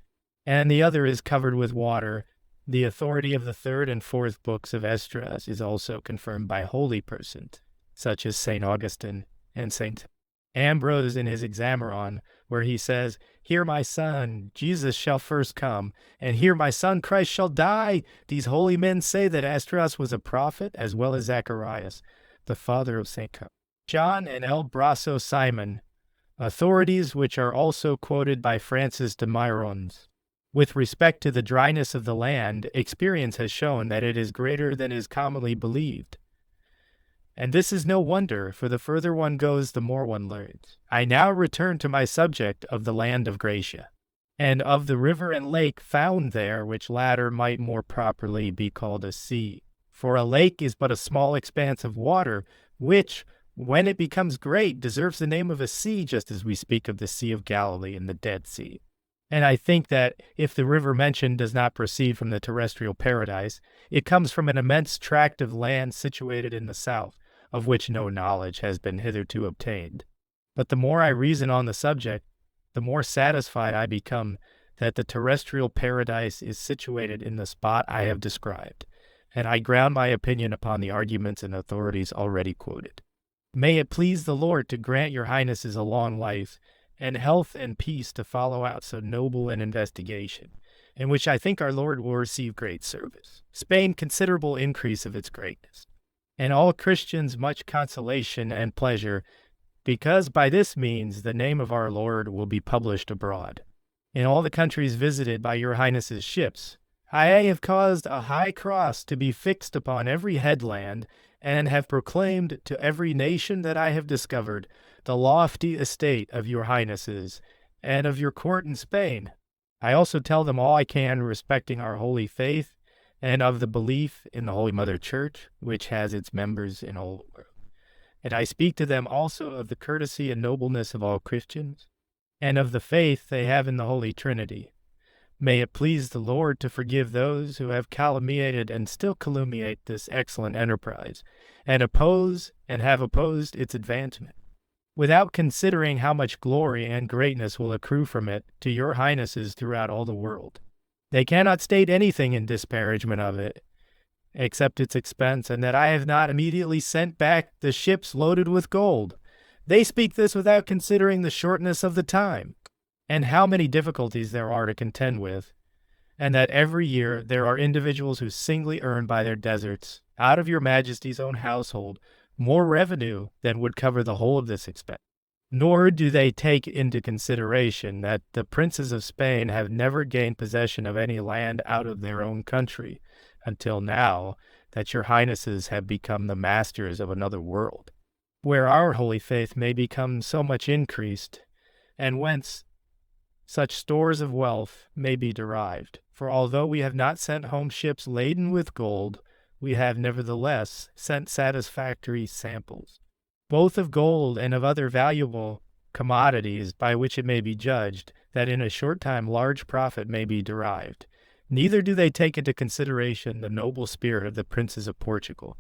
and the other is covered with water. The authority of the 3rd and 4th books of Esdras is also confirmed by holy persons, such as St. Augustine and St. Ambrose in his Hexameron, where he says, "Here my son, Jesus shall first come, and here my son Christ shall die." These holy men say that Esdras was a prophet, as well as Zacharias, the father of St. John and El Brasso Simon, authorities which are also quoted by Francis de Myrons. With respect to the dryness of the land, experience has shown that it is greater than is commonly believed. And this is no wonder, for the further one goes, the more one learns. I now return to my subject of the land of Gracia, and of the river and lake found there, which latter might more properly be called a sea. For a lake is but a small expanse of water, which, when it becomes great, deserves the name of a sea, just as we speak of the Sea of Galilee and the Dead Sea. And I think that if the river mentioned does not proceed from the terrestrial paradise, it comes from an immense tract of land situated in the south, of which no knowledge has been hitherto obtained. But the more I reason on the subject, the more satisfied I become that the terrestrial paradise is situated in the spot I have described, and I ground my opinion upon the arguments and authorities already quoted. May it please the Lord to grant your highnesses a long life, and health and peace to follow out so noble an investigation, in which I think our Lord will receive great service, Spain considerable increase of its greatness, and all Christians much consolation and pleasure, because by this means the name of our Lord will be published abroad. In all the countries visited by your highnesses' ships, I have caused a high cross to be fixed upon every headland, and have proclaimed to every nation that I have discovered the lofty estate of your highnesses, and of your court in Spain. I also tell them all I can respecting our holy faith, and of the belief in the Holy Mother Church, which has its members in all the world. And I speak to them also of the courtesy and nobleness of all Christians, and of the faith they have in the Holy Trinity. May it please the Lord to forgive those who have calumniated and still calumniate this excellent enterprise, and have opposed its advancement, without considering how much glory and greatness will accrue from it to your highnesses throughout all the world. They cannot state anything in disparagement of it, except its expense, and that I have not immediately sent back the ships loaded with gold. They speak this without considering the shortness of the time, and how many difficulties there are to contend with, and that every year there are individuals who singly earn by their deserts, out of your Majesty's own household, more revenue than would cover the whole of this expense. Nor do they take into consideration that the princes of Spain have never gained possession of any land out of their own country, until now that your highnesses have become the masters of another world, where our holy faith may become so much increased, and whence such stores of wealth may be derived. For although we have not sent home ships laden with gold, we have nevertheless sent satisfactory samples, both of gold and of other valuable commodities, by which it may be judged that in a short time large profit may be derived. Neither do they take into consideration the noble spirit of the princes of Portugal,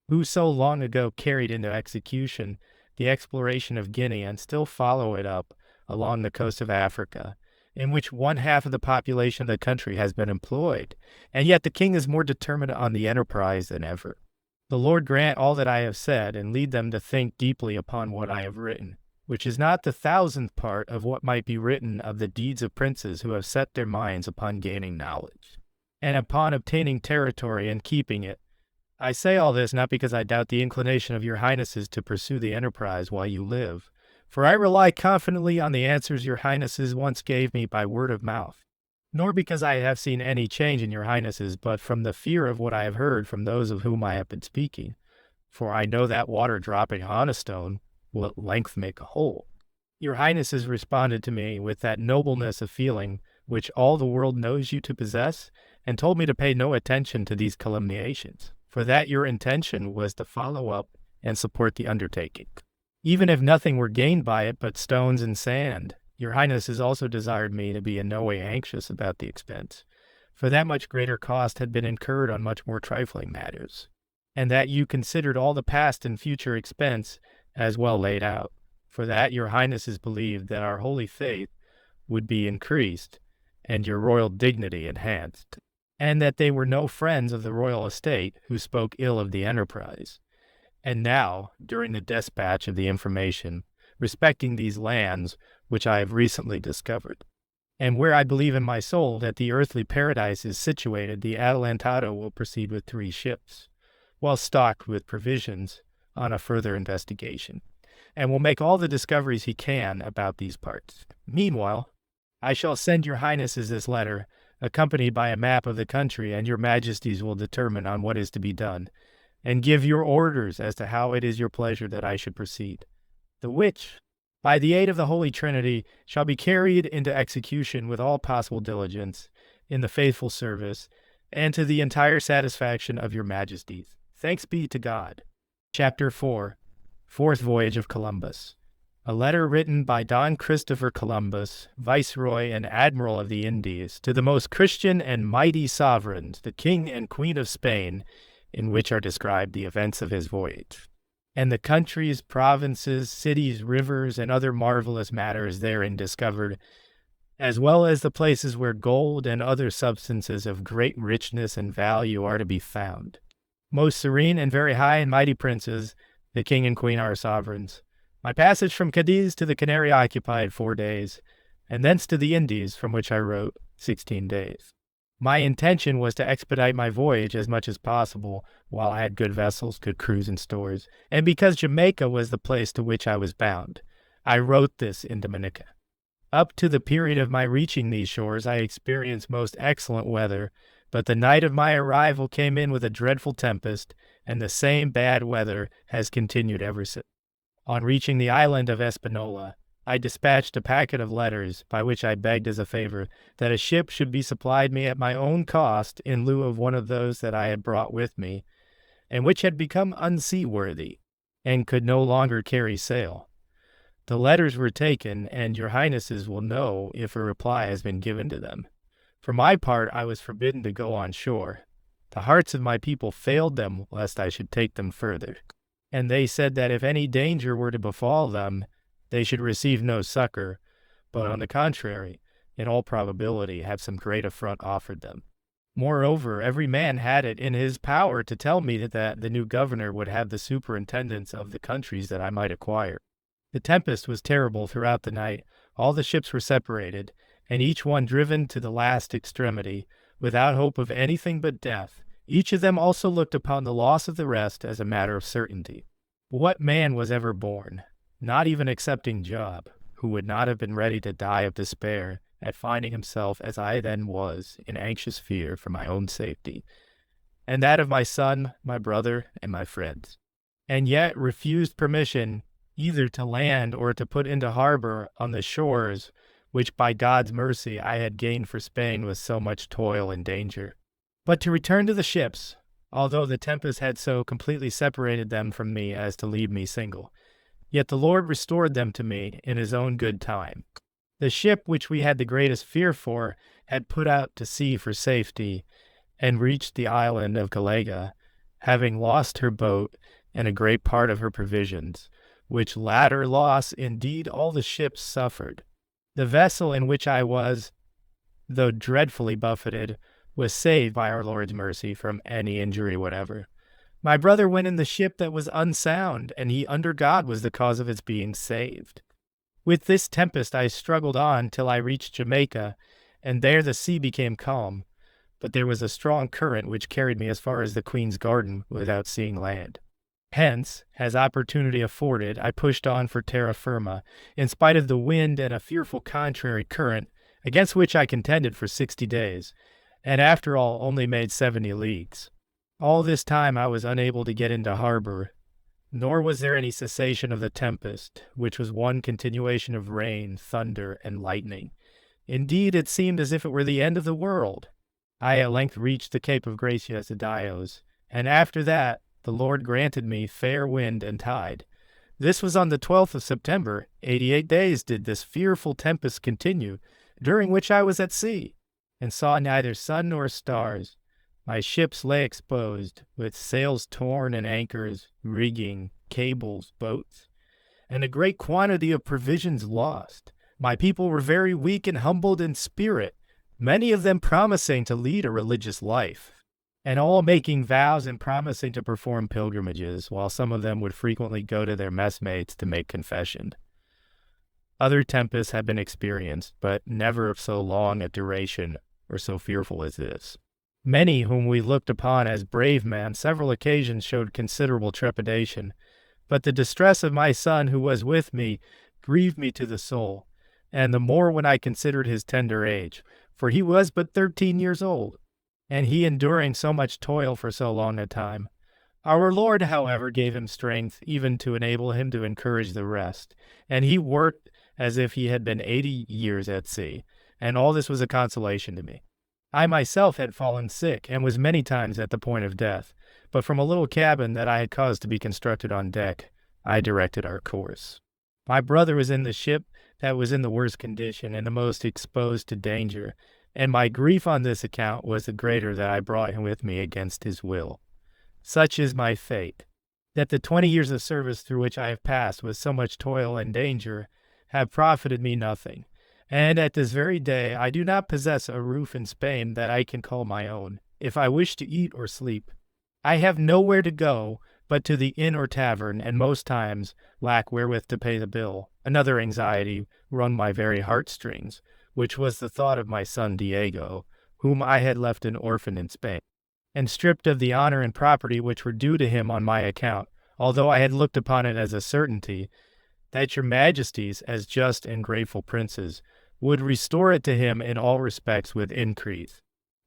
who so long ago carried into execution the exploration of Guinea and still follow it up along the coast of Africa, in which 1/2 of the population of the country has been employed, and yet the king is more determined on the enterprise than ever. The Lord grant all that I have said, and lead them to think deeply upon what I have written, which is not the 1,000th part of what might be written of the deeds of princes who have set their minds upon gaining knowledge, and upon obtaining territory and keeping it. I say all this not because I doubt the inclination of your highnesses to pursue the enterprise while you live, for I rely confidently on the answers your highnesses once gave me by word of mouth. nor because I have seen any change in your highnesses, but from the fear of what I have heard from those of whom I have been speaking. For I know that water dropping on a stone will at length make a hole. Your highnesses responded to me with that nobleness of feeling which all the world knows you to possess, and told me to pay no attention to these calumniations, for that your intention was to follow up and support the undertaking. Even if nothing were gained by it but stones and sand, your highnesses also desired me to be in no way anxious about the expense, for that much greater cost had been incurred on much more trifling matters, and that you considered all the past and future expense as well laid out, for that your highnesses believed that our holy faith would be increased and your royal dignity enhanced, and that they were no friends of the royal estate who spoke ill of the enterprise. And now, during the despatch of the information respecting these lands which I have recently discovered, and where I believe in my soul that the earthly paradise is situated, the Adelantado will proceed with 3 ships, well stocked with provisions, on a further investigation, and will make all the discoveries he can about these parts. Meanwhile, I shall send your highnesses this letter, accompanied by a map of the country, and your majesties will determine on what is to be done, and give your orders as to how it is your pleasure that I should proceed, the which, by the aid of the Holy Trinity, shall be carried into execution with all possible diligence, in the faithful service, and to the entire satisfaction of your majesties. Thanks be to God. Chapter 4. Fourth Voyage of Columbus. A letter written by Don Christopher Columbus, Viceroy and Admiral of the Indies, to the most Christian and mighty sovereigns, the King and Queen of Spain, in which are described the events of his voyage, and the countries, provinces, cities, rivers, and other marvelous matters therein discovered, as well as the places where gold and other substances of great richness and value are to be found. Most serene and very high and mighty princes, the King and Queen our sovereigns, my passage from Cadiz to the Canary occupied 4 days, and thence to the Indies, from which I wrote 16 days. My intention was to expedite my voyage as much as possible, while I had good vessels, good crews, and stores, and because Jamaica was the place to which I was bound, I wrote this in Dominica. Up to the period of my reaching these shores, I experienced most excellent weather, but the night of my arrival came in with a dreadful tempest, and the same bad weather has continued ever since. On reaching the island of Espanola, I dispatched a packet of letters, by which I begged as a favor that a ship should be supplied me at my own cost in lieu of one of those that I had brought with me, and which had become unseaworthy, and could no longer carry sail. The letters were taken, and your highnesses will know if a reply has been given to them. For my part, I was forbidden to go on shore. The hearts of my people failed them lest I should take them further, and they said that if any danger were to befall them, they should receive no succor, but on the contrary, in all probability, have some great affront offered them. Moreover, every man had it in his power to tell me that the new governor would have the superintendence of the countries that I might acquire. The tempest was terrible throughout the night. All the ships were separated, and each one driven to the last extremity, without hope of anything but death. Each of them also looked upon the loss of the rest as a matter of certainty. What man was ever born, not even excepting Job, who would not have been ready to die of despair at finding himself as I then was, in anxious fear for my own safety, and that of my son, my brother, and my friends, and yet refused permission either to land or to put into harbor on the shores which by God's mercy I had gained for Spain with so much toil and danger. But to return to the ships, although the tempest had so completely separated them from me as to leave me single, yet the Lord restored them to me in his own good time. The ship which we had the greatest fear for had put out to sea for safety, and reached the island of Gallega, having lost her boat and a great part of her provisions, which latter loss indeed all the ships suffered. The vessel in which I was, though dreadfully buffeted, was saved by our Lord's mercy from any injury whatever. My brother went in the ship that was unsound, and he under God was the cause of its being saved. With this tempest I struggled on till I reached Jamaica, and there the sea became calm, but there was a strong current which carried me as far as the Queen's Garden without seeing land. Hence, as opportunity afforded, I pushed on for terra firma, in spite of the wind and a fearful contrary current, against which I contended for 60 days, and after all only made 70 leagues. All this time I was unable to get into harbor, nor was there any cessation of the tempest, which was one continuation of rain, thunder, and lightning. Indeed, it seemed as if it were the end of the world. I at length reached the Cape of Gracias a Dios, and after that the Lord granted me fair wind and tide. This was on the 12th of September. 88 days did this fearful tempest continue, during which I was at sea, and saw neither sun nor stars. My ships lay exposed, with sails torn and anchors, rigging, cables, boats, and a great quantity of provisions lost. My people were very weak and humbled in spirit, many of them promising to lead a religious life, and all making vows and promising to perform pilgrimages, while some of them would frequently go to their messmates to make confession. Other tempests have been experienced, but never of so long a duration or so fearful as this. Many whom we looked upon as brave men several occasions showed considerable trepidation, but the distress of my son who was with me grieved me to the soul, and the more when I considered his tender age, for he was but 13 years old, and he enduring so much toil for so long a time. Our Lord, however, gave him strength even to enable him to encourage the rest, and he worked as if he had been 80 years at sea, and all this was a consolation to me. I myself had fallen sick, and was many times at the point of death, but from a little cabin that I had caused to be constructed on deck, I directed our course. My brother was in the ship that was in the worst condition and the most exposed to danger, and my grief on this account was the greater that I brought him with me against his will. Such is my fate, that the 20 years of service through which I have passed with so much toil and danger have profited me nothing, and at this very day I do not possess a roof in Spain that I can call my own, if I wish to eat or sleep. I have nowhere to go but to the inn or tavern, and most times lack wherewith to pay the bill. Another anxiety wrung my very heartstrings, which was the thought of my son Diego, whom I had left an orphan in Spain, and stripped of the honor and property which were due to him on my account, although I had looked upon it as a certainty that your majesties, as just and grateful princes, would restore it to him in all respects with increase.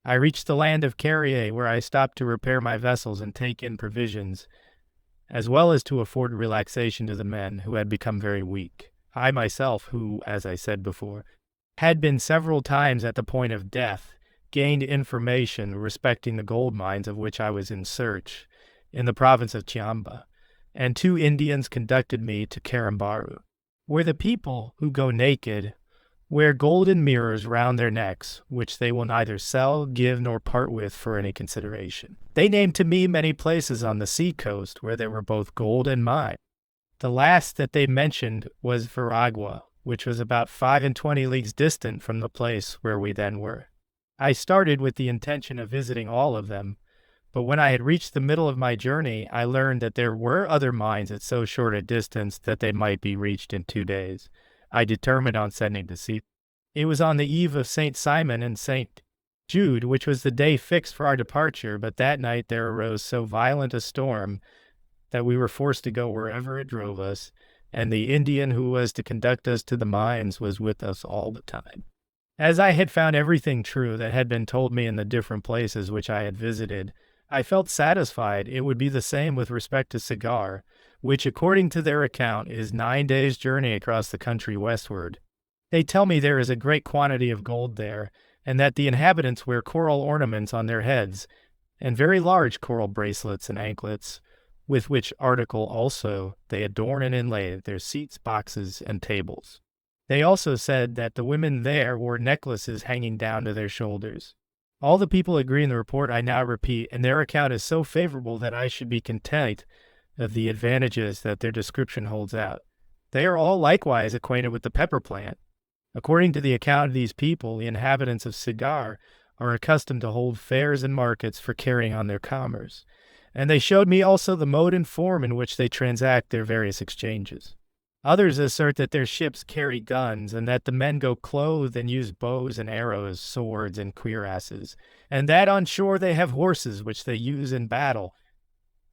I reached the land of Carrier, where I stopped to repair my vessels and take in provisions, as well as to afford relaxation to the men who had become very weak. I myself, who, as I said before, had been several times at the point of death, gained information respecting the gold mines of which I was in search in the province of Chiamba, and 2 Indians conducted me to Carambaru, where the people who go naked wear golden mirrors round their necks, which they will neither sell, give, nor part with for any consideration. They named to me many places on the sea coast where there were both gold and mine. The last that they mentioned was Veragua, which was about 25 leagues distant from the place where we then were. I started with the intention of visiting all of them, but when I had reached the middle of my journey, I learned that there were other mines at so short a distance that they might be reached in 2 days. I determined on sending to see. It was on the eve of St. Simon and St. Jude, which was the day fixed for our departure, but that night there arose so violent a storm that we were forced to go wherever it drove us, and the Indian who was to conduct us to the mines was with us all the time. As I had found everything true that had been told me in the different places which I had visited, I felt satisfied it would be the same with respect to Cigar, which, according to their account, is 9 days' journey across the country westward. They tell me there is a great quantity of gold there, and that the inhabitants wear coral ornaments on their heads, and very large coral bracelets and anklets, with which article also they adorn and inlay their seats, boxes, and tables. They also said that the women there wore necklaces hanging down to their shoulders. All the people agree in the report I now repeat, and their account is so favorable that I should be content of the advantages that their description holds out. They are all likewise acquainted with the pepper plant. According to the account of these people, the inhabitants of Cigar are accustomed to hold fairs and markets for carrying on their commerce, and they showed me also the mode and form in which they transact their various exchanges. Others assert that their ships carry guns, and that the men go clothed and use bows and arrows, swords and cuirasses, and that on shore they have horses which they use in battle,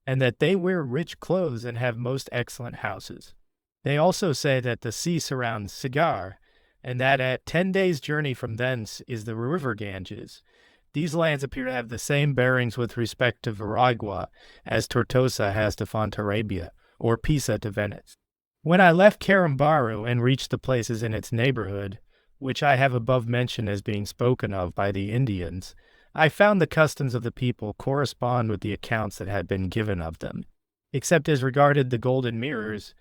and that they wear rich clothes and have most excellent houses. They also say that the sea surrounds Cigar, and that at 10 days' journey from thence is the river Ganges. These lands appear to have the same bearings with respect to Veragua as Tortosa has to Fontarabia, or Pisa to Venice. When I left Carambaru and reached the places in its neighborhood, which I have above mentioned as being spoken of by the Indians, I found the customs of the people correspond with the accounts that had been given of them. Except as regarded the golden mirrors,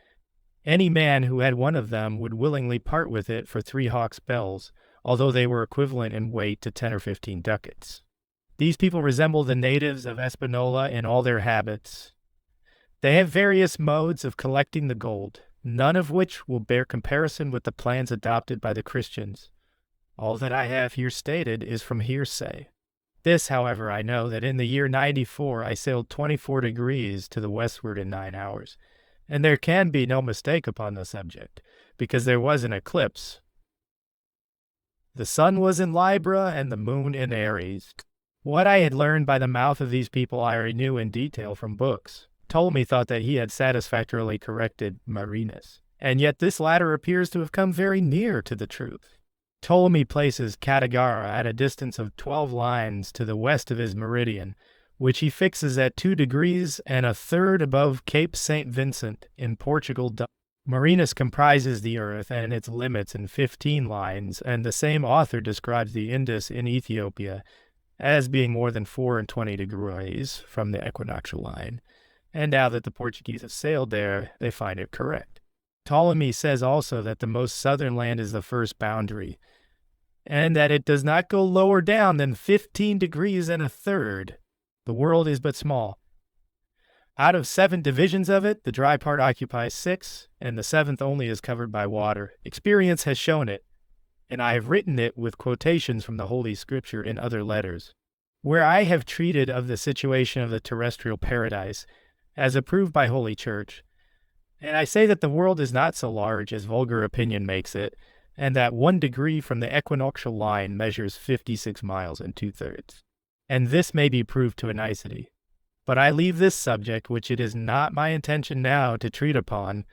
any man who had one of them would willingly part with it for 3 hawks' bells, although they were equivalent in weight to 10 or 15 ducats. These people resemble the natives of Espanola in all their habits. They have various modes of collecting the gold, none of which will bear comparison with the plans adopted by the Christians. All that I have here stated is from hearsay. This, however, I know that in the year 94 I sailed 24 degrees to the westward in 9 hours, and there can be no mistake upon the subject, because there was an eclipse. The sun was in Libra and the moon in Aries. What I had learned by the mouth of these people I knew in detail from books. Ptolemy thought that he had satisfactorily corrected Marinus, and yet this latter appears to have come very near to the truth. Ptolemy places Catagara at a distance of 12 lines to the west of his meridian, which he fixes at 2 degrees and a third above Cape St. Vincent in Portugal. Marinus comprises the earth and its limits in 15 lines, and the same author describes the Indus in Ethiopia as being more than 24 degrees from the equinoctial line, and now that the Portuguese have sailed there, they find it correct. Ptolemy says also that the most southern land is the first boundary, and that it does not go lower down than 15 degrees and a third. The world is but small. Out of 7 divisions of it, the dry part occupies 6, and the 7th only is covered by water. Experience has shown it, and I have written it with quotations from the Holy Scripture in other letters, where I have treated of the situation of the terrestrial paradise, as approved by Holy Church. And I say that the world is not so large as vulgar opinion makes it, and that 1 degree from the equinoctial line measures 56 miles and 2/3. And this may be proved to a nicety. But I leave this subject, which it is not my intention now to treat upon,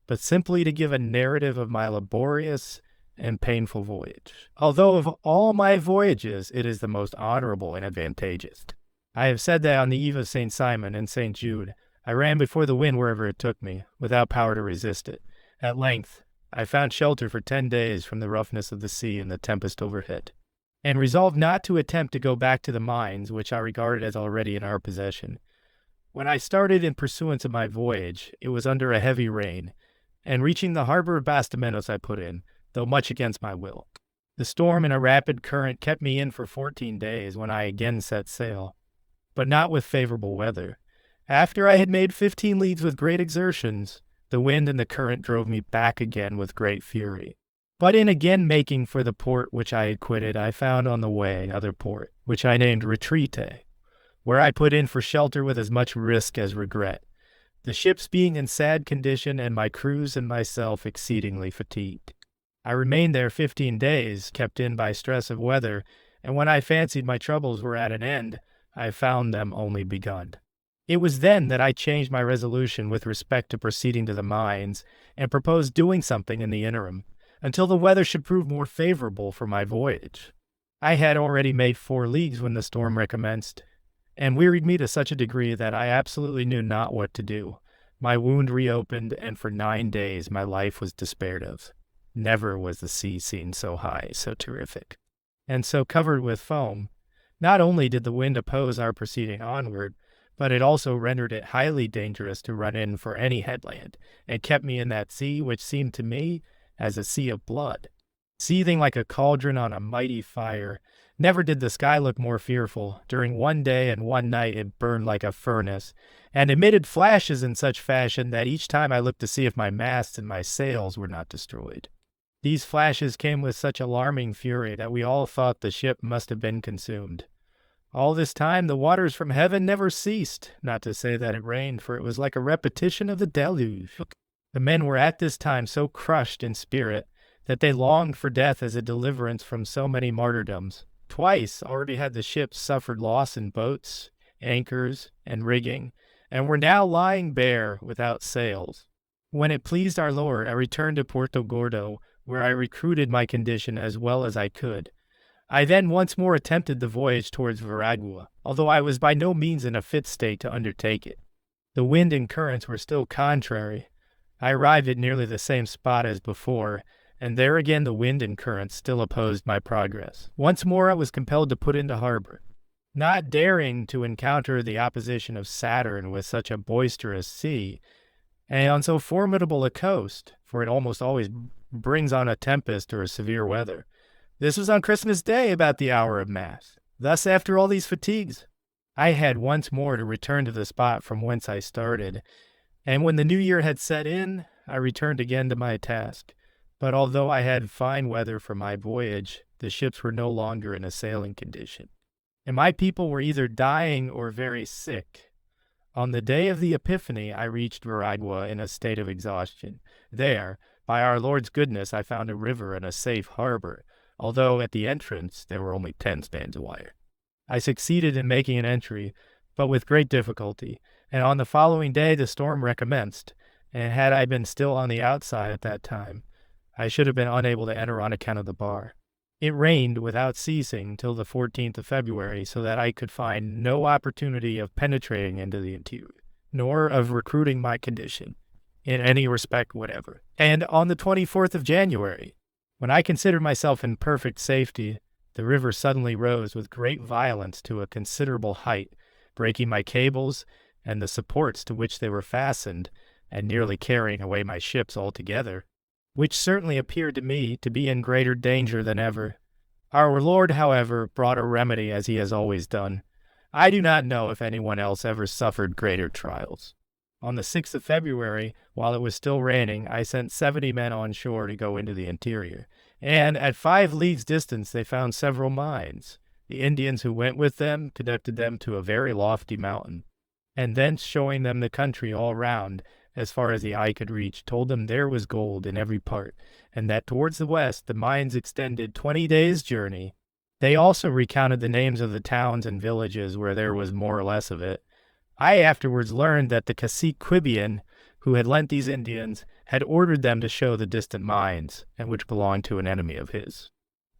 but simply to give a narrative of my laborious and painful voyage. Although of all my voyages, it is the most honorable and advantageous. I have said that on the eve of St. Simon and St. Jude, I ran before the wind wherever it took me, without power to resist it. At length, I found shelter for 10 days from the roughness of the sea and the tempest overhead, and resolved not to attempt to go back to the mines, which I regarded as already in our possession. When I started in pursuance of my voyage, it was under a heavy rain, and reaching the harbor of Bastimentos I put in, though much against my will. The storm and a rapid current kept me in for 14 days when I again set sail, but not with favorable weather. After I had made 15 leagues with great exertions, the wind and the current drove me back again with great fury. But in again making for the port which I had quitted, I found on the way another port, which I named Retrete, where I put in for shelter with as much risk as regret, the ships being in sad condition and my crews and myself exceedingly fatigued. I remained there 15 days, kept in by stress of weather, and when I fancied my troubles were at an end, I found them only begun. It was then that I changed my resolution with respect to proceeding to the mines, and proposed doing something in the interim, until the weather should prove more favorable for my voyage. I had already made 4 leagues when the storm recommenced, and wearied me to such a degree that I absolutely knew not what to do. My wound reopened, and for 9 days my life was despaired of. Never was the sea seen so high, so terrific, and so covered with foam. Not only did the wind oppose our proceeding onward, but it also rendered it highly dangerous to run in for any headland, and kept me in that sea which seemed to me as a sea of blood, seething like a cauldron on a mighty fire. Never did the sky look more fearful. During 1 day and 1 night it burned like a furnace, and emitted flashes in such fashion that each time I looked to see if my masts and my sails were not destroyed. These flashes came with such alarming fury that we all thought the ship must have been consumed. All this time the waters from heaven never ceased, not to say that it rained, for it was like a repetition of the deluge. The men were at this time so crushed in spirit that they longed for death as a deliverance from so many martyrdoms. Twice already had the ships suffered loss in boats, anchors, and rigging, and were now lying bare without sails. When it pleased our Lord, I returned to Porto Gordo, where I recruited my condition as well as I could. I then once more attempted the voyage towards Veragua, although I was by no means in a fit state to undertake it. The wind and currents were still contrary. I arrived at nearly the same spot as before, and there again the wind and currents still opposed my progress. Once more I was compelled to put into harbor. Not daring to encounter the opposition of Saturn with such a boisterous sea, and on so formidable a coast, for it almost always brings on a tempest or a severe weather. This was on Christmas Day about the hour of Mass. Thus, after all these fatigues, I had once more to return to the spot from whence I started, and when the new year had set in, I returned again to my task. But although I had fine weather for my voyage, the ships were no longer in a sailing condition, and my people were either dying or very sick. On the day of the Epiphany, I reached Veragua in a state of exhaustion. There, by our Lord's goodness, I found a river and a safe harbor, although at the entrance there were only 10 spans of wire. I succeeded in making an entry, but with great difficulty, and on the following day the storm recommenced, and had I been still on the outside at that time, I should have been unable to enter on account of the bar. It rained without ceasing till the 14th of February, so that I could find no opportunity of penetrating into the interior, nor of recruiting my condition, in any respect whatever. And on the 24th of January, when I considered myself in perfect safety, the river suddenly rose with great violence to a considerable height, breaking my cables and the supports to which they were fastened, and nearly carrying away my ships altogether, which certainly appeared to me to be in greater danger than ever. Our Lord, however, brought a remedy as he has always done. I do not know if anyone else ever suffered greater trials. On the 6th of February, while it was still raining, I sent 70 men on shore to go into the interior, and at 5 leagues distance they found several mines. The Indians who went with them conducted them to a very lofty mountain, and thence showing them the country all round, as far as the eye could reach, told them there was gold in every part, and that towards the west the mines extended 20 days' journey. They also recounted the names of the towns and villages where there was more or less of it. I afterwards learned that the cacique Quibian, who had lent these Indians, had ordered them to show the distant mines, and which belonged to an enemy of his.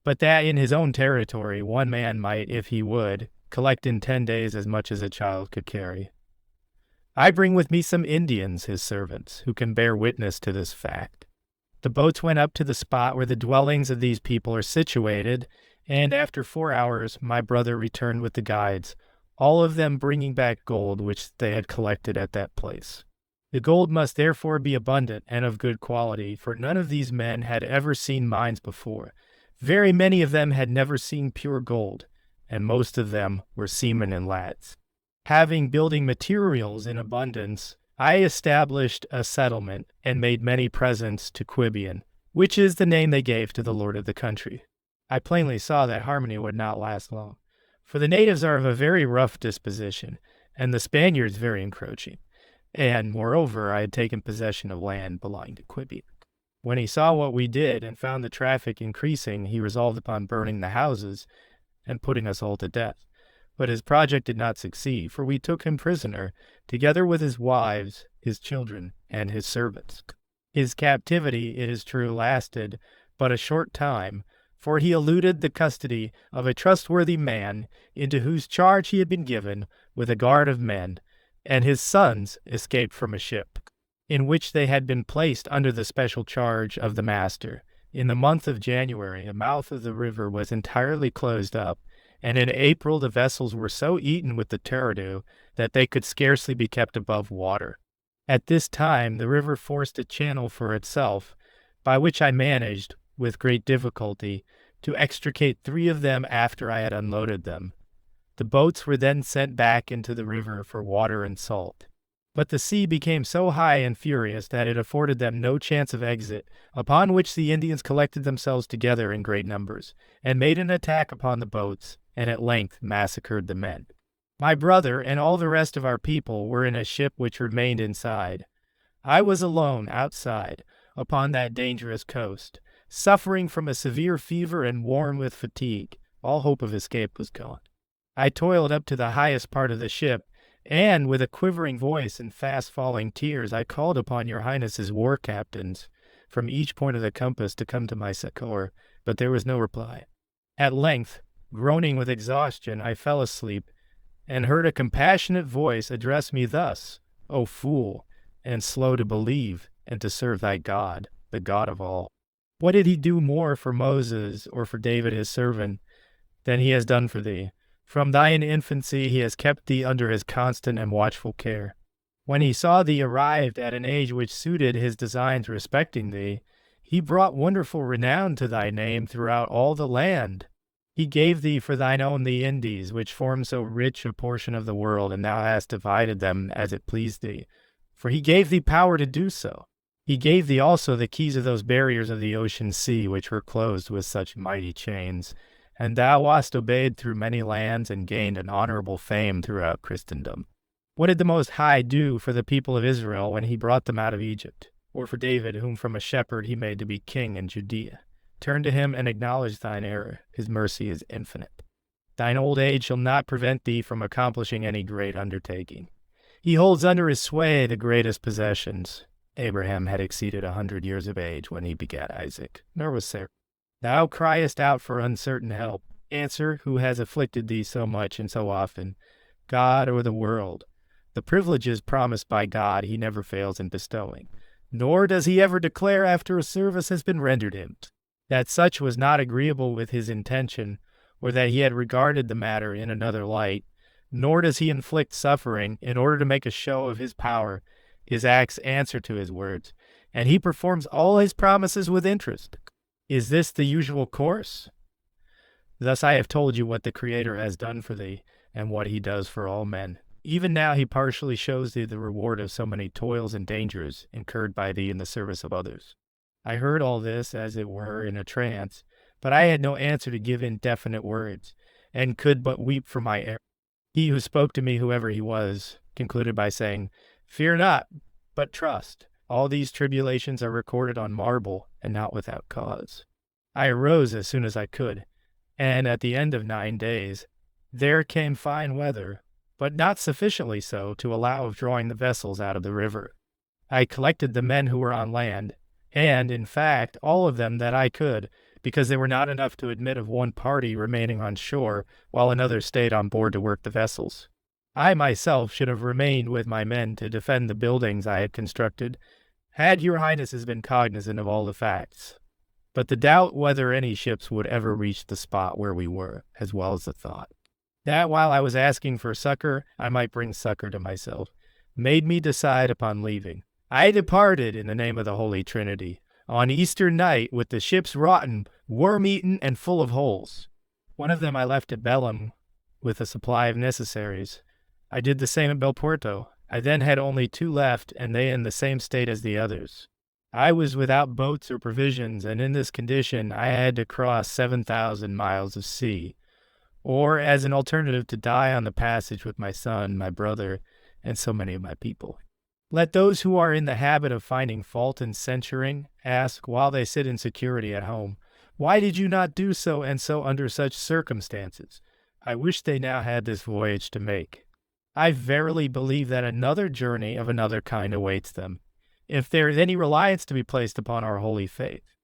But that in his own territory one man might, if he would, collect in 10 days as much as a child could carry. I bring with me some Indians, his servants, who can bear witness to this fact. The boats went up to the spot where the dwellings of these people are situated, and after 4 hours my brother returned with the guides, all of them bringing back gold which they had collected at that place. The gold must therefore be abundant and of good quality, for none of these men had ever seen mines before. Very many of them had never seen pure gold, and most of them were seamen and lads. Having building materials in abundance, I established a settlement and made many presents to Quibian, which is the name they gave to the lord of the country. I plainly saw that harmony would not last long, for the natives are of a very rough disposition, and the Spaniards very encroaching, and, moreover, I had taken possession of land belonging to Quibian. When he saw what we did and found the traffic increasing, he resolved upon burning the houses and putting us all to death. But his project did not succeed, for we took him prisoner, together with his wives, his children, and his servants. His captivity, it is true, lasted but a short time, for he eluded the custody of a trustworthy man, into whose charge he had been given, with a guard of men, and his sons escaped from a ship, in which they had been placed under the special charge of the master. In the month of January, the mouth of the river was entirely closed up, and in April the vessels were so eaten with the teredo that they could scarcely be kept above water. At this time the river forced a channel for itself, by which I managed, with great difficulty, to extricate 3 of them after I had unloaded them. The boats were then sent back into the river for water and salt. But the sea became so high and furious that it afforded them no chance of exit, upon which the Indians collected themselves together in great numbers, and made an attack upon the boats, and at length massacred the men. My brother and all the rest of our people were in a ship which remained inside. I was alone outside, upon that dangerous coast, suffering from a severe fever and worn with fatigue. All hope of escape was gone. I toiled up to the highest part of the ship, and with a quivering voice and fast-falling tears I called upon your Highness's war captains, from each point of the compass to come to my succor, but there was no reply. At length, groaning with exhaustion, I fell asleep, and heard a compassionate voice address me thus: O fool, and slow to believe, and to serve thy God, the God of all. What did he do more for Moses or for David his servant than he has done for thee? From thine infancy he has kept thee under his constant and watchful care. When he saw thee arrived at an age which suited his designs respecting thee, he brought wonderful renown to thy name throughout all the land. He gave thee for thine own the Indies, which form so rich a portion of the world, and thou hast divided them as it pleased thee. For he gave thee power to do so. He gave thee also the keys of those barriers of the ocean sea, which were closed with such mighty chains. And thou wast obeyed through many lands, and gained an honorable fame throughout Christendom. What did the Most High do for the people of Israel when he brought them out of Egypt? Or for David, whom from a shepherd he made to be king in Judea? Turn to him and acknowledge thine error. His mercy is infinite. Thine old age shall not prevent thee from accomplishing any great undertaking. He holds under his sway the greatest possessions. Abraham had exceeded 100 years of age when he begat Isaac, nor was Sarah. Thou criest out for uncertain help. Answer, who has afflicted thee so much and so often, God or the world? The privileges promised by God he never fails in bestowing, nor does he ever declare after a service has been rendered him that such was not agreeable with his intention, or that he had regarded the matter in another light, nor does he inflict suffering in order to make a show of his power. His acts answer to his words, and he performs all his promises with interest. Is this the usual course? Thus I have told you what the Creator has done for thee, and what he does for all men. Even now he partially shows thee the reward of so many toils and dangers incurred by thee in the service of others. I heard all this, as it were, in a trance, but I had no answer to give in definite words, and could but weep for my error. He who spoke to me, whoever he was, concluded by saying, Fear not, but trust. All these tribulations are recorded on marble, and not without cause. I arose as soon as I could, and at the end of 9 days, there came fine weather, but not sufficiently so to allow of drawing the vessels out of the river. I collected the men who were on land, and, in fact, all of them that I could, because they were not enough to admit of one party remaining on shore, while another stayed on board to work the vessels. I myself should have remained with my men to defend the buildings I had constructed, had your highnesses been cognizant of all the facts. But the doubt whether any ships would ever reach the spot where we were, as well as the thought that while I was asking for succor, I might bring succor to myself, made me decide upon leaving. I departed in the name of the Holy Trinity, on Easter night, with the ships rotten, worm-eaten, and full of holes. One of them I left at Belem, with a supply of necessaries. I did the same at Belporto. I then had only 2 left, and they in the same state as the others. I was without boats or provisions, and in this condition I had to cross 7,000 miles of sea, or as an alternative to die on the passage with my son, my brother, and so many of my people. Let those who are in the habit of finding fault and censuring ask, while they sit in security at home, Why did you not do so, and so under such circumstances? I wish they now had this voyage to make. I verily believe that another journey of another kind awaits them, if there is any reliance to be placed upon our holy faith.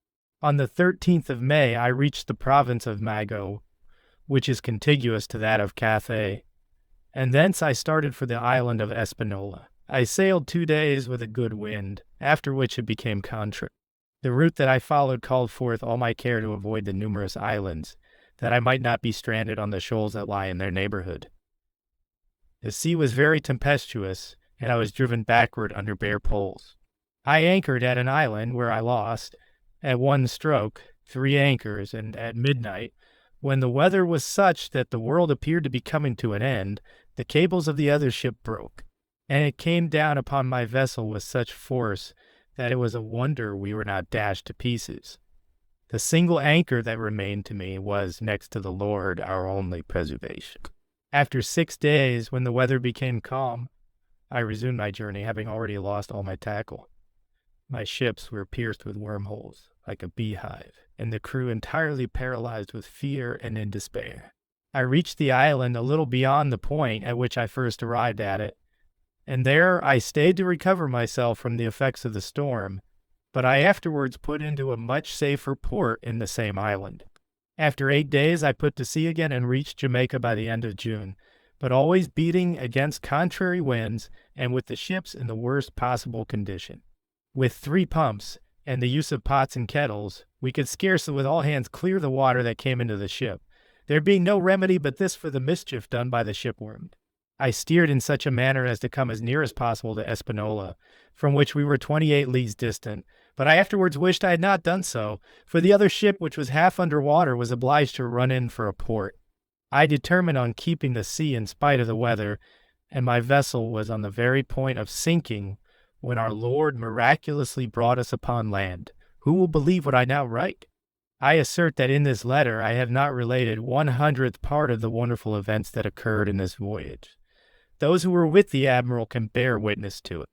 On the 13th of May I reached the province of Mago, which is contiguous to that of Cathay, and thence I started for the island of Espanola. I sailed 2 days with a good wind, after which it became contrary. The route that I followed called forth all my care to avoid the numerous islands, that I might not be stranded on the shoals that lie in their neighborhood. The sea was very tempestuous, and I was driven backward under bare poles. I anchored at an island where I lost, at one stroke, 3 anchors, and at midnight, when the weather was such that the world appeared to be coming to an end, the cables of the other ship broke, and it came down upon my vessel with such force that it was a wonder we were not dashed to pieces. The single anchor that remained to me was, next to the Lord, our only preservation. After 6 days, when the weather became calm, I resumed my journey, having already lost all my tackle. My ships were pierced with wormholes, like a beehive, and the crew entirely paralyzed with fear and in despair. I reached the island a little beyond the point at which I first arrived at it, and there I stayed to recover myself from the effects of the storm, but I afterwards put into a much safer port in the same island. After 8 days, I put to sea again and reached Jamaica by the end of June, but always beating against contrary winds and with the ships in the worst possible condition. With 3 pumps and the use of pots and kettles, we could scarcely with all hands clear the water that came into the ship, there being no remedy but this for the mischief done by the shipworm. I steered in such a manner as to come as near as possible to Espanola, from which we were 28 leagues distant, but I afterwards wished I had not done so, for the other ship, which was half under water, was obliged to run in for a port. I determined on keeping the sea in spite of the weather, and my vessel was on the very point of sinking when our Lord miraculously brought us upon land. Who will believe what I now write? I assert that in this letter I have not related 1/100th part of the wonderful events that occurred in this voyage. Those who were with the admiral can bear witness to it.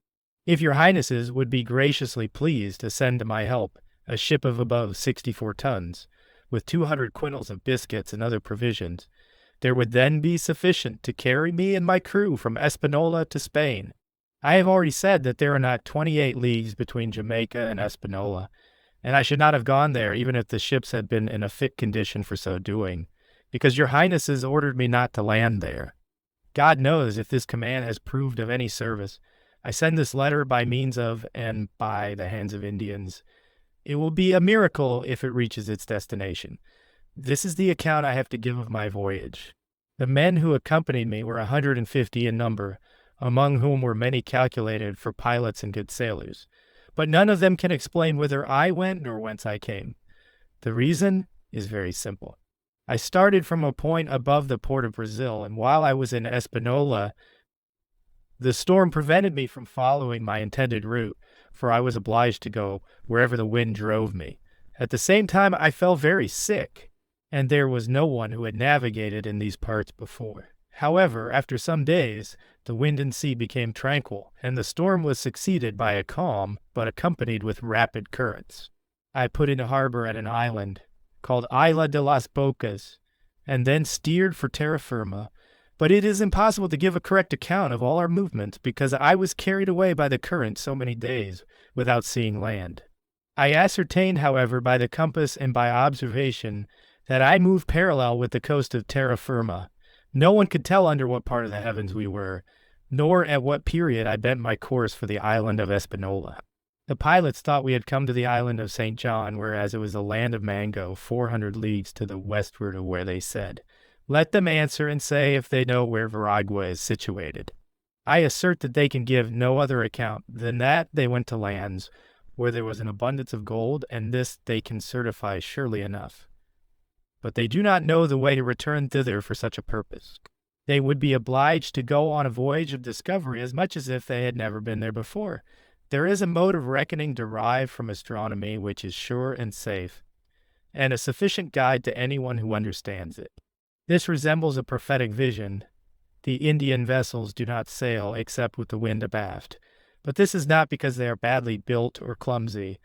If your highnesses would be graciously pleased to send to my help a ship of above 64 tons, with 200 quintals of biscuits and other provisions, there would then be sufficient to carry me and my crew from Espanola to Spain. I have already said that there are not 28 leagues between Jamaica and Espanola, and I should not have gone there even if the ships had been in a fit condition for so doing, because your highnesses ordered me not to land there. God knows if this command has proved of any service. I send this letter by means of and by the hands of Indians. It will be a miracle if it reaches its destination. This is the account I have to give of my voyage. The men who accompanied me were 150 in number, among whom were many calculated for pilots and good sailors. But none of them can explain whither I went nor whence I came. The reason is very simple. I started from a point above the port of Brazil, and while I was in Espanola, the storm prevented me from following my intended route, for I was obliged to go wherever the wind drove me. At the same time, I fell very sick, and there was no one who had navigated in these parts before. However, after some days, the wind and sea became tranquil, and the storm was succeeded by a calm, but accompanied with rapid currents. I put into harbor at an island called Isla de las Bocas, and then steered for terra firma, but it is impossible to give a correct account of all our movements because I was carried away by the current so many days without seeing land. I ascertained, however, by the compass and by observation that I moved parallel with the coast of terra firma. No one could tell under what part of the heavens we were, nor at what period I bent my course for the island of Espanola. The pilots thought we had come to the island of St. John, whereas it was the land of mango, 400 leagues to the westward of where they said. Let them answer and say if they know where Veragua is situated. I assert that they can give no other account than that they went to lands where there was an abundance of gold, and this they can certify surely enough. But they do not know the way to return thither for such a purpose. They would be obliged to go on a voyage of discovery as much as if they had never been there before. There is a mode of reckoning derived from astronomy which is sure and safe, and a sufficient guide to anyone who understands it. This resembles a prophetic vision. The Indian vessels do not sail except with the wind abaft, but this is not because they are badly built or clumsy,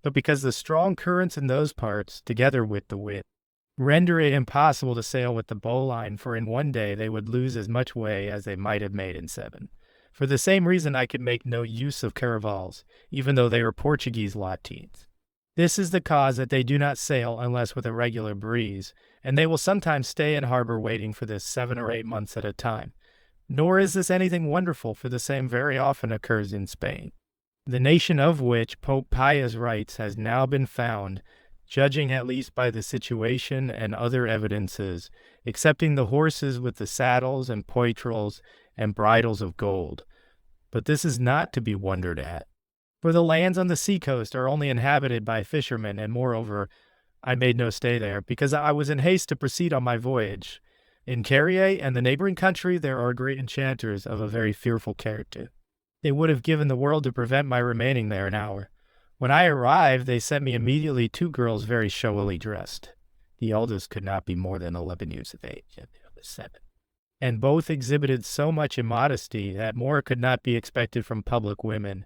but because the strong currents in those parts, together with the wind, render it impossible to sail with the bowline, for in one day they would lose as much way as they might have made in 7. For the same reason I could make no use of caravals, even though they are Portuguese lateens. This is the cause that they do not sail unless with a regular breeze, and they will sometimes stay in harbor waiting for this 7 or 8 months at a time. Nor is this anything wonderful, for the same very often occurs in Spain. The nation of which Pope Pius writes has now been found, judging at least by the situation and other evidences, excepting the horses with the saddles and poitrels and bridles of gold. But this is not to be wondered at, for the lands on the seacoast are only inhabited by fishermen, and moreover, I made no stay there, because I was in haste to proceed on my voyage. In Carrier and the neighboring country there are great enchanters of a very fearful character. They would have given the world to prevent my remaining there an hour. When I arrived, they sent me immediately 2 girls very showily dressed. The eldest could not be more than 11 years of age, and the other 7. And both exhibited so much immodesty that more could not be expected from public women.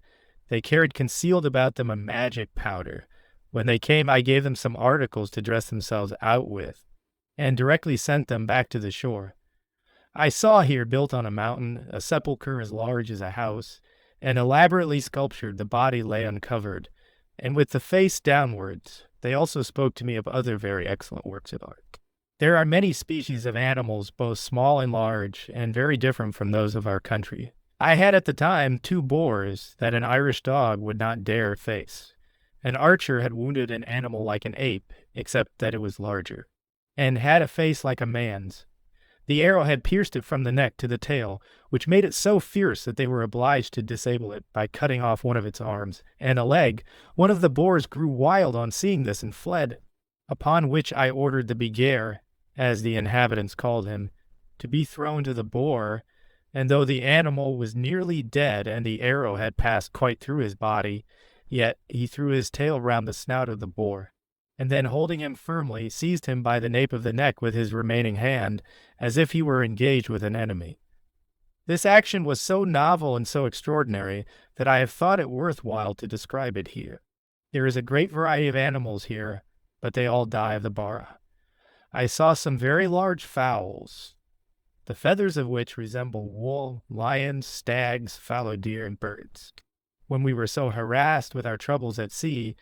They carried concealed about them a magic powder. When they came, I gave them some articles to dress themselves out with, and directly sent them back to the shore. I saw here, built on a mountain, a sepulchre as large as a house, and elaborately sculptured, the body lay uncovered, and with the face downwards. They also spoke to me of other very excellent works of art. There are many species of animals, both small and large, and very different from those of our country. I had at the time 2 boars that an Irish dog would not dare face. An archer had wounded an animal like an ape, except that it was larger, and had a face like a man's. The arrow had pierced it from the neck to the tail, which made it so fierce that they were obliged to disable it by cutting off one of its arms and a leg. One of the boars grew wild on seeing this and fled, upon which I ordered the beguer, as the inhabitants called him, to be thrown to the boar, and though the animal was nearly dead and the arrow had passed quite through his body, yet he threw his tail round the snout of the boar, and then holding him firmly, seized him by the nape of the neck with his remaining hand, as if he were engaged with an enemy. This action was so novel and so extraordinary that I have thought it worth while to describe it here. There is a great variety of animals here, but they all die of the bara. I saw some very large fowls, the feathers of which resemble wool, lions, stags, fallow deer, and birds. When we were so harassed with our troubles at sea,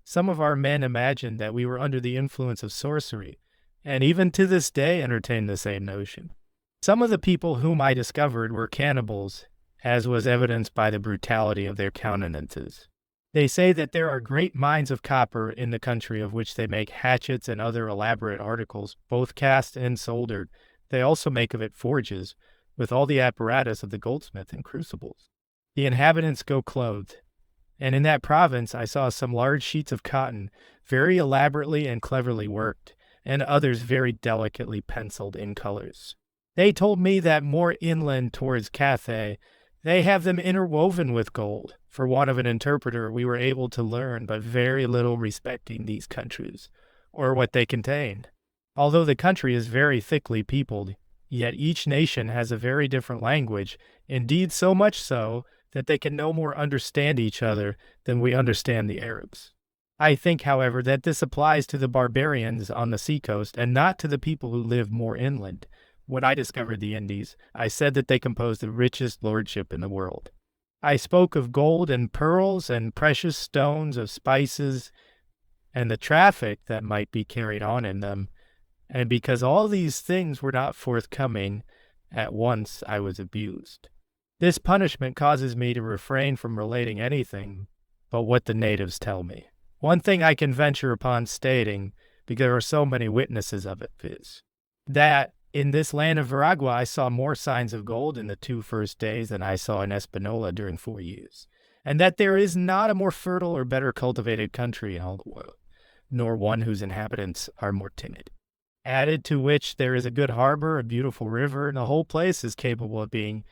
some of our men imagined that we were under the influence of sorcery, and even to this day entertain the same notion. Some of the people whom I discovered were cannibals, as was evidenced by the brutality of their countenances. They say that there are great mines of copper in the country of which they make hatchets and other elaborate articles, both cast and soldered. They also make of it forges, with all the apparatus of the goldsmith and crucibles. The inhabitants go clothed, and in that province I saw some large sheets of cotton, very elaborately and cleverly worked, and others very delicately penciled in colors. They told me that more inland towards Cathay, they have them interwoven with gold. For want of an interpreter, we were able to learn but very little respecting these countries, or what they contained. Although the country is very thickly peopled, yet each nation has a very different language, indeed so much so that they can no more understand each other than we understand the Arabs. I think, however, that this applies to the barbarians on the seacoast and not to the people who live more inland. When I discovered the Indies, I said that they composed the richest lordship in the world. I spoke of gold and pearls and precious stones, of spices, and the traffic that might be carried on in them, and because all these things were not forthcoming, at once I was abused. This punishment causes me to refrain from relating anything but what the natives tell me. One thing I can venture upon stating, because there are so many witnesses of it, is that in this land of Veragua I saw more signs of gold in the 2 first days than I saw in Espanola during 4 years, and that there is not a more fertile or better cultivated country in all the world, nor one whose inhabitants are more timid. Added to which there is a good harbor, a beautiful river, and the whole place is capable of being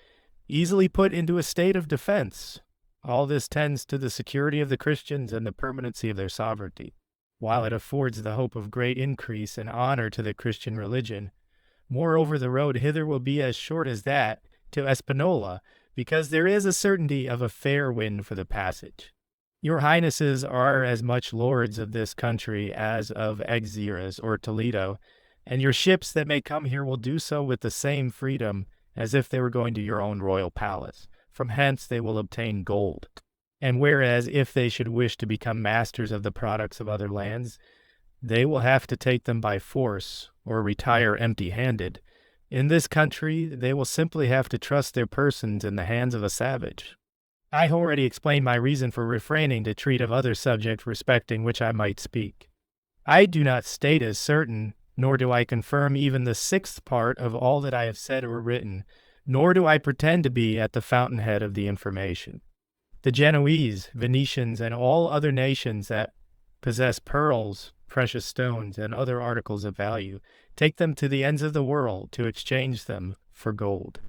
easily put into a state of defense. All this tends to the security of the Christians and the permanency of their sovereignty, while it affords the hope of great increase and honor to the Christian religion. Moreover, the road hither will be as short as that to Espanola, because there is a certainty of a fair wind for the passage. Your highnesses are as much lords of this country as of Algeciras or Toledo, and your ships that may come here will do so with the same freedom as if they were going to your own royal palace. From hence they will obtain gold. And whereas if they should wish to become masters of the products of other lands, they will have to take them by force or retire empty-handed, in this country they will simply have to trust their persons in the hands of a savage. I have already explained my reason for refraining to treat of other subjects respecting which I might speak. I do not state as certain, nor do I confirm even the 6th part of all that I have said or written, nor do I pretend to be at the fountainhead of the information. The Genoese, Venetians, and all other nations that possess pearls, precious stones, and other articles of value, take them to the ends of the world to exchange them for gold.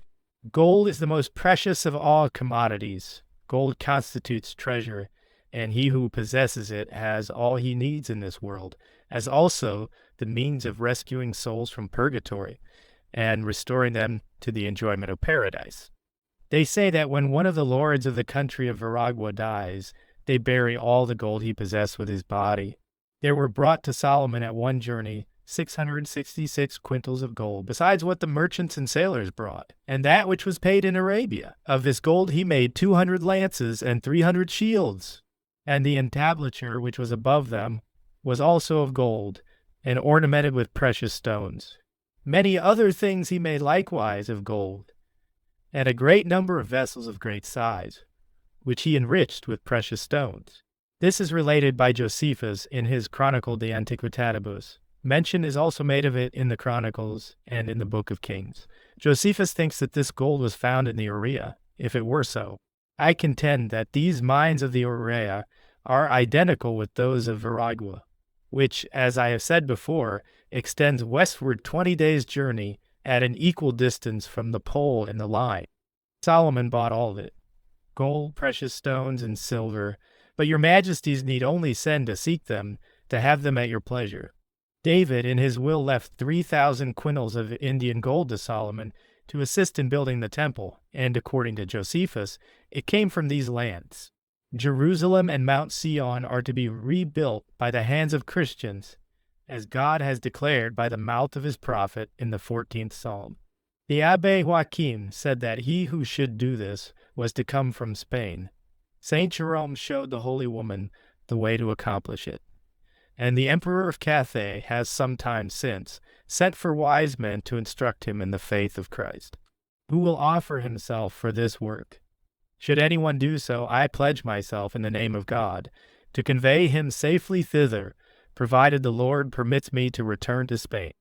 Gold is the most precious of all commodities. Gold constitutes treasure, and he who possesses it has all he needs in this world, as also the means of rescuing souls from purgatory and restoring them to the enjoyment of paradise. They say that when one of the lords of the country of Veragua dies, they bury all the gold he possessed with his body. There were brought to Solomon at one journey 666 quintals of gold, besides what the merchants and sailors brought, and that which was paid in Arabia. Of this gold he made 200 lances and 300 shields. And the entablature which was above them was also of gold, and ornamented with precious stones. Many other things he made likewise of gold, and a great number of vessels of great size, which he enriched with precious stones. This is related by Josephus in his Chronicle de Antiquitatibus. Mention is also made of it in the Chronicles and in the Book of Kings. Josephus thinks that this gold was found in the Aurea. If it were so, I contend that these mines of the Aurea are identical with those of Veragua, which, as I have said before, extends westward 20 days' journey at an equal distance from the pole in the line. Solomon bought all of it, gold, precious stones, and silver, but your majesties need only send to seek them, to have them at your pleasure. David in his will left 3,000 quintals of Indian gold to Solomon to assist in building the temple, and according to Josephus, it came from these lands. Jerusalem and Mount Sion are to be rebuilt by the hands of Christians, as God has declared by the mouth of his prophet in the 14th Psalm. The Abbé Joachim said that he who should do this was to come from Spain. Saint Jerome showed the holy woman the way to accomplish it. And the Emperor of Cathay has some time since sent for wise men to instruct him in the faith of Christ, who will offer himself for this work. Should anyone do so, I pledge myself in the name of God to convey him safely thither, provided the Lord permits me to return to Spain.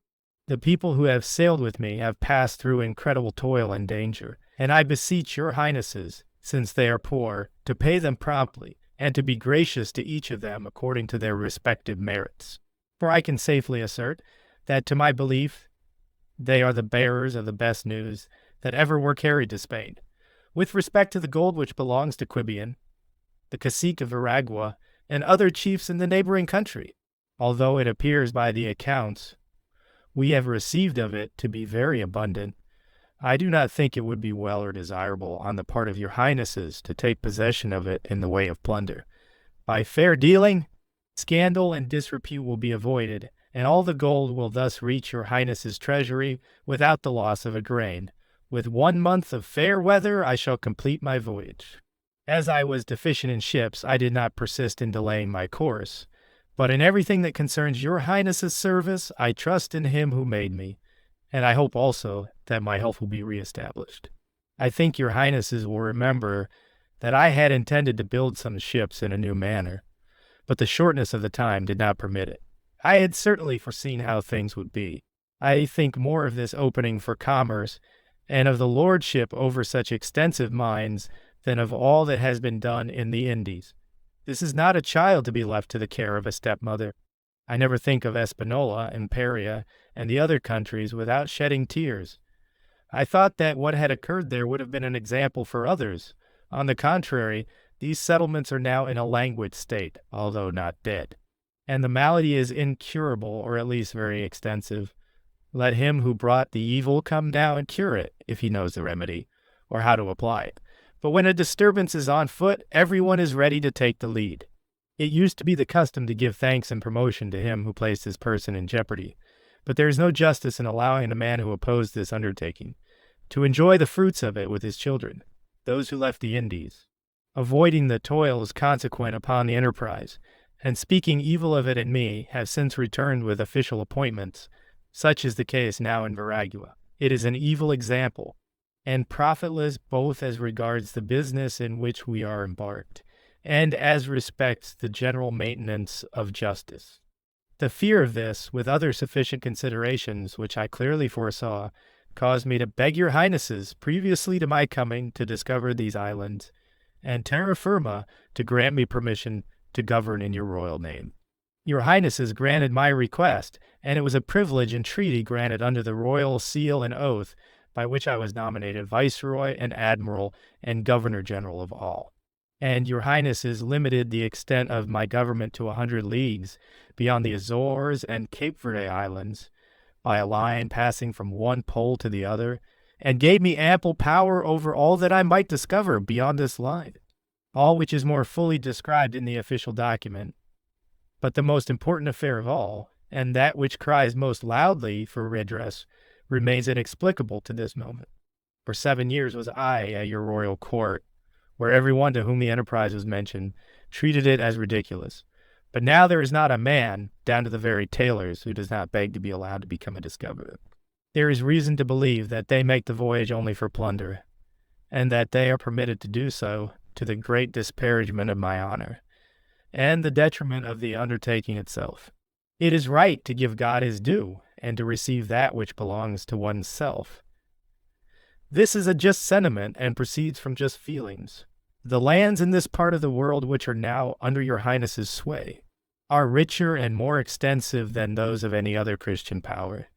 The people who have sailed with me have passed through incredible toil and danger, and I beseech your highnesses, since they are poor, to pay them promptly, and to be gracious to each of them according to their respective merits. For I can safely assert that, to my belief, they are the bearers of the best news that ever were carried to Spain. With respect to the gold which belongs to Quibian, the cacique of Veragua, and other chiefs in the neighboring country, although it appears by the accounts we have received of it to be very abundant, I do not think it would be well or desirable on the part of your highnesses to take possession of it in the way of plunder. By fair dealing, scandal and disrepute will be avoided, and all the gold will thus reach your highnesses' treasury without the loss of a grain. With 1 month of fair weather I shall complete my voyage. As I was deficient in ships, I did not persist in delaying my course, but in everything that concerns your highness's service, I trust in him who made me, and I hope also that my health will be reestablished. I think your highnesses will remember that I had intended to build some ships in a new manner, but the shortness of the time did not permit it. I had certainly foreseen how things would be. I think more of this opening for commerce and of the lordship over such extensive mines than of all that has been done in the Indies. This is not a child to be left to the care of a stepmother. I never think of Espanola and Paria and the other countries without shedding tears. I thought that what had occurred there would have been an example for others. On the contrary, these settlements are now in a languid state, although not dead. And the malady is incurable, or at least very extensive. Let him who brought the evil come now and cure it, if he knows the remedy, or how to apply it. But when a disturbance is on foot, everyone is ready to take the lead. It used to be the custom to give thanks and promotion to him who placed his person in jeopardy, but there is no justice in allowing a man who opposed this undertaking to enjoy the fruits of it with his children, those who left the Indies, avoiding the toils consequent upon the enterprise, and speaking evil of it in me, have since returned with official appointments. Such is the case now in Veragua. It is an evil example, and profitless both as regards the business in which we are embarked, and as respects the general maintenance of justice. The fear of this, with other sufficient considerations which I clearly foresaw, caused me to beg your highnesses, previously to my coming, to discover these islands, and terra firma to grant me permission to govern in your royal name. Your highnesses granted my request, and it was a privilege and treaty granted under the royal seal and oath, by which I was nominated viceroy and admiral and governor-general of all. And your highnesses limited the extent of my government to 100 leagues beyond the Azores and Cape Verde Islands, by a line passing from one pole to the other, and gave me ample power over all that I might discover beyond this line, all which is more fully described in the official document. But the most important affair of all, and that which cries most loudly for redress, remains inexplicable to this moment. For 7 years was I at your royal court, where every one to whom the enterprise was mentioned treated it as ridiculous. But now there is not a man, down to the very tailors, who does not beg to be allowed to become a discoverer. There is reason to believe that they make the voyage only for plunder, and that they are permitted to do so to the great disparagement of my honor, and the detriment of the undertaking itself. It is right to give God his due, and to receive that which belongs to one's self. This is a just sentiment, and proceeds from just feelings. The lands in this part of the world which are now under your Highness's sway are richer and more extensive than those of any other Christian power.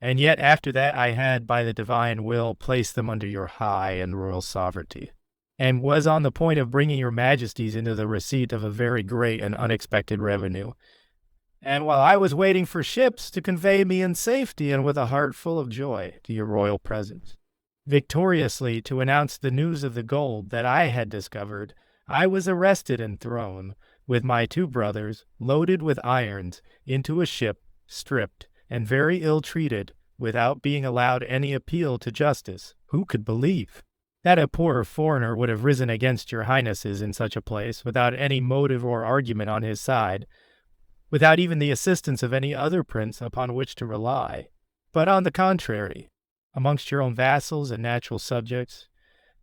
And yet after that I had, by the divine will, placed them under your high and royal sovereignty, and was on the point of bringing your majesties into the receipt of a very great and unexpected revenue. And while I was waiting for ships to convey me in safety and with a heart full of joy to your royal presence, victoriously to announce the news of the gold that I had discovered, I was arrested and thrown, with my 2 brothers, loaded with irons, into a ship, stripped, and very ill-treated, without being allowed any appeal to justice. Who could believe that a poor foreigner would have risen against your Highnesses in such a place, without any motive or argument on his side, without even the assistance of any other prince upon which to rely, but on the contrary, amongst your own vassals and natural subjects,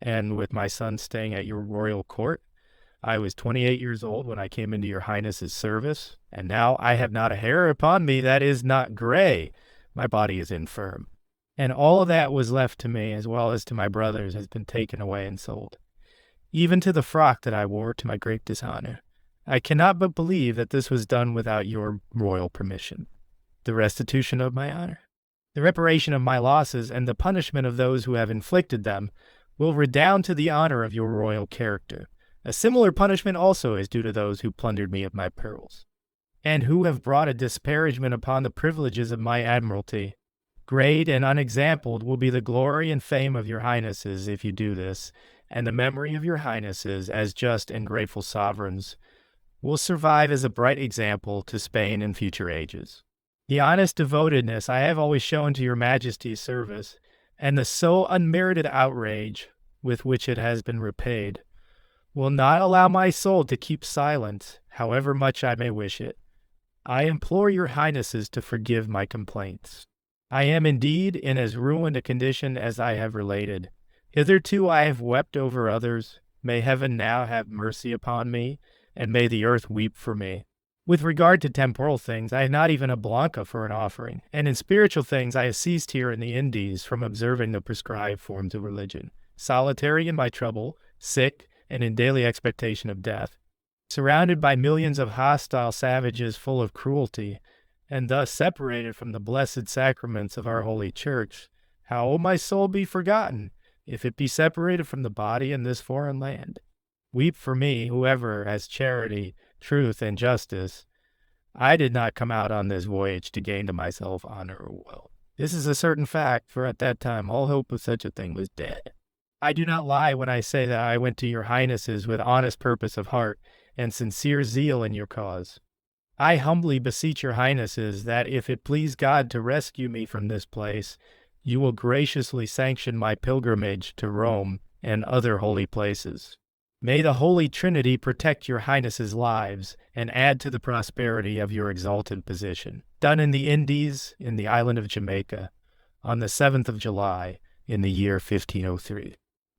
and with my son staying at your royal court? I was 28 years old when I came into your Highness's service, and now I have not a hair upon me that is not gray. My body is infirm, and all that was left to me, as well as to my brothers, has been taken away and sold, even to the frock that I wore, to my great dishonor. I cannot but believe that this was done without your royal permission. The restitution of my honor, the reparation of my losses, and the punishment of those who have inflicted them will redound to the honor of your royal character. A similar punishment also is due to those who plundered me of my pearls, and who have brought a disparagement upon the privileges of my admiralty. Great and unexampled will be the glory and fame of your Highnesses if you do this, and the memory of your Highnesses as just and grateful sovereigns will survive as a bright example to Spain in future ages. The honest devotedness I have always shown to your Majesty's service, and the so unmerited outrage with which it has been repaid, will not allow my soul to keep silent, however much I may wish it. I implore your Highnesses to forgive my complaints. I am indeed in as ruined a condition as I have related. Hitherto I have wept over others. May heaven now have mercy upon me, and may the earth weep for me. With regard to temporal things, I have not even a blanca for an offering, and in spiritual things I have ceased here in the Indies from observing the prescribed forms of religion. Solitary in my trouble, sick, and in daily expectation of death, surrounded by millions of hostile savages full of cruelty, and thus separated from the blessed sacraments of our holy church, how will my soul be forgotten, if it be separated from the body in this foreign land? Weep for me, whoever has charity, truth, and justice. I did not come out on this voyage to gain to myself honor or wealth. This is a certain fact, for at that time all hope of such a thing was dead. I do not lie when I say that I went to your Highnesses with honest purpose of heart and sincere zeal in your cause. I humbly beseech your Highnesses that if it please God to rescue me from this place, you will graciously sanction my pilgrimage to Rome and other holy places. May the Holy Trinity protect your Highnesses' lives and add to the prosperity of your exalted position. Done in the Indies, in the island of Jamaica, on the 7th of July, in the year 1503.